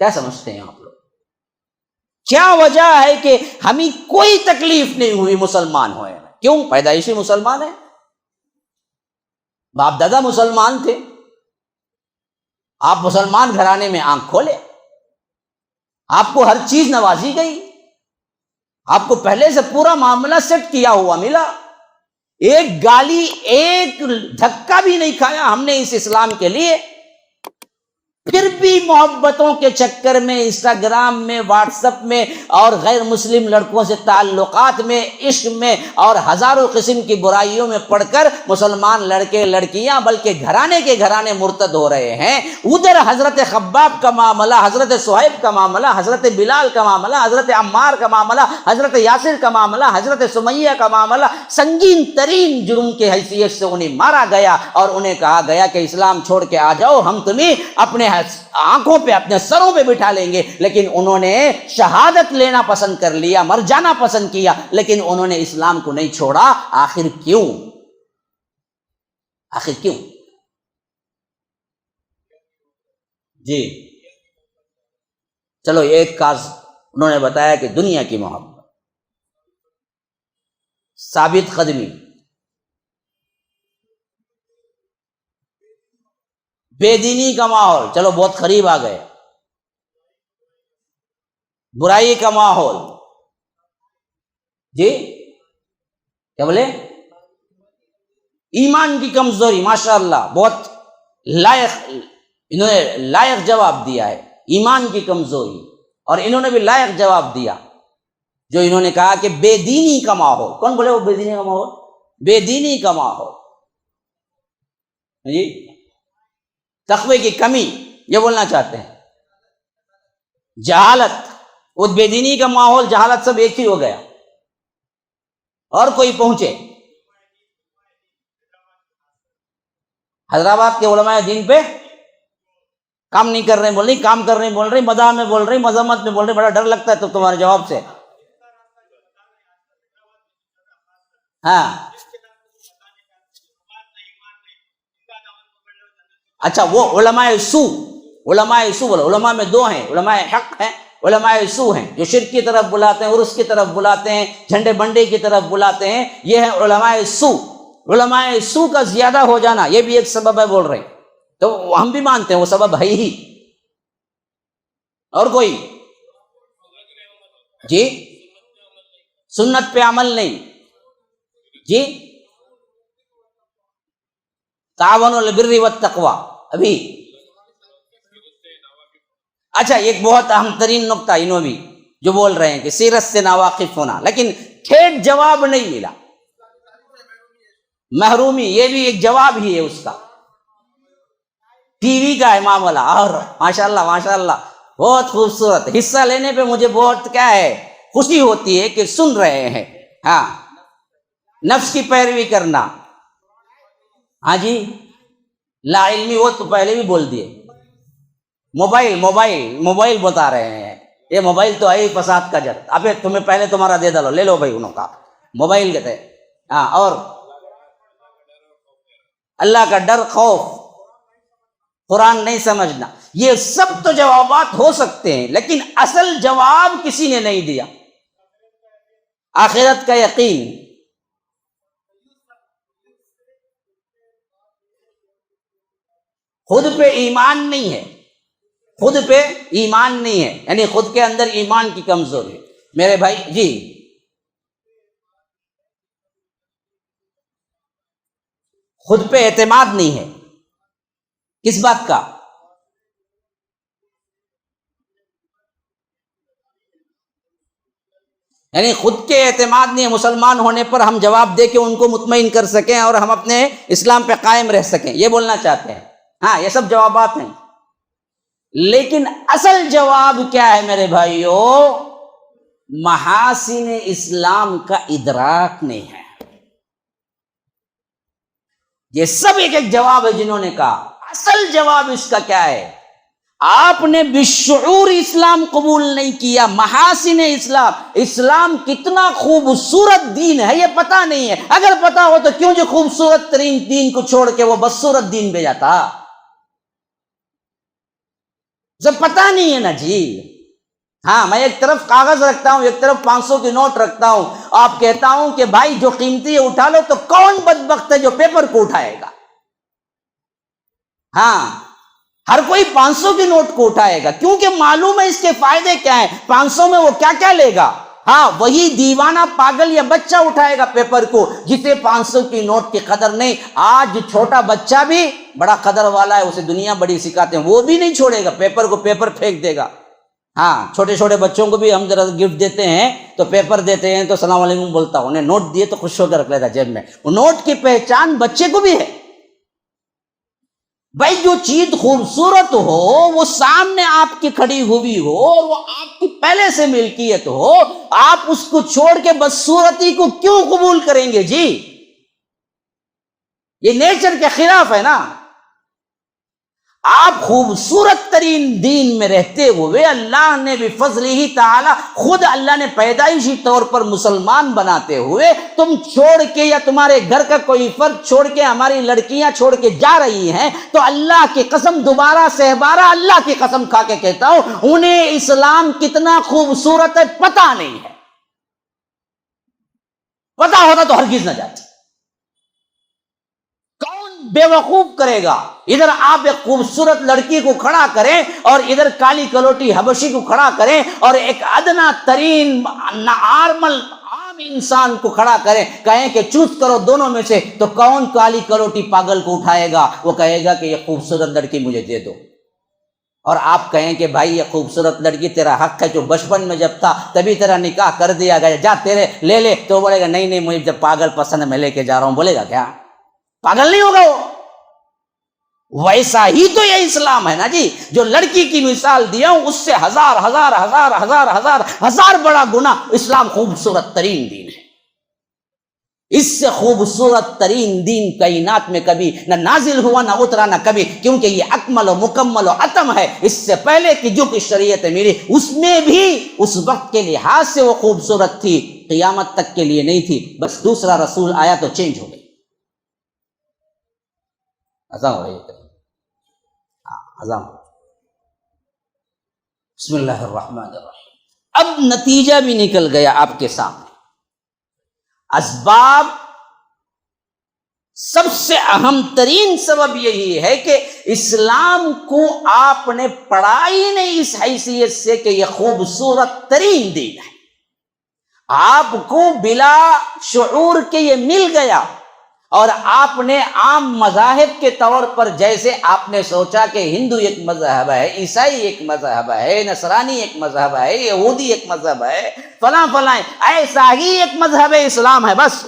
S1: کیا سمجھتے ہیں آپ لوگ؟ کیا وجہ ہے کہ ہمیں کوئی تکلیف نہیں ہوئی مسلمان ہوئے؟ کیوں؟ پیدائشی مسلمان ہیں، باپ دادا مسلمان تھے، آپ مسلمان گھرانے میں آنکھ کھولے، آپ کو ہر چیز نوازی گئی، آپ کو پہلے سے پورا معاملہ سیٹ کیا ہوا ملا، ایک گالی ایک دھکا بھی نہیں کھایا ہم نے اس اسلام کے لیے، پھر بھی محبتوں کے چکر میں انسٹاگرام میں، واٹس ایپ میں اور غیر مسلم لڑکوں سے تعلقات میں، عشق میں اور ہزاروں قسم کی برائیوں میں پڑھ کر مسلمان لڑکے لڑکیاں بلکہ گھرانے کے گھرانے مرتد ہو رہے ہیں۔ ادھر حضرت خباب کا معاملہ، حضرت صہیب کا معاملہ، حضرت بلال کا معاملہ، حضرت عمار کا معاملہ، حضرت یاسر کا معاملہ، حضرت سمیہ کا معاملہ، سنگین ترین جرم کی حیثیت سے انہیں مارا گیا اور انہیں کہا گیا کہ اسلام چھوڑ کے آ جاؤ، ہم تمہیں اپنے آنکھوں پہ، اپنے سروں پہ بٹھا لیں گے، لیکن انہوں نے شہادت لینا پسند کر لیا، مر جانا پسند کیا، لیکن انہوں نے اسلام کو نہیں چھوڑا۔ آخر کیوں؟ آخر کیوں؟ جی چلو، ایک کاز انہوں نے بتایا کہ دنیا کی محبت، ثابت قدمی، بے دینی کا ماحول، چلو بہت قریب آ گئے، برائی کا ماحول، جی کیا بولے؟ ایمان کی کمزوری، ماشاءاللہ بہت لائق، انہوں نے لائق جواب دیا ہے، ایمان کی کمزوری، اور انہوں نے بھی لائق جواب دیا جو انہوں نے کہا کہ بے دینی کا ماحول۔ کون بولے وہ بے دینی کا ماحول؟ بے دینی کا ماحول، جی تقوی کی کمی، یہ بولنا چاہتے ہیں، جہالت، وہ بے دینی کا ماحول، جہالت، سب ایک ہی ہو گیا۔ اور کوئی پہنچے، حیدرآباد کے علماء دین پہ کام نہیں کر رہے بول رہی، کام کر رہے بول رہی، مداح میں بول رہی، مذمت میں بول رہی، بڑا ڈر لگتا ہے تو تمہارے جواب سے۔ ہاں اچھا، وہ علماء سو، علماء سو بولو، علماء میں دو ہیں، علماء حق ہیں، علماء سو ہیں جو شرک کی طرف بلاتے ہیں، عرس کی طرف بلاتے ہیں، جھنڈے بنڈے کی طرف بلاتے ہیں، یہ ہیں علماء سو۔ علماء سو کا زیادہ ہو جانا یہ بھی ایک سبب ہے بول رہے ہیں، تو ہم بھی مانتے ہیں وہ سبب ہے ہی۔ اور کوئی؟ جی سنت پہ عمل نہیں، جی تعاونوا علی البر والتقوی، ابھی اچھا ایک بہت اہم ترین نقطہ انہوں بھی جو بول رہے ہیں کہ سیرت سے ناواقف ہونا، لیکن ٹھیک جواب نہیں ملا، محرومی، یہ بھی ایک جواب ہی ہے اس کا۔ ٹی وی کا ہے معاملہ، اور ماشاءاللہ ماشاءاللہ بہت خوبصورت، حصہ لینے پہ مجھے بہت کیا ہے خوشی ہوتی ہے کہ سن رہے ہیں۔ ہاں نفس کی پیروی کرنا، ہاں جی لا علمی، وہ تو پہلے بھی بول دیے۔ موبائل بتا رہے ہیں، یہ موبائل تو ہے فساد کا جڑ، ابے تمہیں پہلے تمہارا دے ڈالو، لے لو بھائی انہوں کا موبائل کہتے ہیں۔ ہاں اور اللہ کا ڈر، خوف، قرآن نہیں سمجھنا، یہ سب تو جوابات ہو سکتے ہیں، لیکن اصل جواب کسی نے نہیں دیا۔ آخرت کا یقین، خود پہ ایمان نہیں ہے، خود پہ ایمان نہیں ہے، یعنی خود کے اندر ایمان کی کمزوری۔ میرے بھائی جی خود پہ اعتماد نہیں ہے، کس بات کا؟ یعنی خود کے اعتماد نہیں ہے، مسلمان ہونے پر ہم جواب دے کے ان کو مطمئن کر سکیں اور ہم اپنے اسلام پہ قائم رہ سکیں، یہ بولنا چاہتے ہیں۔ ہاں یہ سب جوابات ہیں، لیکن اصل جواب کیا ہے میرے بھائیو؟ محاسن اسلام کا ادراک نہیں ہے۔ یہ سب ایک ایک جواب ہے جنہوں نے کہا، اصل جواب اس کا کیا ہے؟ آپ نے بالشعور اسلام قبول نہیں کیا، محاسن اسلام، اسلام کتنا خوبصورت دین ہے یہ پتہ نہیں ہے، اگر پتہ ہو تو کیوں جو خوبصورت ترین دین کو چھوڑ کے وہ بدصورت دین پہ جاتا؟ اسے پتہ نہیں ہے نا جی۔ ہاں میں ایک طرف کاغذ رکھتا ہوں، ایک طرف 500 کی نوٹ رکھتا ہوں، آپ کہتا ہوں کہ بھائی جو قیمتی ہے اٹھا لو، تو کون بدبخت ہے جو پیپر کو اٹھائے گا؟ ہاں ہر کوئی 500 کی نوٹ کو اٹھائے گا کیونکہ معلوم ہے اس کے فائدے کیا ہیں، 500 میں وہ کیا کیا لے گا۔ ہاں وہی دیوانہ پاگل یا بچہ اٹھائے گا پیپر کو جسے 500 کی نوٹ کی قدر نہیں۔ آج چھوٹا بچہ بھی بڑا قدر والا ہے، اسے دنیا بڑی سکھاتے ہیں، وہ بھی نہیں چھوڑے گا پیپر کو، پیپر پھینک دے گا۔ ہاں چھوٹے چھوٹے بچوں کو بھی ہم ذرا گفٹ دیتے ہیں تو پیپر دیتے ہیں تو السلام علیکم بولتا ہوں، انہیں نوٹ دیے تو خوش ہو کر رکھ لیتا جیب میں۔ وہ نوٹ کی پہچان بچے کو بھی ہے۔ بھائی جو چیز خوبصورت ہو، وہ سامنے آپ کی کھڑی ہوئی ہو، وہ آپ کی پہلے سے ملکیت ہو، آپ اس کو چھوڑ کے بدصورتی کو کیوں قبول کریں گے جی؟ یہ نیچر کے خلاف ہے نا۔ آپ خوبصورت ترین دین میں رہتے ہوئے اللہ نے بفضلہ تعالی، خود اللہ نے پیدائشی طور پر مسلمان بناتے ہوئے تم چھوڑ کے، یا تمہارے گھر کا کوئی فرد چھوڑ کے، ہماری لڑکیاں چھوڑ کے جا رہی ہیں، تو اللہ کی قسم دوبارہ سہبارہ اللہ کی قسم کھا کے کہتا ہوں انہیں اسلام کتنا خوبصورت ہے پتہ نہیں ہے۔ پتا ہوتا تو ہرگز نہ جاتی. کون بیوقوف کرے گا؟ ادھر آپ ایک خوبصورت لڑکی کو کھڑا کریں اور ادھر کالی کلوٹی حبشی کو کھڑا کریں اور ایک ادنا ترین نارمل عام انسان کو کھڑا کریں، کہیں کہ چوز کرو دونوں میں سے، تو کون کالی کلوٹی پاگل کو اٹھائے گا؟ وہ کہے گا کہ یہ خوبصورت لڑکی مجھے دے دو. اور آپ کہیں کہ بھائی یہ خوبصورت لڑکی تیرا حق ہے، جو بچپن میں جب تھا تبھی تیرا نکاح کر دیا گیا، جا تیرے لے لے، تو بولے گا نہیں مجھے جب پاگل پسند ہے میں لے کے جا رہا ہوں. بولے گا کیا؟ پاگل نہیں ہوگا وہ. ویسا ہی تو یہ اسلام ہے نا جی. جو لڑکی کی مثال دیا ہوں اس سے ہزار ہزار ہزار ہزار ہزار ہزار بڑا گنا اسلام خوبصورت ترین دین ہے. اس سے خوبصورت ترین دین کائنات میں کبھی نہ نازل ہوا نہ اترا نہ کبھی، کیونکہ یہ اکمل و مکمل و اتم ہے. اس سے پہلے کی جو کچھ شریعت ملی اس میں بھی اس وقت کے لحاظ سے وہ خوبصورت تھی، قیامت تک کے لیے نہیں تھی. بس دوسرا رسول آیا تو چینج ہو گئی. ایسا ہو رہی ہے. بسم اللہ الرحمن الرحیم. اب نتیجہ بھی نکل گیا آپ کے سامنے. اسباب، سب سے اہم ترین سبب یہی ہے کہ اسلام کو آپ نے پڑھا ہی نہیں اس حیثیت سے کہ یہ خوبصورت ترین دین ہے. آپ کو بلا شعور کے یہ مل گیا اور آپ نے عام مذاہب کے طور پر، جیسے آپ نے سوچا کہ ہندو ایک مذہب ہے، عیسائی ایک مذہب ہے، نصرانی ایک مذہب ہے، یہودی ایک مذہب ہے، فلاں فلاں، ایسا ہی ایک مذہب اسلام ہے. بس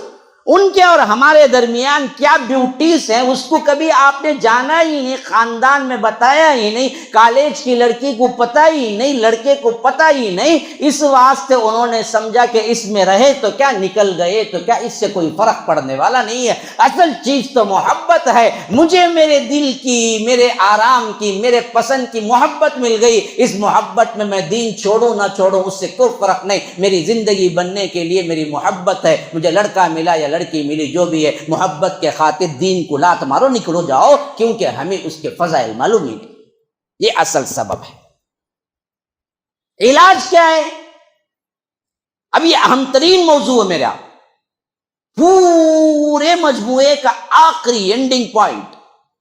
S1: ان کے اور ہمارے درمیان کیا بیوٹیز ہیں اس کو کبھی آپ نے جانا ہی نہیں، خاندان میں بتایا ہی نہیں، کالج کی لڑکی کو پتہ ہی نہیں، لڑکے کو پتہ ہی نہیں. اس واسطے انہوں نے سمجھا کہ اس میں رہے تو کیا، نکل گئے تو کیا، اس سے کوئی فرق پڑنے والا نہیں ہے. اصل چیز تو محبت ہے. مجھے میرے دل کی، میرے آرام کی، میرے پسند کی محبت مل گئی. اس محبت میں میں دین چھوڑوں نہ چھوڑوں اس سے کوئی فرق نہیں. میری زندگی بننے کے لیے میری محبت ہے. مجھے لڑکا ملا یا لڑکی ملی، جو بھی ہے، محبت کے خاطر دین کو لات مارو، نکلو جاؤ، کیونکہ ہمیں اس کے فضائل معلوم ہی نہیں. یہ اصل سبب ہے. علاج کیا ہے؟ اب یہ اہم ترین موضوع ہے میرا پورے مجموعے کا آخری اینڈنگ پوائنٹ.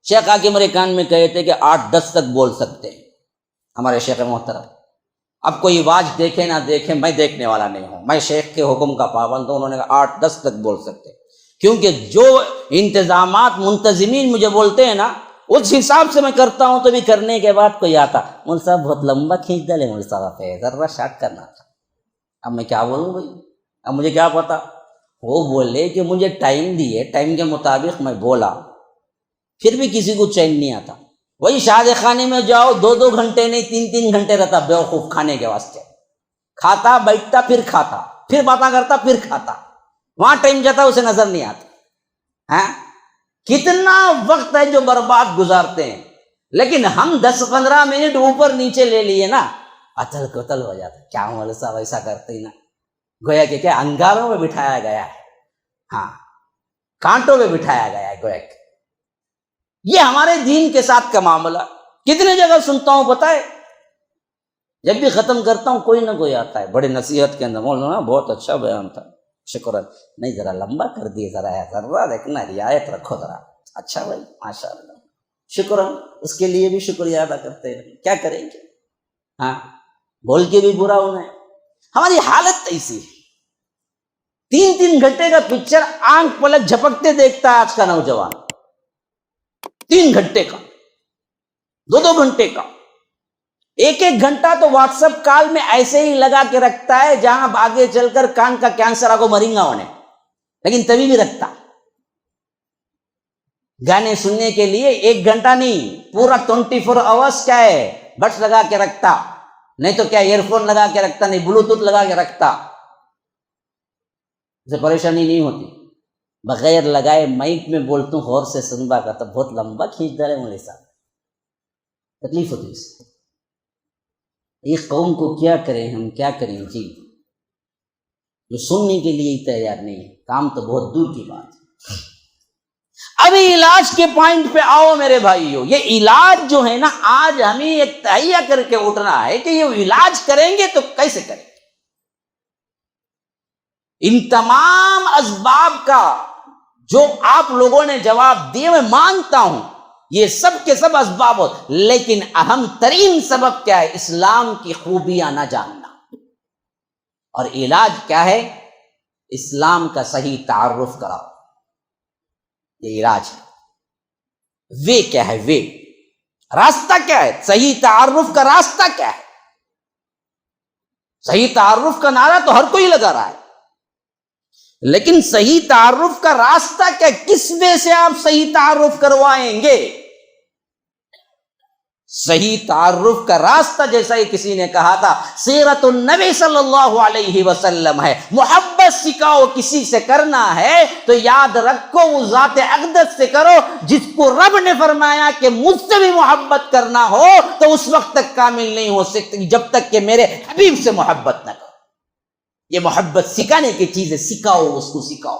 S1: شیخ حاکم میرے کان میں کہے تھے کہ 8-10 تک بول سکتے ہیں ہمارے شیخ محترم. اب کوئی واج دیکھے نہ دیکھے، میں دیکھنے والا نہیں ہوں، میں شیخ کے حکم کا پابند ہوں. انہوں نے کہا 8-10 تک بول سکتے، کیونکہ جو انتظامات منتظمین مجھے بولتے ہیں نا اس حساب سے میں کرتا ہوں. تو بھی کرنے کے بعد کوئی آتا، مول صاحب بہت لمبا کھینچ ڈالے، مول صاحب ذرا شارٹ کرنا تھا. اب میں کیا بولوں بھائی، اب مجھے کیا پتا. وہ بولے کہ مجھے ٹائم دیے، ٹائم کے مطابق میں بولا، پھر بھی کسی کو چین نہیں آتا. وہی شادی خانے میں جاؤ، 2 گھنٹے نہیں 3 گھنٹے رہتا بیوقوف کھانے کے واسطے. کھاتا بیٹھتا پھر کھاتا پھر باتاں کرتا پھر کھاتا. وہاں ٹائم جاتا اسے نظر نہیں آتا. کتنا وقت ہے جو برباد گزارتے ہیں. لیکن ہم 10-15 منٹ اوپر نیچے لے لیے نا، اتل قتل ہو جاتا. کیا مولوی صاحب ایسا کرتے ہی نا، گویا کہ کیا انگاروں میں بٹھایا گیا ہے، ہاں کانٹوں میں بٹھایا گیا ہے گویا کہ. یہ ہمارے دین کے ساتھ کا معاملہ کتنے جگہ سنتا ہوں پتہ ہے. جب بھی ختم کرتا ہوں کوئی نہ کوئی آتا ہے بڑی نصیحت کے اندر، مولانا بہت اچھا بیان تھا، شکر. نہیں ذرا لمبا کر دیے، ذرا دیکھنا، رعایت رکھو ذرا. اچھا بھائی ماشاء اللہ، شکر. اس کے لیے بھی شکریہ ادا کرتے ہیں. کیا کریں گے، ہاں بول کے بھی برا ہونا ہے. ہماری حالت ایسی ہے. 3 گھنٹے کا پکچر آنکھ پلک جھپکتے دیکھتا ہے آج کا نوجوان. 3 گھنٹے کا، 2 گھنٹے کا، 1 گھنٹہ تو واٹس ایپ کال میں ایسے ہی لگا کے رکھتا ہے جہاں آگے چل کر کان کا کینسر آگو مرینگا ہونے، لیکن تبھی بھی رکھتا. گانے سننے کے لیے 1 گھنٹہ نہیں، پورا 24 آورس کیا ہے بٹس لگا کے رکھتا. نہیں تو کیا ایئر فون لگا کے رکھتا، نہیں بلوٹوتھ لگا کے رکھتا. اسے پریشانی نہیں ہوتی. بغیر لگائے مائک میں بولتا ہوں غور سے سنبا کا، تو بہت لمبا کھینچ ڈالے مولوی صاحب، تکلیف ہوتی اس سے. ایک قوم کو کیا کریں، ہم کیا کریں جی، جو سننے کے لیے تیار نہیں ہے. کام تو بہت دور کی بات ہے. ابھی علاج کے پوائنٹ پہ آؤ میرے بھائیو. یہ علاج جو ہے نا، آج ہمیں ایک تہیہ کر کے اٹھنا ہے کہ یہ علاج کریں گے تو کیسے کریں گے. ان تمام اسباب کا جو آپ لوگوں نے جواب دیے میں مانتا ہوں، یہ سب کے سب اسباب ہو، لیکن اہم ترین سبب کیا ہے؟ اسلام کی خوبیاں نہ جاننا۔ اور علاج کیا ہے؟ اسلام کا صحیح تعارف کراؤ، یہ علاج ہے۔ وے کیا ہے؟ وے راستہ کیا ہے؟ صحیح تعارف کا راستہ کیا ہے؟ صحیح تعارف کا نعرہ تو ہر کوئی لگا رہا ہے، لیکن صحیح تعارف کا راستہ کیا؟ کس وے سے آپ صحیح تعارف کروائیں گے؟ صحیح تعارف کا راستہ جیسا ہی کسی نے کہا تھا سیرت النبی صلی اللہ علیہ وسلم ہے۔ محبت سکھاؤ، کسی سے کرنا ہے تو یاد رکھو وہ ذات اقدس سے کرو جس کو رب نے فرمایا کہ مجھ سے بھی محبت کرنا ہو تو اس وقت تک کامل نہیں ہو سکتی جب تک کہ میرے حبیب سے محبت نہ کرو۔ یہ محبت سکھانے کی چیز ہے، سکھاؤ، اس کو سکھاؤ۔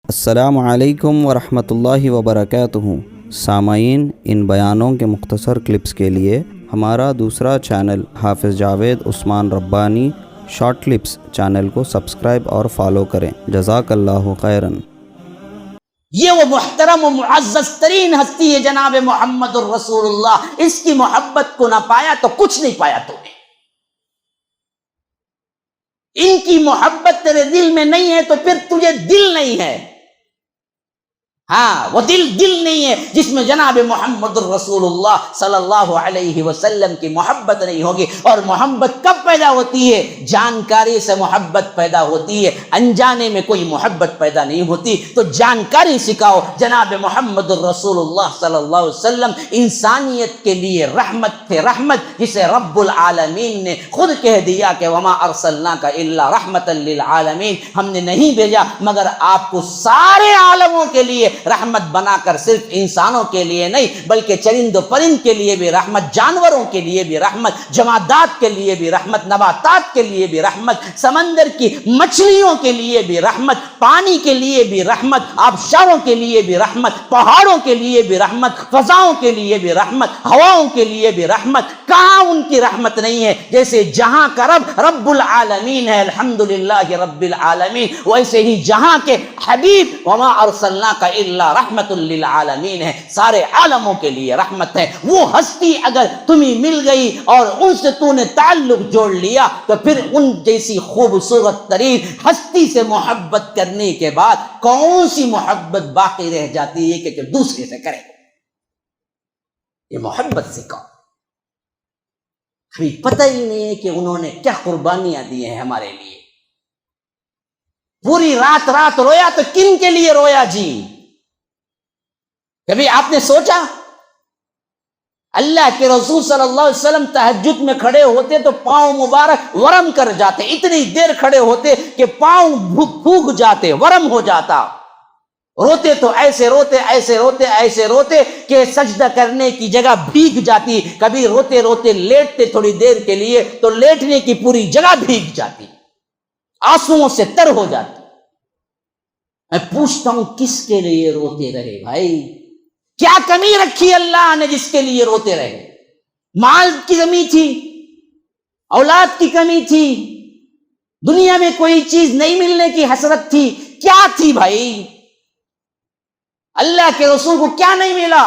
S4: السلام علیکم ورحمۃ اللہ وبرکاتہ۔ سامعین، ان بیانوں کے مختصر کلپس کے لیے ہمارا دوسرا چینل حافظ جاوید عثمان ربانی شارٹ کلپس چینل کو سبسکرائب اور فالو کریں۔ جزاک اللہ خیراً۔
S1: یہ وہ محترم و معزز ترین ہستی ہے جناب محمد الرسول اللہ، اس کی محبت کو نہ پایا تو کچھ نہیں پایا تو نے۔ ان کی محبت تیرے دل میں نہیں ہے تو پھر تجھے دل نہیں ہے۔ ہاں، وہ دل نہیں ہے جس میں جناب محمد الرسول اللہ صلی اللہ علیہ وسلم کی محبت نہیں ہوگی۔ اور محبت کب پیدا ہوتی ہے؟ جانکاری سے محبت پیدا ہوتی ہے، انجانے میں کوئی محبت پیدا نہیں ہوتی۔ تو جانکاری سکھاؤ۔ جناب محمد الرسول اللہ صلی اللہ علیہ وسلم انسانیت کے لیے رحمت تھے، رحمت جسے رب العالمین نے خود کہہ دیا کہ وما ارسلناک الا رحمتا للعالمین، ہم نے نہیں بھیجا مگر آپ کو سارے عالموں کے لیے رحمت بنا کر، صرف انسانوں کے لیے نہیں بلکہ چرند و پرند کے لیے بھی رحمت، جانوروں کے لیے بھی رحمت، جمادات کے لیے بھی رحمت، نباتات کے لیے بھی رحمت، سمندر کی مچھلیوں کے لیے بھی رحمت، پانی کے لیے بھی رحمت، آبشاروں کے لیے بھی رحمت، پہاڑوں کے لیے بھی رحمت، فضاؤں کے لیے بھی رحمت، ہواؤں کے لیے بھی رحمت۔ کہاں ان کی رحمت نہیں ہے؟ جیسے جہاں کا رب رب العالمین ہے، الحمدللہ رب العالمین، ویسے ہی جہاں کے حبیب وما ارسلناک الا رحمت للعالمین ہے، سارے عالموں کے لیے رحمت ہے۔ وہ ہستی اگر تمہیں مل گئی اور ان سے تو نے تعلق جوڑ لیا تو پھر ان جیسی خوبصورت ترین ہستی سے محبت کرنے کے بعد کون سی محبت باقی رہ جاتی ہے کہ دوسرے سے کرے؟ یہ محبت سکھاؤ۔ ابھی پتہ ہی نہیں ہے کہ انہوں نے کیا قربانیاں دی ہیں ہمارے لیے۔ پوری رات رویا تو کن کے لیے رویا جی؟ کبھی آپ نے سوچا؟ اللہ کے رسول صلی اللہ علیہ وسلم تہجد میں کھڑے ہوتے تو پاؤں مبارک ورم کر جاتے، اتنی دیر کھڑے ہوتے کہ پاؤں پھوک جاتے، ورم ہو جاتا۔ روتے تو ایسے روتے کہ سجدہ کرنے کی جگہ بھیگ جاتی۔ کبھی روتے روتے لیٹتے تھوڑی دیر کے لیے تو لیٹنے کی پوری جگہ بھیگ جاتی، آنسوؤں سے تر ہو جاتی۔ میں پوچھتا ہوں کس کے لیے روتے رہے بھائی؟ کیا کمی رکھی اللہ نے جس کے لیے روتے رہے؟ مال کی کمی تھی، اولاد کی کمی تھی، دنیا میں کوئی چیز نہیں ملنے کی حسرت تھی، کیا تھی بھائی؟ اللہ کے رسول کو کیا نہیں ملا؟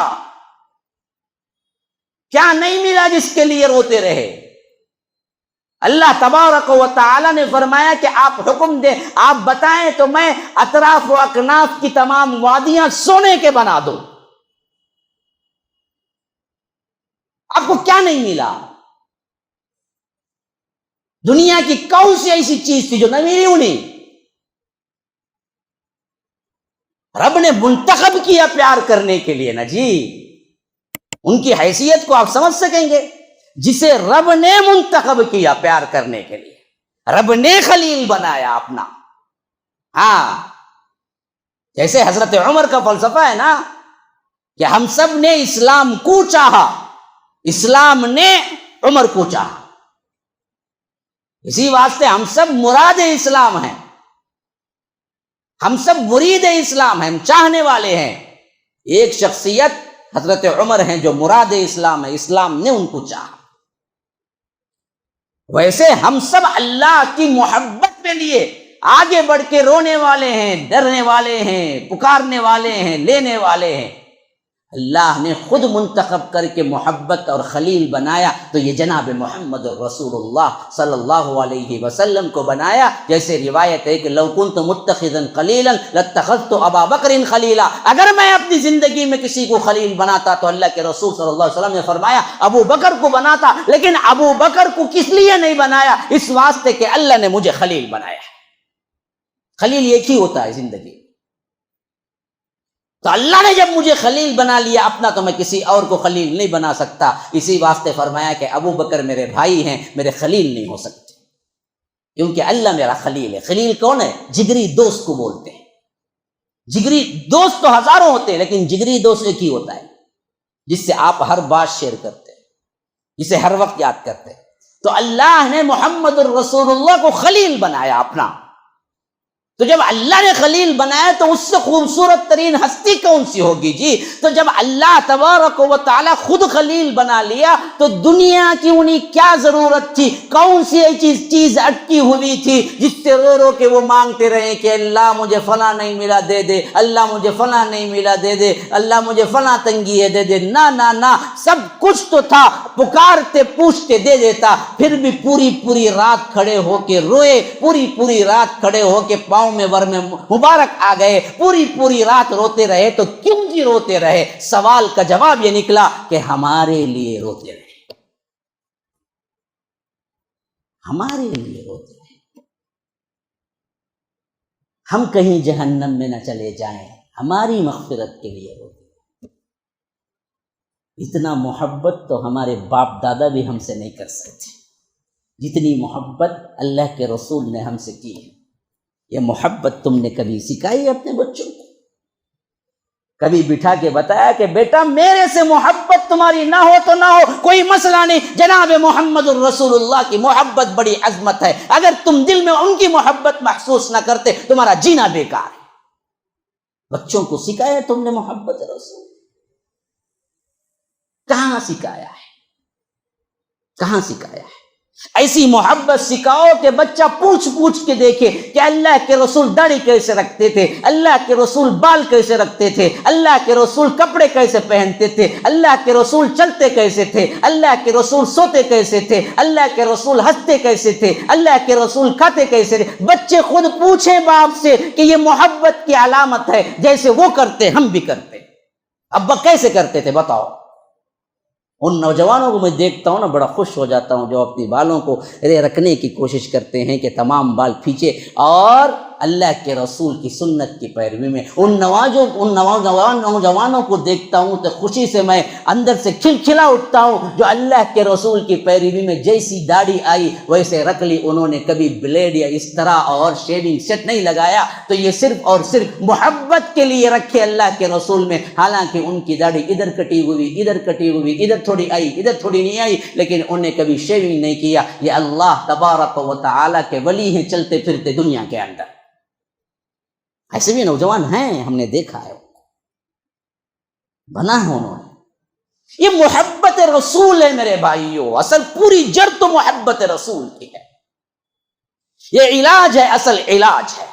S1: کیا نہیں ملا جس کے لیے روتے رہے؟ اللہ تبارک و تعالی نے فرمایا کہ آپ حکم دیں، آپ بتائیں تو میں اطراف و اکناف کی تمام وادیاں سونے کے بنا دوں۔ آپ کو کیا نہیں ملا؟ دنیا کی کون سی ایسی چیز تھی جو نہ ملی انہیں؟ رب نے منتخب کیا پیار کرنے کے لیے نا جی۔ ان کی حیثیت کو آپ سمجھ سکیں گے؟ جسے رب نے منتخب کیا پیار کرنے کے لیے، رب نے خلیل بنایا اپنا۔ ہاں، جیسے حضرت عمر کا فلسفہ ہے نا کہ ہم سب نے اسلام کو چاہا، اسلام نے عمر کو چاہا، اسی واسطے ہم سب مراد اسلام ہیں، ہم سب مرید اسلام ہیں، ہم چاہنے والے ہیں۔ ایک شخصیت حضرت عمر ہیں جو مراد اسلام ہے، اسلام نے ان کو چاہا۔ ویسے ہم سب اللہ کی محبت کے لیے آگے بڑھ کے رونے والے ہیں، ڈرنے والے ہیں، پکارنے والے ہیں، لینے والے ہیں۔ اللہ نے خود منتخب کر کے محبت اور خلیل بنایا تو یہ جناب محمد رسول اللہ صلی اللہ علیہ وسلم کو بنایا۔ جیسے روایت ہے کہ لو کنت متخذا خلیلا لاتخذت ابا بکر خلیلا، اگر میں اپنی زندگی میں کسی کو خلیل بناتا تو اللہ کے رسول صلی اللہ علیہ وسلم نے فرمایا ابو بکر کو بناتا، لیکن ابو بکر کو کس لیے نہیں بنایا؟ اس واسطے کہ اللہ نے مجھے خلیل بنایا۔ خلیل ایک ہی ہوتا ہے زندگی، تو اللہ نے جب مجھے خلیل بنا لیا اپنا تو میں کسی اور کو خلیل نہیں بنا سکتا۔ اسی واسطے فرمایا کہ ابو بکر میرے بھائی ہیں، میرے خلیل نہیں ہو سکتے، کیونکہ اللہ میرا خلیل ہے۔ خلیل کون ہے؟ جگری دوست کو بولتے ہیں۔ جگری دوست تو ہزاروں ہوتے ہیں، لیکن جگری دوست ایک ہی ہوتا ہے، جس سے آپ ہر بات شیئر کرتے ہیں، جسے ہر وقت یاد کرتے ہیں۔ تو اللہ نے محمد الرسول اللہ کو خلیل بنایا اپنا۔ تو جب اللہ نے خلیل بنایا تو اس سے خوبصورت ترین ہستی کون سی ہوگی جی؟ تو جب اللہ تبارک و تعالی خود خلیل بنا لیا تو دنیا کی انہیں کیا ضرورت تھی؟ کون سی چیز اٹکی ہوئی تھی جس سے رو رو کے وہ مانگتے رہے کہ اللہ مجھے فلاں نہیں ملا دے دے، اللہ مجھے فلاں نہیں ملا دے دے، اللہ مجھے فلاں تنگی ہے دے دے؟ نہ نہ نہ، سب کچھ تو تھا، پکارتے پوچھتے دے دیتا، پھر بھی پوری رات کھڑے ہو کے روئے، پوری رات کھڑے ہو کے پاؤں میں ور میں مبارک آ گئے، پوری رات روتے رہے۔ تو کیوں جی روتے رہے؟ سوال کا جواب یہ نکلا کہ ہمارے لیے روتے رہے، ہمارے لیے روتے رہے، ہم کہیں جہنم میں نہ چلے جائیں، ہماری مغفرت کے لیے روتے رہے۔ اتنا محبت تو ہمارے باپ دادا بھی ہم سے نہیں کر سکتے جتنی محبت اللہ کے رسول نے ہم سے کی ہے۔ یہ محبت تم نے کبھی سکھائی اپنے بچوں کو؟ کبھی بٹھا کے بتایا کہ بیٹا میرے سے محبت تمہاری نہ ہو تو نہ ہو، کوئی مسئلہ نہیں، جناب محمد الرسول اللہ کی محبت بڑی عظمت ہے، اگر تم دل میں ان کی محبت محسوس نہ کرتے تمہارا جینا بیکار ہے۔ بچوں کو سکھایا تم نے محبت رسول؟ کہاں سکھایا ہے؟ کہاں سکھایا ہے؟ ایسی محبت سکھاؤ کہ بچہ پوچھ کے دیکھے کہ اللہ کے رسول داڑھی کیسے رکھتے تھے، اللہ کے رسول بال کیسے رکھتے تھے، اللہ کے رسول کپڑے کیسے پہنتے تھے، اللہ کے رسول چلتے کیسے تھے، اللہ کے رسول سوتے کیسے تھے، اللہ کے رسول ہنستے کیسے تھے، اللہ کے رسول کھاتے کیسے تھے۔ بچے خود پوچھیں باپ سے کہ یہ محبت کی علامت ہے، جیسے وہ کرتے ہم بھی کرتے۔ ابا کیسے کرتے تھے بتاؤ؟ ان نوجوانوں کو میں دیکھتا ہوں نا بڑا خوش ہو جاتا ہوں جو اپنی بالوں کو رکھنے کی کوشش کرتے ہیں کہ تمام بال کھینچے اور اللہ کے رسول کی سنت کی پیروی میں۔ ان نوجوانوں کو دیکھتا ہوں تو خوشی سے میں اندر سے کھلکھلا اٹھتا ہوں، جو اللہ کے رسول کی پیروی میں جیسی داڑھی آئی ویسے رکھ لی، انہوں نے کبھی بلیڈ یا اس طرح اور شیونگ سیٹ نہیں لگایا، تو یہ صرف اور صرف محبت کے لیے رکھے اللہ کے رسول میں۔ حالانکہ ان کی داڑھی ادھر کٹی ہوئی، ادھر تھوڑی آئی، ادھر تھوڑی نہیں آئی، لیکن انہوں نے کبھی شیونگ نہیں کیا۔ یہ اللہ تبارک و تعالیٰ کے ولی ہیں چلتے پھرتے دنیا کے اندر۔ ایسے بھی نوجوان ہیں، ہم نے دیکھا ہے، بنا ہے انہوں نے۔ یہ محبت رسول ہے میرے بھائیوں، اصل پوری جڑ تو محبت رسول کی ہے۔ یہ علاج ہے، اصل علاج ہے۔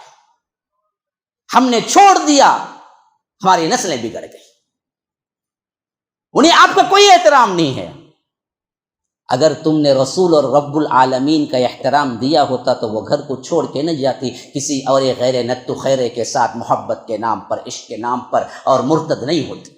S1: ہم نے چھوڑ دیا، ہماری نسلیں بگڑ گئی، انہیں آپ کا کوئی احترام نہیں ہے۔ اگر تم نے رسول اور رب العالمین کا احترام دیا ہوتا تو وہ گھر کو چھوڑ کے نہ جاتی کسی اور غیر نت و خیرے کے ساتھ محبت کے نام پر، عشق کے نام پر، اور مرتد نہیں ہوتی۔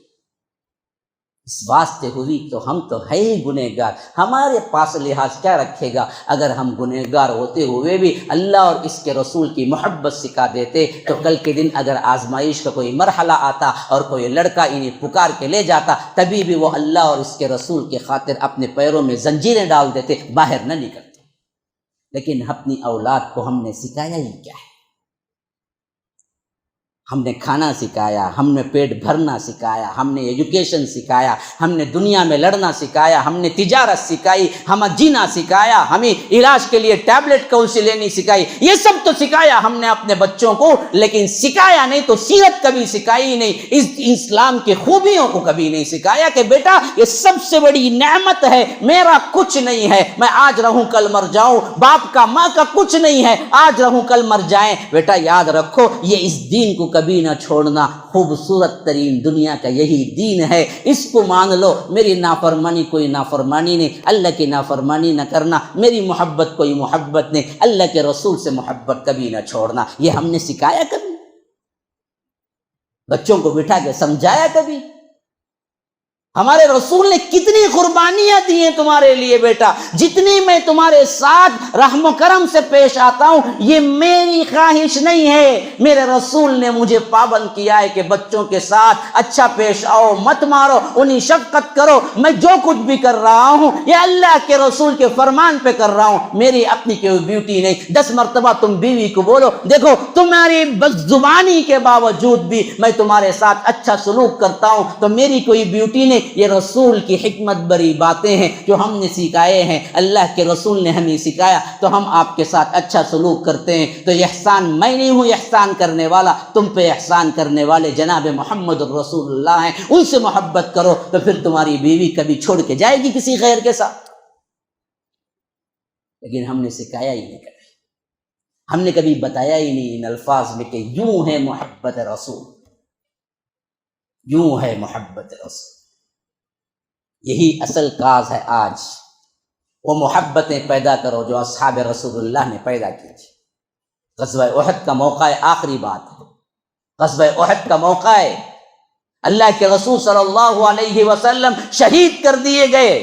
S1: اس واسطے ہوئی تو ہم تو ہے ہی گنہگار، ہمارے پاس لحاظ کیا رکھے گا؟ اگر ہم گنہگار ہوتے ہوئے بھی اللہ اور اس کے رسول کی محبت سکھا دیتے تو کل کے دن اگر آزمائش کا کوئی مرحلہ آتا اور کوئی لڑکا انہیں پکار کے لے جاتا، تبھی بھی وہ اللہ اور اس کے رسول کی خاطر اپنے پیروں میں زنجیریں ڈال دیتے، باہر نہ نکلتے۔ لیکن اپنی اولاد کو ہم نے سکھایا ہی کیا ہے؟ ہم نے کھانا سکھایا، ہم نے پیٹ بھرنا سکھایا، ہم نے ایجوکیشن سکھایا، ہم نے دنیا میں لڑنا سکھایا، ہم نے تجارت سکھائی، ہمیں جینا سکھایا، ہمیں علاج کے لیے ٹیبلٹ کون سی لینی سکھائی، یہ سب تو سکھایا ہم نے اپنے بچوں کو، لیکن سکھایا نہیں تو سیرت کبھی سکھائی نہیں، اس اسلام کی خوبیوں کو کبھی نہیں سکھایا کہ بیٹا یہ سب سے بڑی نعمت ہے، میرا کچھ نہیں ہے، میں آج رہوں کل مر جاؤں، باپ کا ماں کا کچھ نہیں ہے، آج رہوں کل مر جائیں، بیٹا یاد رکھو یہ اس دین کو کبھی نہ چھوڑنا، خوبصورت ترین دنیا کا یہی دین ہے، اس کو مان لو، میری نافرمانی کوئی نافرمانی نہیں، اللہ کی نافرمانی نہ کرنا، میری محبت کوئی محبت نہیں، اللہ کے رسول سے محبت کبھی نہ چھوڑنا، یہ ہم نے سکھایا کبھی؟ بچوں کو بٹھا کے سمجھایا کبھی؟ ہمارے رسول نے کتنی قربانیاں دی ہیں تمہارے لیے بیٹا، جتنی میں تمہارے ساتھ رحم و کرم سے پیش آتا ہوں یہ میری خواہش نہیں ہے، میرے رسول نے مجھے پابند کیا ہے کہ بچوں کے ساتھ اچھا پیش آؤ، مت مارو، انہیں شفقت کرو، میں جو کچھ بھی کر رہا ہوں یہ اللہ کے رسول کے فرمان پہ کر رہا ہوں، میری اپنی کوئی بیوٹی نہیں۔ 10 مرتبہ تم بیوی کو بولو دیکھو تمہاری بد زبانی کے باوجود بھی میں تمہارے ساتھ اچھا سلوک کرتا ہوں، تو میری کوئی بیوٹی نہیں، یہ رسول کی حکمت بری باتیں ہیں جو ہم نے سکھائے ہیں، اللہ کے رسول نے ہمیں سکھایا، تو ہم آپ کے ساتھ اچھا سلوک کرتے ہیں، تو یہ احسان میں نہیں ہوں احسان کرنے والا، تم پہ احسان کرنے والے جناب محمد الرسول اللہ ہیں، ان سے محبت کرو، تو پھر تمہاری بیوی کبھی چھوڑ کے جائے گی کسی غیر کے ساتھ؟ لیکن ہم نے سکھایا ہی نہیں، کبھی ہم نے کبھی بتایا ہی نہیں ان الفاظ میں کہ یوں ہے محبت رسول، یوں ہے محبت رسول۔ یہی اصل کاز ہے آج، وہ محبتیں پیدا کرو جو اصحاب رسول اللہ نے پیدا کی تھی۔ غزوہ احد کا موقع ہے، آخری بات ہے، غزوہ احد کا موقع ہے، اللہ کے رسول صلی اللہ علیہ وسلم شہید کر دیے گئے،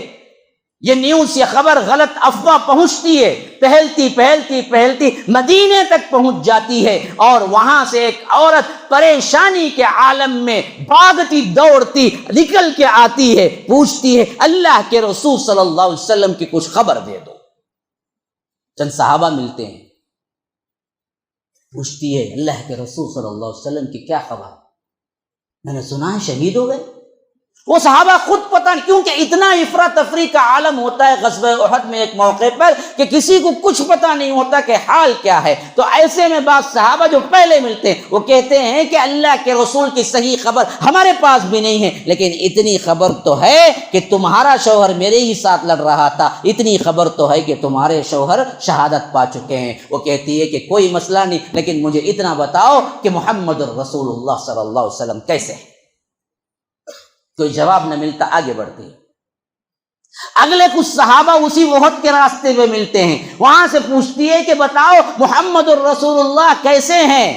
S1: یہ نیوز، یہ خبر غلط افواہ پہنچتی ہے، پھیلتی مدینے تک پہنچ جاتی ہے، اور وہاں سے ایک عورت پریشانی کے عالم میں بھاگتی دوڑتی نکل کے آتی ہے، پوچھتی ہے اللہ کے رسول صلی اللہ علیہ وسلم کی کچھ خبر دے دو۔ چند صحابہ ملتے ہیں، پوچھتی ہے اللہ کے رسول صلی اللہ علیہ وسلم کی کیا خبر؟ میں نے سنا ہے شہید ہو گئے۔ وہ صحابہ خود پتہ نہیں، کیونکہ اتنا افراتفری کا عالم ہوتا ہے غزوہ احد میں ایک موقع پر کہ کسی کو کچھ پتہ نہیں ہوتا کہ حال کیا ہے، تو ایسے میں بعض صحابہ جو پہلے ملتے ہیں وہ کہتے ہیں کہ اللہ کے رسول کی صحیح خبر ہمارے پاس بھی نہیں ہے، لیکن اتنی خبر تو ہے کہ تمہارا شوہر میرے ہی ساتھ لڑ رہا تھا، اتنی خبر تو ہے کہ تمہارے شوہر شہادت پا چکے ہیں۔ وہ کہتی ہے کہ کوئی مسئلہ نہیں، لیکن مجھے اتنا بتاؤ کہ محمد الرسول اللہ صلی اللہ علیہ وسلم کیسے ہے؟ کوئی جواب نہ ملتا، آگے بڑھتے ہیں۔ اگلے کچھ صحابہ اسی احد کے راستے میں ملتے ہیں، وہاں سے پوچھتی ہے کہ بتاؤ محمد الرسول اللہ کیسے ہیں؟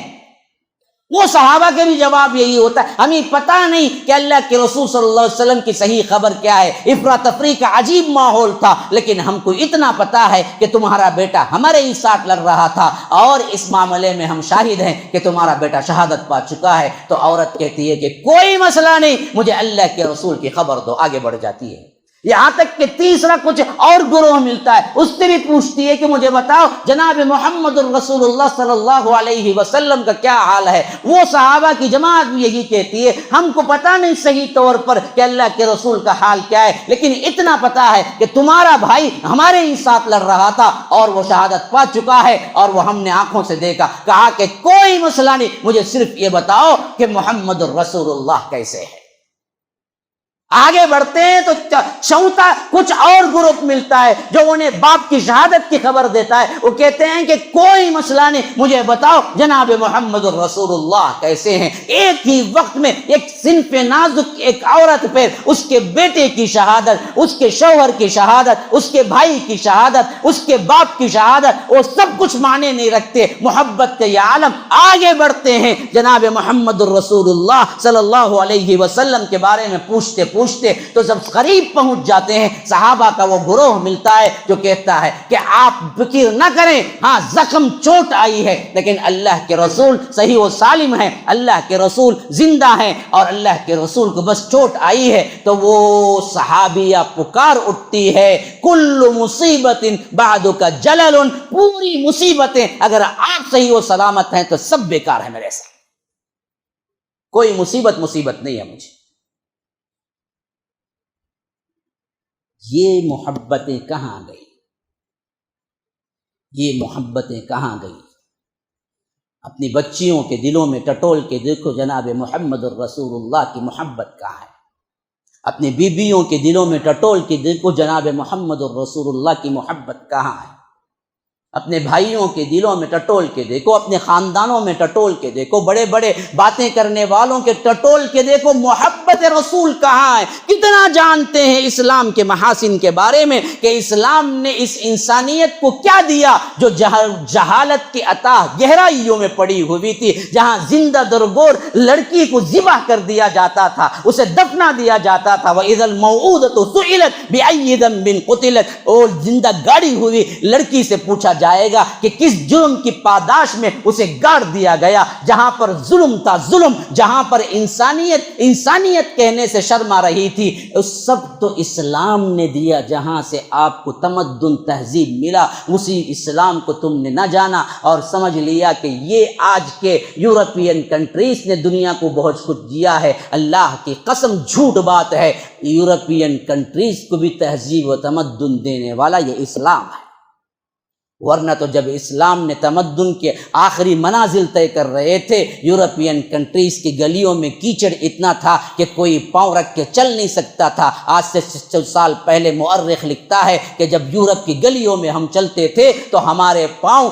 S1: وہ صحابہ کے بھی جواب یہی ہوتا ہے، ہمیں پتہ نہیں کہ اللہ کے رسول صلی اللہ علیہ وسلم کی صحیح خبر کیا ہے، افراتفری کا عجیب ماحول تھا، لیکن ہم کو اتنا پتہ ہے کہ تمہارا بیٹا ہمارے ہی ساتھ لڑ رہا تھا، اور اس معاملے میں ہم شاہد ہیں کہ تمہارا بیٹا شہادت پا چکا ہے۔ تو عورت کہتی ہے کہ کوئی مسئلہ نہیں، مجھے اللہ کے رسول کی خبر دو، آگے بڑھ جاتی ہے۔ یہاں تک کہ تیسرا کچھ اور گروہ ملتا ہے، اس سے بھی پوچھتی ہے کہ مجھے بتاؤ جناب محمد الرسول اللہ صلی اللہ علیہ وسلم کا کیا حال ہے۔ وہ صحابہ کی جماعت بھی یہی کہتی ہے ہم کو پتہ نہیں صحیح طور پر کہ اللہ کے رسول کا حال کیا ہے، لیکن اتنا پتہ ہے کہ تمہارا بھائی ہمارے ہی ساتھ لڑ رہا تھا اور وہ شہادت پا چکا ہے، اور وہ ہم نے آنکھوں سے دیکھا۔ کہا کہ کوئی مسئلہ نہیں، مجھے صرف یہ بتاؤ کہ محمد الرسول اللہ کیسے ہے۔ آگے بڑھتے ہیں تو چوتھا کچھ اور گروپ ملتا ہے جو انہیں باپ کی شہادت کی خبر دیتا ہے، وہ کہتے ہیں کہ کوئی مسئلہ نہیں، مجھے بتاؤ جناب محمد الرسول اللہ کیسے ہیں۔ ایک ہی وقت میں ایک صنف نازک ایک عورت پر اس کے بیٹے کی شہادت، اس کے شوہر کی شہادت، اس کے بھائی کی شہادت، اس کے باپ کی شہادت، وہ سب کچھ معنی نہیں رکھتے، محبت کے یہ عالم۔ آگے بڑھتے ہیں، جناب محمد الرسول اللہ صلی اللہ علیہ وسلم کے بارے میں پوچھتے تو جب قریب پہنچ جاتے ہیں، صحابہ کا وہ گروہ ملتا ہے جو کہتا ہے کہ آپ فکر نہ کریں، ہاں زخم چوٹ آئی ہے، لیکن اللہ کے رسول صحیح و سالم ہیں، اللہ کے رسول زندہ ہیں، اور اللہ کے رسول کو بس چوٹ آئی ہے۔ تو وہ صحابیہ پکار اٹھتی ہے کل مصیبت بعدک جلل، پوری مصیبتیں اگر آپ صحیح و سلامت ہیں تو سب بیکار ہے میرے ساتھ۔ کوئی مصیبت نہیں ہے مجھے۔ یہ محبتیں کہاں گئی؟ یہ محبتیں کہاں گئی؟ اپنی بچیوں کے دلوں میں ٹٹول کے دیکھو جناب محمد الرسول اللہ کی محبت کہاں ہے۔ اپنی بیویوں کے دلوں میں ٹٹول کے دیکھو جناب محمد الرسول اللہ کی محبت کہاں ہے۔ اپنے بھائیوں کے دلوں میں ٹٹول کے دیکھو، اپنے خاندانوں میں ٹٹول کے دیکھو، بڑے بڑے باتیں کرنے والوں کے ٹٹول کے دیکھو، محبت رسول کہاں ہے؟ کتنا جانتے ہیں اسلام کے محاسن کے بارے میں کہ اسلام نے اس انسانیت کو کیا دیا جو جہالت کے اتاہ گہرائیوں میں پڑی ہوئی تھی، جہاں زندہ درگور لڑکی کو ذبح کر دیا جاتا تھا، اسے دفنا دیا جاتا تھا۔ وَإِذَا الْمَوْءُودَةُ سُئِلَتْ بِأَيِّ ذَنبٍ قُتِلَتْ، اور زندہ گاڑی ہوئی لڑکی سے پوچھا جائے گا کہ کس جرم کی پاداش میں اسے گاڑ دیا گیا۔ جہاں پر ظلم تھا ظلم، جہاں پر انسانیت کہنے سے شرما رہی تھی، اس سب تو اسلام نے دیا۔ جہاں سے آپ کو تمدن تہذیب ملا، اسی اسلام کو تم نے نہ جانا اور سمجھ لیا کہ یہ آج کے یورپین کنٹریز نے دنیا کو بہت کچھ دیا ہے۔ اللہ کی قسم جھوٹ بات ہے، یورپین کنٹریز کو بھی تہذیب و تمدن دینے والا یہ اسلام ہے۔ ورنہ تو جب اسلام نے تمدن کے آخری منازل طے کر رہے تھے، یورپین کنٹریز کی گلیوں میں کیچڑ اتنا تھا کہ کوئی پاؤں رکھ کے چل نہیں سکتا تھا۔ آج سے 600 سال پہلے مورخ لکھتا ہے کہ جب یورپ کی گلیوں میں ہم چلتے تھے تو ہمارے پاؤں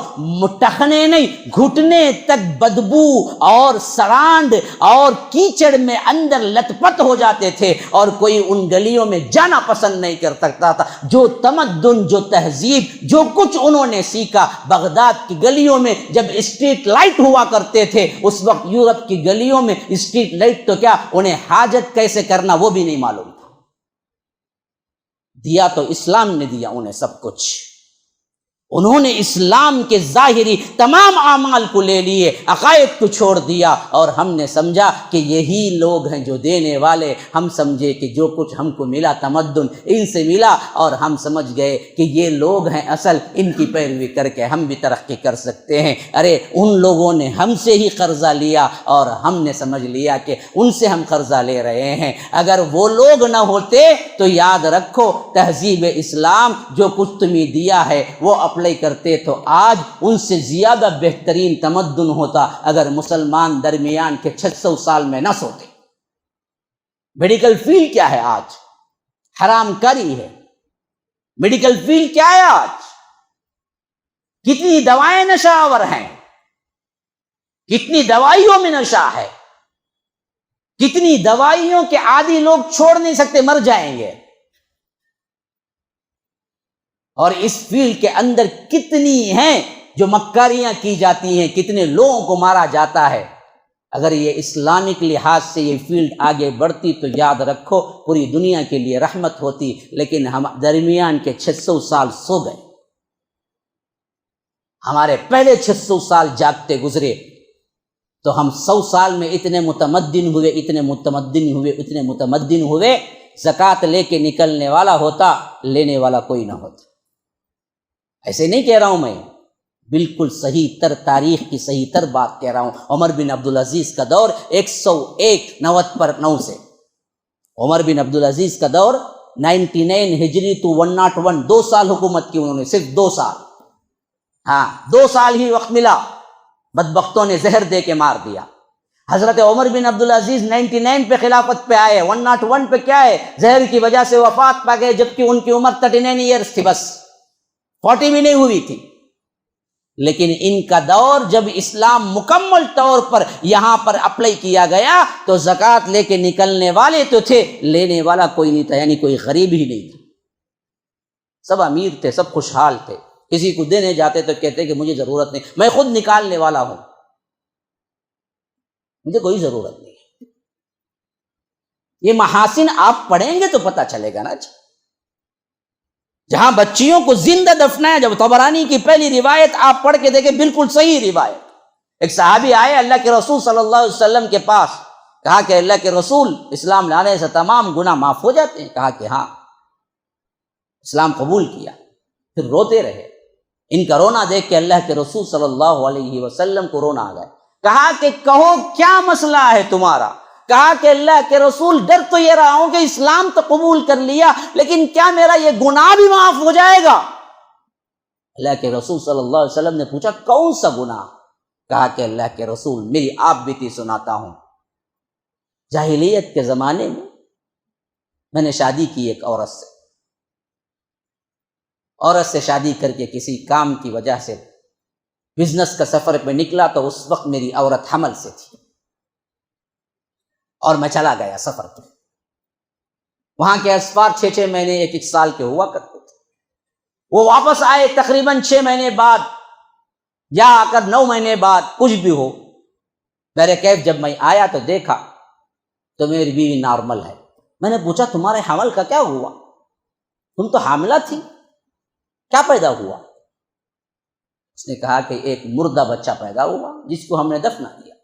S1: ٹخنے نہیں، گھٹنے تک بدبو اور سرانڈ اور کیچڑ میں اندر لت پت ہو جاتے تھے، اور کوئی ان گلیوں میں جانا پسند نہیں کر سکتا تھا۔ جو تمدن، جو تہذیب، جو کچھ انہوں نے سیکھا، بغداد کی گلیوں میں جب اسٹریٹ لائٹ ہوا کرتے تھے، اس وقت یورپ کی گلیوں میں اسٹریٹ لائٹ تو کیا، انہیں حاجت کیسے کرنا وہ بھی نہیں معلوم تھا۔ دیا تو اسلام نے دیا انہیں سب کچھ۔ انہوں نے اسلام کے ظاہری تمام اعمال کو لے لیے، عقائد کو چھوڑ دیا، اور ہم نے سمجھا کہ یہی لوگ ہیں جو دینے والے۔ ہم سمجھے کہ جو کچھ ہم کو ملا تمدن ان سے ملا، اور ہم سمجھ گئے کہ یہ لوگ ہیں اصل، ان کی پیروی کر کے ہم بھی ترقی کر سکتے ہیں۔ ارے ان لوگوں نے ہم سے ہی قرضہ لیا، اور ہم نے سمجھ لیا کہ ان سے ہم قرضہ لے رہے ہیں۔ اگر وہ لوگ نہ ہوتے تو یاد رکھو تہذیب اسلام جو کچھ تمہیں دیا ہے وہ اپلائی کرتے تو آج ان سے زیادہ بہترین تمدن ہوتا، اگر مسلمان درمیان کے 600 سال میں نہ سوتے۔ میڈیکل فیلڈ کیا ہے آج؟ حرام کاری ہے۔ میڈیکل فیلڈ کیا ہے آج؟ کتنی دوائیں نشہ آور ہیں، کتنی دوائیوں میں نشہ ہے، کتنی دوائیوں کے عادی لوگ چھوڑ نہیں سکتے، مر جائیں گے۔ اور اس فیلڈ کے اندر کتنی ہیں جو مکاریاں کی جاتی ہیں، کتنے لوگوں کو مارا جاتا ہے۔ اگر یہ اسلامک لحاظ سے یہ فیلڈ آگے بڑھتی تو یاد رکھو پوری دنیا کے لیے رحمت ہوتی، لیکن ہم درمیان کے 600 سال سو گئے۔ ہمارے پہلے 600 سال جاگتے گزرے تو ہم 100 سال میں اتنے متمدن ہوئے، زکوٰۃ لے کے نکلنے والا ہوتا، لینے والا کوئی نہ ہوتا۔ ایسے نہیں کہہ رہا ہوں میں، بالکل صحیح تر تاریخ کی صحیح تر بات کہہ رہا ہوں۔ عمر بن عبدالعزیز کا دور 101 سے، عمر بن عبدالعزیز کا دور 99 ہجری تو 101، 2 سال حکومت کی انہوں نے، صرف 2 سال۔ ہاں 2 سال ہی وقت ملا، بدبختوں نے زہر دے کے مار دیا۔ حضرت عمر بن عبدالعزیز 99 پہ خلافت پہ آئے، 101 پہ کیا ہے، زہر کی وجہ سے وفات پا گئے، جبکہ ان کی عمر 39 ایئرس تھی، بس 40 بھی نہیں ہوئی تھی۔ لیکن ان کا دور جب اسلام مکمل طور پر یہاں پر اپلائی کیا گیا تو زکوٰۃ لے کے نکلنے والے تو تھے، لینے والا کوئی نہیں تھا، یعنی کوئی غریب ہی نہیں تھا۔ سب امیر تھے، سب خوشحال تھے، کسی کو دینے جاتے تو کہتے کہ مجھے ضرورت نہیں، میں خود نکالنے والا ہوں، مجھے کوئی ضرورت نہیں ہے۔ یہ محاسن آپ پڑھیں گے تو پتہ چلے گا نا جی۔ جہاں بچیوں کو زندہ دفنایا، جب طبرانی کی پہلی روایت آپ پڑھ کے دیکھیں، بالکل صحیح روایت۔ ایک صحابی آئے اللہ کے رسول صلی اللہ علیہ وسلم کے پاس، کہا کہ اللہ کے رسول اسلام لانے سے تمام گناہ معاف ہو جاتے ہیں؟ کہا کہ ہاں، اسلام قبول کیا۔ پھر روتے رہے۔ ان کا رونا دیکھ کے اللہ کے رسول صلی اللہ علیہ وسلم کو رونا آ گیا۔ کہا کہ کہو کیا مسئلہ ہے تمہارا؟ کہا کہ اللہ کے رسول ڈر تو یہ رہا ہوں کہ اسلام تو قبول کر لیا لیکن کیا میرا یہ گناہ بھی معاف ہو جائے گا؟ اللہ کے رسول صلی اللہ علیہ وسلم نے پوچھا کون سا گناہ؟ کہا کہ اللہ کے رسول میری آپ بیتی سناتا ہوں۔ جاہلیت کے زمانے میں نے شادی کی ایک عورت سے شادی کر کے کسی کام کی وجہ سے بزنس کا سفر پہ نکلا تو اس وقت میری عورت حمل سے تھی اور میں چلا گیا سفر پہ۔ وہاں کے اسفار 6 مہینے 1 سال کے ہوا کرتے تھے۔ وہ واپس آئے تقریباً 6 مہینے بعد یا آ کر 9 مہینے بعد کچھ بھی ہو، میرے کیف جب میں آیا تو دیکھا تو میری بیوی نارمل ہے۔ میں نے پوچھا تمہارے حمل کا کیا ہوا؟ تم تو حاملہ تھی، کیا پیدا ہوا؟ اس نے کہا کہ ایک مردہ بچہ پیدا ہوا جس کو ہم نے دفنا دیا۔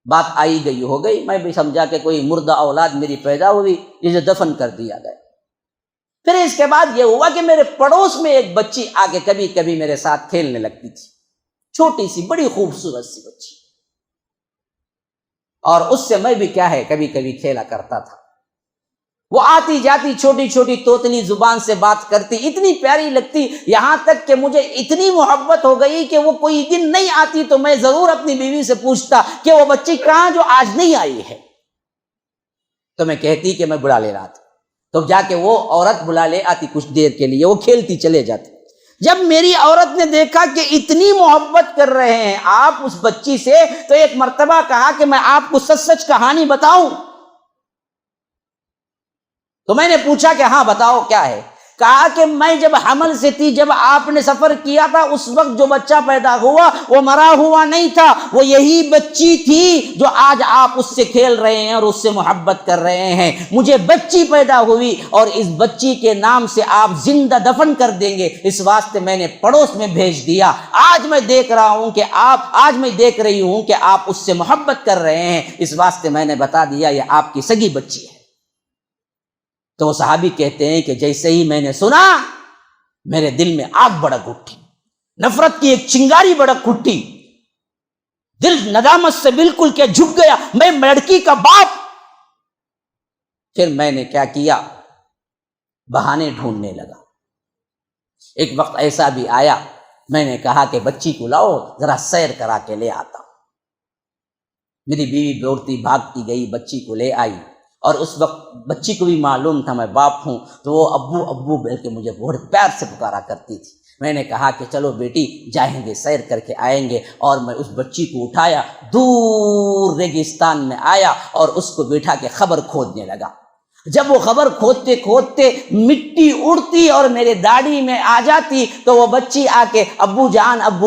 S1: بات آئی گئی ہو گئی، میں بھی سمجھا کہ کوئی مردہ اولاد میری پیدا ہوئی جسے دفن کر دیا گیا۔ پھر اس کے بعد یہ ہوا کہ میرے پڑوس میں ایک بچی آ کے کبھی کبھی میرے ساتھ کھیلنے لگتی تھی، چھوٹی سی بڑی خوبصورت سی بچی، اور اس سے میں بھی کیا ہے کبھی کبھی کھیلا کرتا تھا۔ وہ آتی جاتی چھوٹی چھوٹی توتلی زبان سے بات کرتی، اتنی پیاری لگتی، یہاں تک کہ مجھے اتنی محبت ہو گئی کہ وہ کوئی دن نہیں آتی تو میں ضرور اپنی بیوی سے پوچھتا کہ وہ بچی کہاں جو آج نہیں آئی ہے؟ تو میں کہتی کہ میں بلا لے رہا تھا، تو جا کے وہ عورت بلا لے آتی، کچھ دیر کے لیے وہ کھیلتی چلے جاتی۔ جب میری عورت نے دیکھا کہ اتنی محبت کر رہے ہیں آپ اس بچی سے، تو ایک مرتبہ کہا کہ میں آپ کو سچ سچ کہانی بتاؤں؟ تو میں نے پوچھا کہ ہاں بتاؤ کیا ہے؟ کہا کہ میں جب حمل سے تھی، جب آپ نے سفر کیا تھا، اس وقت جو بچہ پیدا ہوا وہ مرا ہوا نہیں تھا، وہ یہی بچی تھی جو آج آپ اس سے کھیل رہے ہیں اور اس سے محبت کر رہے ہیں۔ مجھے بچی پیدا ہوئی اور اس بچی کے نام سے آپ زندہ دفن کر دیں گے، اس واسطے میں نے پڑوس میں بھیج دیا۔ آج میں دیکھ رہی ہوں کہ آپ اس سے محبت کر رہے ہیں، اس واسطے میں نے بتا دیا یہ آپ کی سگی بچی ہے۔ تو وہ صحابی کہتے ہیں کہ جیسے ہی میں نے سنا میرے دل میں آگ بھڑک اٹھی، نفرت کی ایک چنگاری بھڑک اٹھی، دل ندامت سے بالکل کہ جھک گیا، میں لڑکی کا باپ۔ پھر میں نے کیا کیا، بہانے ڈھونڈنے لگا۔ ایک وقت ایسا بھی آیا، میں نے کہا کہ بچی کو لاؤ ذرا سیر کرا کے لے آتا ہوں۔ میری بیوی دوڑتی بھاگتی گئی، بچی کو لے آئی، اور اس وقت بچی کو بھی معلوم تھا میں باپ ہوں، تو وہ ابو ابو بول کے مجھے بہت پیار سے پکارا کرتی تھی۔ میں نے کہا کہ چلو بیٹی جائیں گے، سیر کر کے آئیں گے، اور میں اس بچی کو اٹھایا، دور ریگستان میں آیا اور اس کو بٹھا کے خبر کھودنے لگا۔ جب وہ خبر کھودتے کھودتے مٹی اڑتی اور میرے داڑھی میں آ جاتی تو وہ بچی آ کے ابو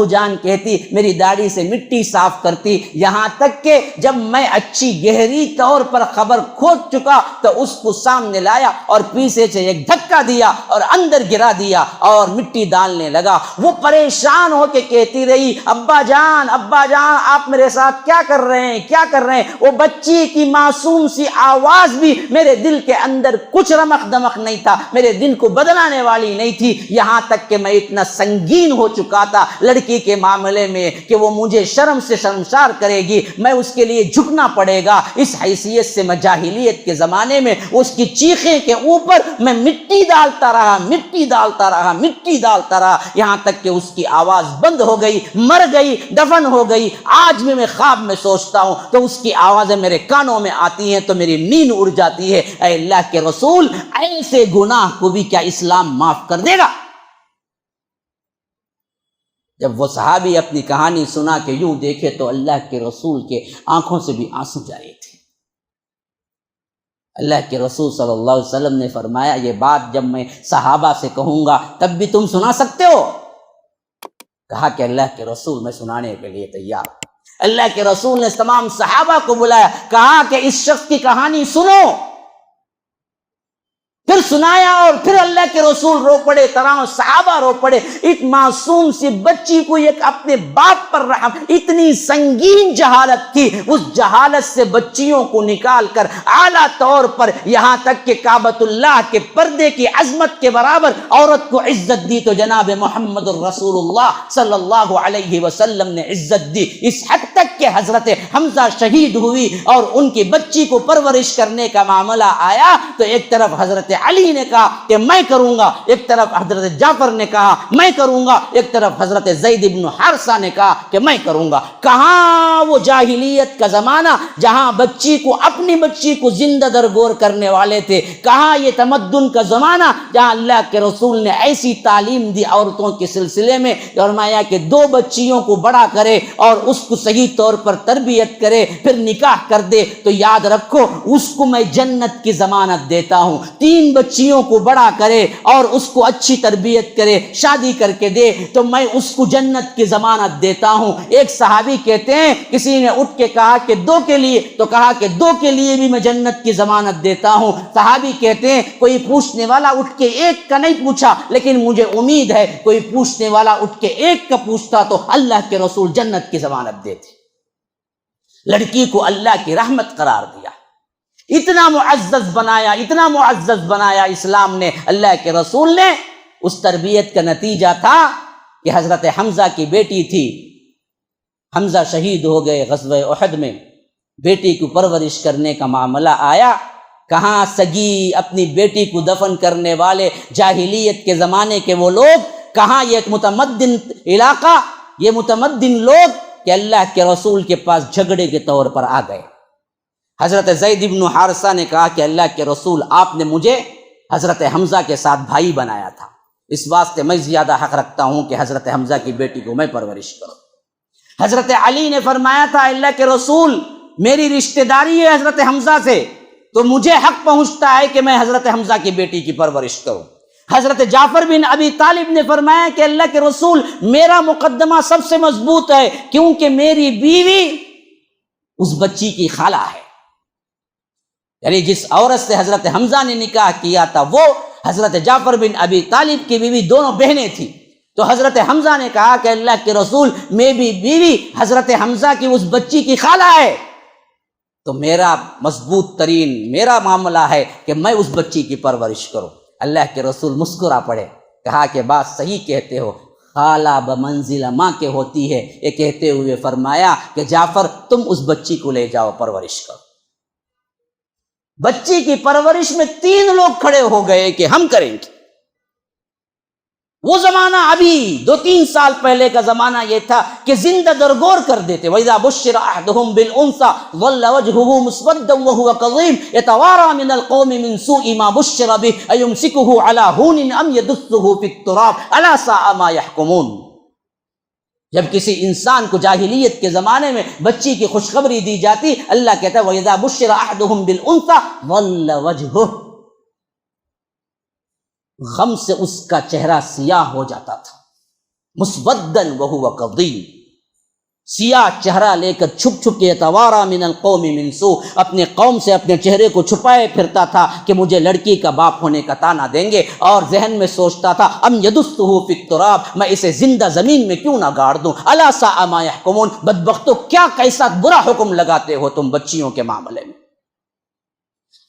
S1: جان کہتی، میری داڑھی سے مٹی صاف کرتی، یہاں تک کہ جب میں اچھی گہری طور پر خبر کھود چکا تو اس کو سامنے لایا اور پیچھے سے ایک دھکا دیا اور اندر گرا دیا اور مٹی ڈالنے لگا۔ وہ پریشان ہو کے کہتی رہی، ابا جان آپ میرے ساتھ کیا کر رہے ہیں؟ وہ بچی کی معصوم سی آواز بھی میرے دل کے اندر کچھ رمق دمق نہیں تھا، میرے دل کو بدلانے والی نہیں تھی، یہاں تک کہ میں اتنا سنگین ہو چکا تھا لڑکی کے معاملے میں کہ وہ مجھے شرم سے شرمسار کرے گی، میں اس کے لیے جھکنا پڑے گا۔ اس حیثیت سے میں جاہلیت کے زمانے میں اس کی چیخیں کے اوپر میں مٹی ڈالتا رہا، یہاں تک کہ اس کی آواز بند ہو گئی، مر گئی، دفن ہو گئی۔ آج بھی میں خواب میں سوچتا ہوں تو اس کی آوازیں میرے کانوں میں آتی ہیں تو میری نیند اڑ جاتی ہے۔ اے اللہ کے رسول، ایسے گناہ کو بھی کیا اسلام معاف کر دے گا؟ جب وہ صحابی اپنی کہانی سنا کہ یوں دیکھے تو اللہ کے رسول کے آنکھوں سے بھی آنسو جاری تھے۔ اللہ کے رسول صلی اللہ علیہ وسلم نے فرمایا، یہ بات جب میں صحابہ سے کہوں گا تب بھی تم سنا سکتے ہو؟ کہا کہ اللہ کے رسول میں سنانے کے لیے تیار۔ اللہ کے رسول نے تمام صحابہ کو بلایا، کہا کہ اس شخص کی کہانی سنو۔ پھر پھر سنایا اور پھر اللہ کے رسول رو پڑے، تمام صحابہ رو پڑے۔ ایک معصوم سی بچی کو ایک اپنے باپ پر رحم، اتنی سنگین جہالت تھی، اس جہالت سے بچیوں کو نکال کر اعلیٰ طور پر یہاں تک کہ کعبۃ اللہ کے پردے کی عظمت کے برابر عورت کو عزت دی تو جناب محمد الرسول اللہ صلی اللہ علیہ وسلم نے عزت دی، اس حد تک کہ حضرت حمزہ شہید ہوئی اور ان کی بچی کو پرورش کرنے کا معاملہ آیا تو ایک طرف حضرت علی نے کہا کہ میں کروں گا، ایک طرف حضرت جعفر نے کہا میں کروں گا، ایک طرف حضرت زید بن حارثہ نے کہا کہ میں کروں گا۔ کہاں وہ جاہلیت کا زمانہ جہاں بچی کو، اپنی بچی کو زندہ درگور کرنے والے تھے، کہاں یہ تمدن کا زمانہ جہاں اللہ کے رسول نے ایسی تعلیم دی عورتوں کے سلسلے میں، فرمایا کہ دو بچیوں کو بڑا کرے اور اس کو صحیح طور پر تربیت کرے پھر نکاح کر دے تو یاد رکھو اس کو میں جنت کی ضمانت دیتا ہوں۔ تین بچیوں کو بڑا کرے اور اس کو اچھی تربیت کرے، شادی کر کے دے تو میں اس کو جنت کی ضمانت دیتا ہوں۔ ایک صحابی کہتے ہیں کسی نے اٹھ کے کہا کہ دو کے لیے، تو کہا کہ دو کے لیے بھی میں جنت کی ضمانت دیتا ہوں۔ صحابی کہتے ہیں کوئی پوچھنے والا اٹھ کے ایک کا نہیں پوچھا، لیکن مجھے امید ہے کوئی پوچھنے والا اٹھ کے ایک کا پوچھتا تو اللہ کے رسول جنت کی ضمانت دیتے۔ لڑکی کو اللہ کی رحمت قرار دیا، اتنا معزز بنایا، اتنا معزز بنایا اسلام نے، اللہ کے رسول نے۔ اس تربیت کا نتیجہ تھا کہ حضرت حمزہ کی بیٹی تھی، حمزہ شہید ہو گئے غزوہ احد میں، بیٹی کو پرورش کرنے کا معاملہ آیا، کہاں سگی اپنی بیٹی کو دفن کرنے والے جاہلیت کے زمانے کے وہ لوگ، کہاں یہ ایک متمدن علاقہ، یہ متمدن لوگ کہ اللہ کے رسول کے پاس جھگڑے کے طور پر آ گئے۔ حضرت زید بن حارثہ نے کہا کہ اللہ کے رسول آپ نے مجھے حضرت حمزہ کے ساتھ بھائی بنایا تھا، اس واسطے میں زیادہ حق رکھتا ہوں کہ حضرت حمزہ کی بیٹی کو میں پرورش کروں۔ حضرت علی نے فرمایا تھا اللہ کے رسول میری رشتہ داری ہے حضرت حمزہ سے تو مجھے حق پہنچتا ہے کہ میں حضرت حمزہ کی بیٹی کی پرورش کروں۔ حضرت جعفر بن ابی طالب نے فرمایا کہ اللہ کے رسول میرا مقدمہ سب سے مضبوط ہے کیونکہ میری بیوی اس بچی کی خالہ ہے، یعنی جس عورت سے حضرت حمزہ نے نکاح کیا تھا وہ حضرت جعفر بن ابی طالب کی بیوی، دونوں بہنیں تھیں۔ تو حضرت حمزہ نے کہا کہ اللہ کے رسول میری بیوی حضرت حمزہ کی اس بچی کی خالہ ہے، تو میرا مضبوط ترین میرا معاملہ ہے کہ میں اس بچی کی پرورش کروں۔ اللہ کے رسول مسکرا پڑے، کہا کہ بات صحیح کہتے ہو، خالہ بمنزل ماں کے ہوتی ہے، یہ کہتے ہوئے فرمایا کہ جعفر تم اس بچی کو لے جاؤ پرورش کرو۔ بچی کی پرورش میں تین لوگ کھڑے ہو گئے کہ ہم کریں گے۔ وہ زمانہ ابھی 2-3 سال پہلے کا زمانہ یہ تھا کہ زندہ درگور کر دیتے۔ وَإِذَا بُشِّرَ أَحَدُهُمْ بِالْأُنثَىٰ ظَلَّ وَجْهُهُ مُسْوَدًّا وَهُوَ كَظِيمٌ يَتَوَارَىٰ مِنَ الْقَوْمِ مِنْ سُوءِ مَا بُشِّرَ بِهِ أَيُمْسِكُهُ عَلَىٰ هُونٍ أَمْ يَدُسُّهُ فِي التُّرَابِ أَلَا سَاءَ مَا يَحْكُمُونَ۔ جب کسی انسان کو جاہلیت کے زمانے میں بچی کی خوشخبری دی جاتی، اللہ کہتا ہے وَإِذَا بُشِّرَ أَحَدُهُمْ بِالْأُنثَىٰ ظَلَّ وَجْهُهُ، غم سے اس کا چہرہ سیاہ ہو جاتا تھا، مسودن وہو کظیم، سیاہ چہرہ لے کر چھپ چھپ کے یتوارا من القوم من سوء، اپنے قوم سے اپنے چہرے کو چھپائے پھرتا تھا کہ مجھے لڑکی کا باپ ہونے کا طعنہ دیں گے، اور ذہن میں سوچتا تھا ام یدسہ فی التراب، میں اسے زندہ زمین میں کیوں نہ گاڑ دوں، الا ساء ما یحکمون، بدبختو کیا کیسا برا حکم لگاتے ہو تم بچیوں کے معاملے میں۔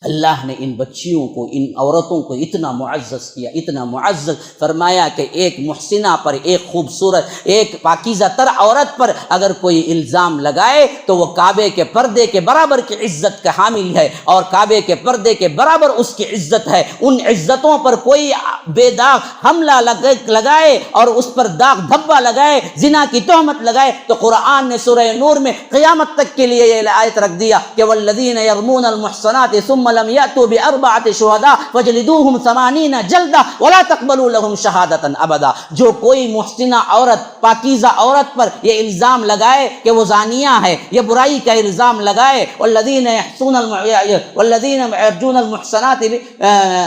S1: اللہ نے ان بچیوں کو، ان عورتوں کو اتنا معزز کیا، اتنا معزز فرمایا کہ ایک محسنہ پر، ایک خوبصورت، ایک پاکیزہ تر عورت پر اگر کوئی الزام لگائے تو وہ کعبے کے پردے کے برابر کی عزت کا حامل ہے، اور کعبے کے پردے کے برابر اس کی عزت ہے۔ ان عزتوں پر کوئی بے داغ حملہ لگائے اور اس پر داغ دھبہ لگائے، زنا کی تہمت لگائے، تو قرآن نے سورہ نور میں قیامت تک کے لیے یہ آیت رکھ دیا کہ والذین یرمون المحصنات ثم لم یأتوا بأربعة شہداء فجلدوہم 80 جلدہ ولا تقبلوا لهم شہادتا ابدا۔ جو کوئی محسنہ عورت، پاکیزہ عورت پر یہ الزام لگائے کہ وہ زانیہ ہے، یہ برائی کا الزام لگائے، والذین یرجون المحصنات،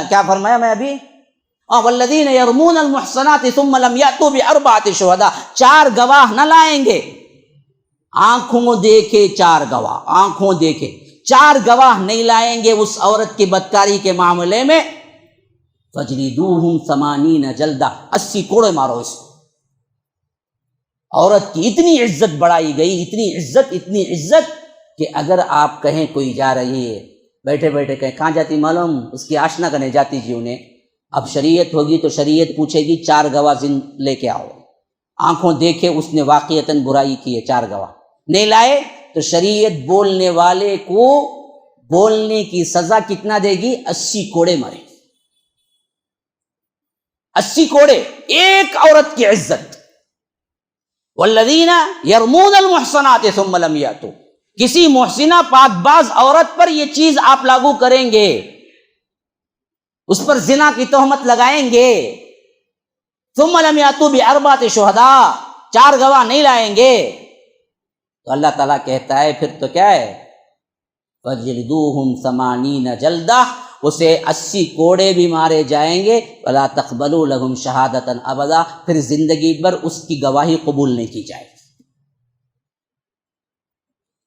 S1: کیا فرمایا میں ابھی، والذین یرمون المحصنات ثم لم یأتوا بأربعة شہداء، 4 گواہ نہ لائیں گے، آنکھوں دیکھے 4 گواہ، آنکھوں دیکھے 4 گواہ نہیں لائیں گے اس عورت کی بدکاری کے معاملے میں، فجلدوہم 80 جلدہ، 80 کوڑے مارو اس کو۔ عورت کی اتنی عزت بڑھائی گئی، اتنی عزت کہ اگر آپ کہیں کوئی جا رہی ہے، بیٹھے بیٹھے کہیں کہاں جاتی معلوم، اس کی آشنا کرنے جاتی جی انہیں، اب شریعت ہوگی تو شریعت پوچھے گی 4 گواہ لے کے آؤ، آنکھوں دیکھے اس نے واقعتاً برائی کی ہے، 4 گواہ نہیں لائے تو شریعت بولنے والے کو بولنے کی سزا کتنا دے گی؟ 80 کوڑے مارے، 80 کوڑے، ایک عورت کی عزت۔ والذین یرمون المحصنات ثم لم یاتوا، کسی محسنہ پاک باز عورت پر یہ چیز آپ لاگو کریں گے، اس پر زنا کی تہمت لگائیں گے، ثم لم یاتوا باربعۃ شہداء، 4 گواہ نہیں لائیں گے، تو اللہ تعالیٰ کہتا ہے پھر تو کیا ہے؟ فجلدوہم 80 جلدہ، اسے 80 کوڑے بھی مارے جائیں گے، ولا تقبلوا لہم شہادۃ ابدا، پھر زندگی بھر اس کی گواہی قبول نہیں کی جائے گی۔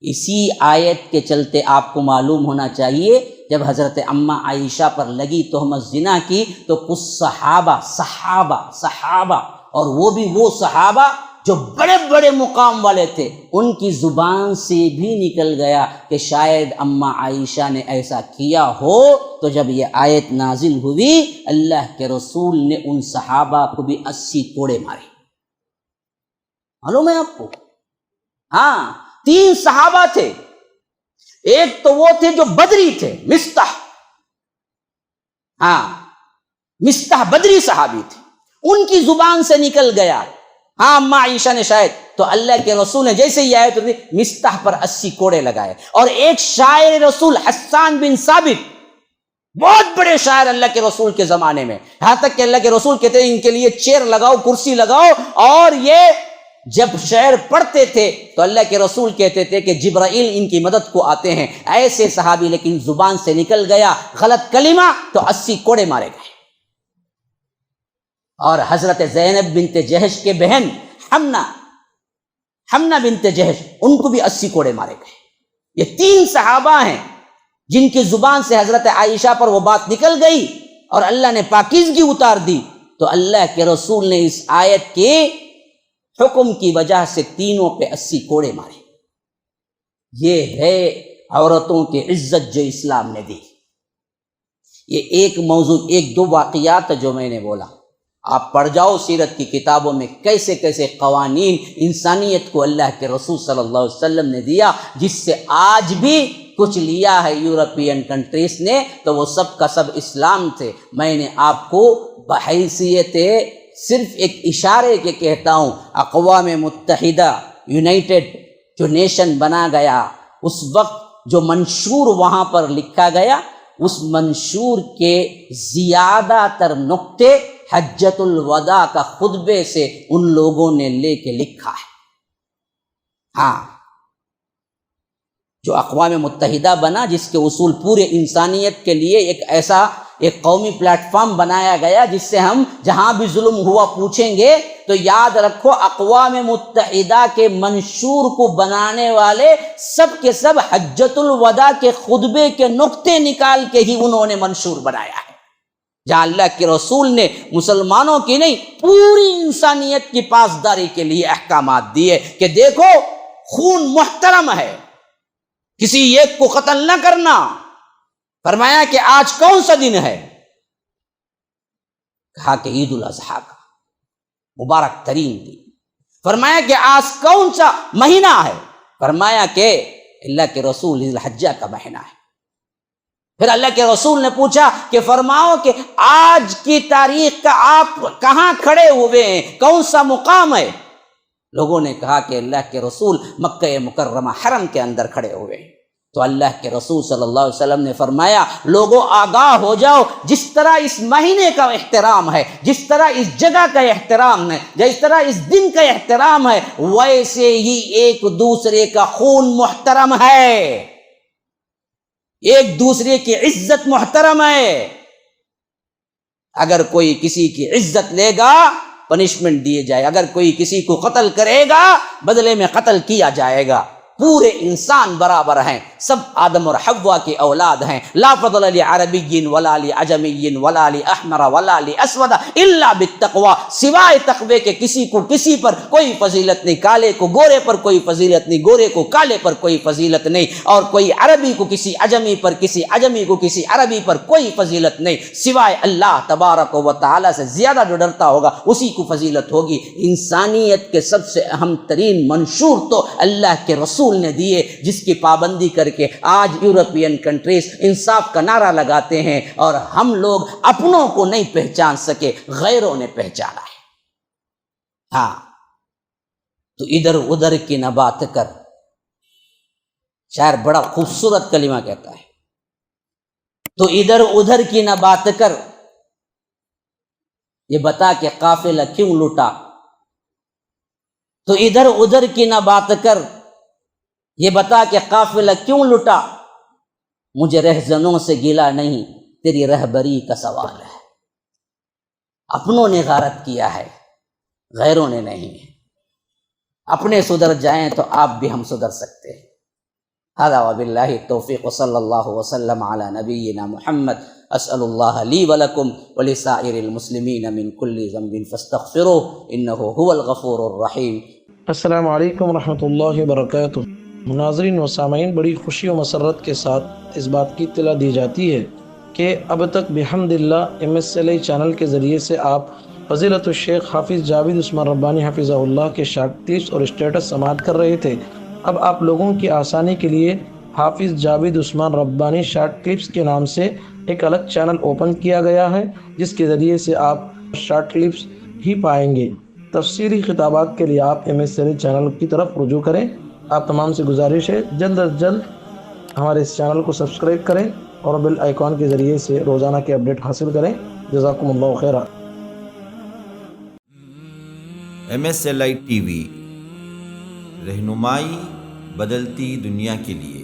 S1: اسی آیت کے چلتے آپ کو معلوم ہونا چاہیے جب حضرت اماں عائشہ پر لگی تہمت زنا کی تو کچھ صحابہ اور وہ بھی وہ صحابہ جو بڑے بڑے مقام والے تھے، ان کی زبان سے بھی نکل گیا کہ شاید اماں عائشہ نے ایسا کیا ہو، تو جب یہ آیت نازل ہوئی اللہ کے رسول نے ان صحابہ کو بھی 80 کوڑے مارے۔ معلوم ہے آپ کو؟ ہاں، 3 صحابہ تھے، ایک تو وہ تھے جو بدری تھے، مستح بدری صحابی تھے، ان کی زبان سے نکل گیا ہاں اماں عائشہ نے شاید، تو اللہ کے رسول نے جیسے ہی آیت ہوئی مستح پر 80 کوڑے لگائے۔ اور ایک شاعر رسول حسان بن ثابت، بہت بڑے شاعر اللہ کے رسول کے زمانے میں، یہاں تک کہ اللہ کے رسول کہتے ہیں ان کے لیے چیئر لگاؤ، کرسی لگاؤ، اور یہ جب شعر پڑھتے تھے تو اللہ کے رسول کہتے تھے کہ جبرائیل ان کی مدد کو آتے ہیں۔ ایسے صحابی لیکن زبان سے نکل گیا غلط کلمہ تو 80 کوڑے مارے گئے۔ اور حضرت زینب بنت جہش کے بہن حمنہ بنت جہش، ان کو بھی 80 کوڑے مارے گئے۔ یہ 3 صحابہ ہیں جن کی زبان سے حضرت عائشہ پر وہ بات نکل گئی اور اللہ نے پاکیزگی اتار دی، تو اللہ کے رسول نے اس آیت کے حکم کی وجہ سے تینوں پہ 80 کوڑے مارے۔ یہ ہے عورتوں کی عزت جو اسلام نے دی۔ یہ ایک موضوع، 1-2 واقعات جو میں نے بولا، آپ پڑھ جاؤ سیرت کی کتابوں میں کیسے کیسے قوانین انسانیت کو اللہ کے رسول صلی اللہ علیہ وسلم نے دیا، جس سے آج بھی کچھ لیا ہے یورپین کنٹریز نے، تو وہ سب کا سب اسلام تھے۔ میں نے آپ کو بحیثیت صرف ایک اشارے کے کہتا ہوں، اقوام متحدہ یونائٹڈ جو نیشن بنا گیا، اس وقت جو منشور وہاں پر لکھا گیا، اس منشور کے زیادہ تر نقطے حجۃ الوداع کا خطبے سے ان لوگوں نے لے کے لکھا ہے۔ ہاں، جو اقوام متحدہ بنا، جس کے اصول پورے انسانیت کے لیے ایک قومی پلیٹ فارم بنایا گیا، جس سے ہم جہاں بھی ظلم ہوا پوچھیں گے، تو یاد رکھو اقوام متحدہ کے منشور کو بنانے والے سب کے سب حجۃ الوداع کے خطبے کے نقطے نکال کے ہی انہوں نے منشور بنایا ہے، جہاں اللہ کے رسول نے مسلمانوں کی نہیں پوری انسانیت کی پاسداری کے لیے احکامات دیے کہ دیکھو خون محترم ہے، کسی ایک کو قتل نہ کرنا۔ فرمایا کہ آج کون سا دن ہے؟ کہا کہ عید الاضحیٰ کا مبارک ترین دن۔ فرمایا کہ آج کون سا مہینہ ہے؟ فرمایا کہ اللہ کے رسول ذی الحجہ کا مہینہ ہے۔ پھر اللہ کے رسول نے پوچھا کہ فرماؤ کہ آج کی تاریخ کا آپ کہاں کھڑے ہوئے ہیں، کون سا مقام ہے؟ لوگوں نے کہا کہ اللہ کے رسول مکہ مکرمہ حرم کے اندر کھڑے ہوئے ہیں۔ تو اللہ کے رسول صلی اللہ علیہ وسلم نے فرمایا لوگوں آگاہ ہو جاؤ، جس طرح اس مہینے کا احترام ہے، جس طرح اس جگہ کا احترام ہے، جس طرح اس دن کا احترام ہے، ویسے ہی ایک دوسرے کا خون محترم ہے، ایک دوسرے کی عزت محترم ہے۔ اگر کوئی کسی کی عزت لے گا پنشمنٹ دیے جائے، اگر کوئی کسی کو قتل کرے گا بدلے میں قتل کیا جائے گا، پورے انسان برابر ہیں۔ سب آدم اور حوا کے اولاد ہیں. لا فضل لعربی ولا لعجمی ولا لاحمر ولا لاسود الا بالتقوی، سوائے تقوی کے کسی کو کسی پر کوئی فضیلت نہیں. کالے کو گورے پر کوئی فضیلت نہیں، گورے کو کالے پر کوئی فضیلت نہیں، اور کوئی عربی کو کسی عجمی پر، کسی عجمی کو کسی عربی پر کوئی فضیلت نہیں سوائے اللہ تبارک و تعالی سے. زیادہ جو ڈرتا ہوگا اسی کو فضیلت ہوگی. انسانیت کے سب سے اہم ترین منشور تو اللہ کے رسول نے دیے، جس کی پابندی کر کے آج یورپین کنٹریز انصاف کا نعرہ لگاتے ہیں، اور ہم لوگ اپنوں کو نہیں پہچان سکے، غیروں نے پہچانا ہے. ہاں تو ادھر ادھر کی نہ بات کر. شاعر بڑا خوبصورت کلمہ کہتا ہے، تو ادھر ادھر کی نہ بات کر، یہ بتا کہ قافلہ کیوں لٹا. تو ادھر ادھر کی نہ بات کر، یہ بتا کہ قافلہ کیوں لٹا. مجھے رہزنوں سے گلا نہیں، تیری رہبری کا سوال ہے. اپنوں نے غارت کیا ہے، غیروں نے نہیں. اپنے سدھر جائیں تو آپ بھی ہم سدھر سکتے ہیں. هذا وباللہ التوفیق وصلی اللہ وسلم علی نبینا محمد. اسأل اللہ لی ولکم ولسائر المسلمین من کل ذنب فاستغفروه انه هو الغفور الرحیم.
S3: السلام علیکم ورحمۃ اللہ وبرکاتہ. ناظرین و سامعین، بڑی خوشی و مسرت کے ساتھ اس بات کی اطلاع دی جاتی ہے کہ اب تک بحمد اللہ MSLA چینل کے ذریعے سے آپ فضیلت الشیخ حافظ جاوید عثمان ربانی حفظہ اللہ کے شارٹ کلپس اور اسٹیٹس سماعت کر رہے تھے. اب آپ لوگوں کی آسانی کے لیے حافظ جاوید عثمان ربانی شارٹ کلپس کے نام سے ایک الگ چینل اوپن کیا گیا ہے، جس کے ذریعے سے آپ شارٹ کلپس ہی پائیں گے. تفسیری خطابات کے لیے آپ MSLA چینل کی طرف رجوع کریں. آپ تمام سے گزارش ہے جلد از جلد ہمارے اس چینل کو سبسکرائب کریں اور بیل آئیکن کے ذریعے سے روزانہ کے اپڈیٹ حاصل کریں. جزاکم اللہ خیرہ.
S2: MSLI TV، رہنمائی بدلتی دنیا کے لیے.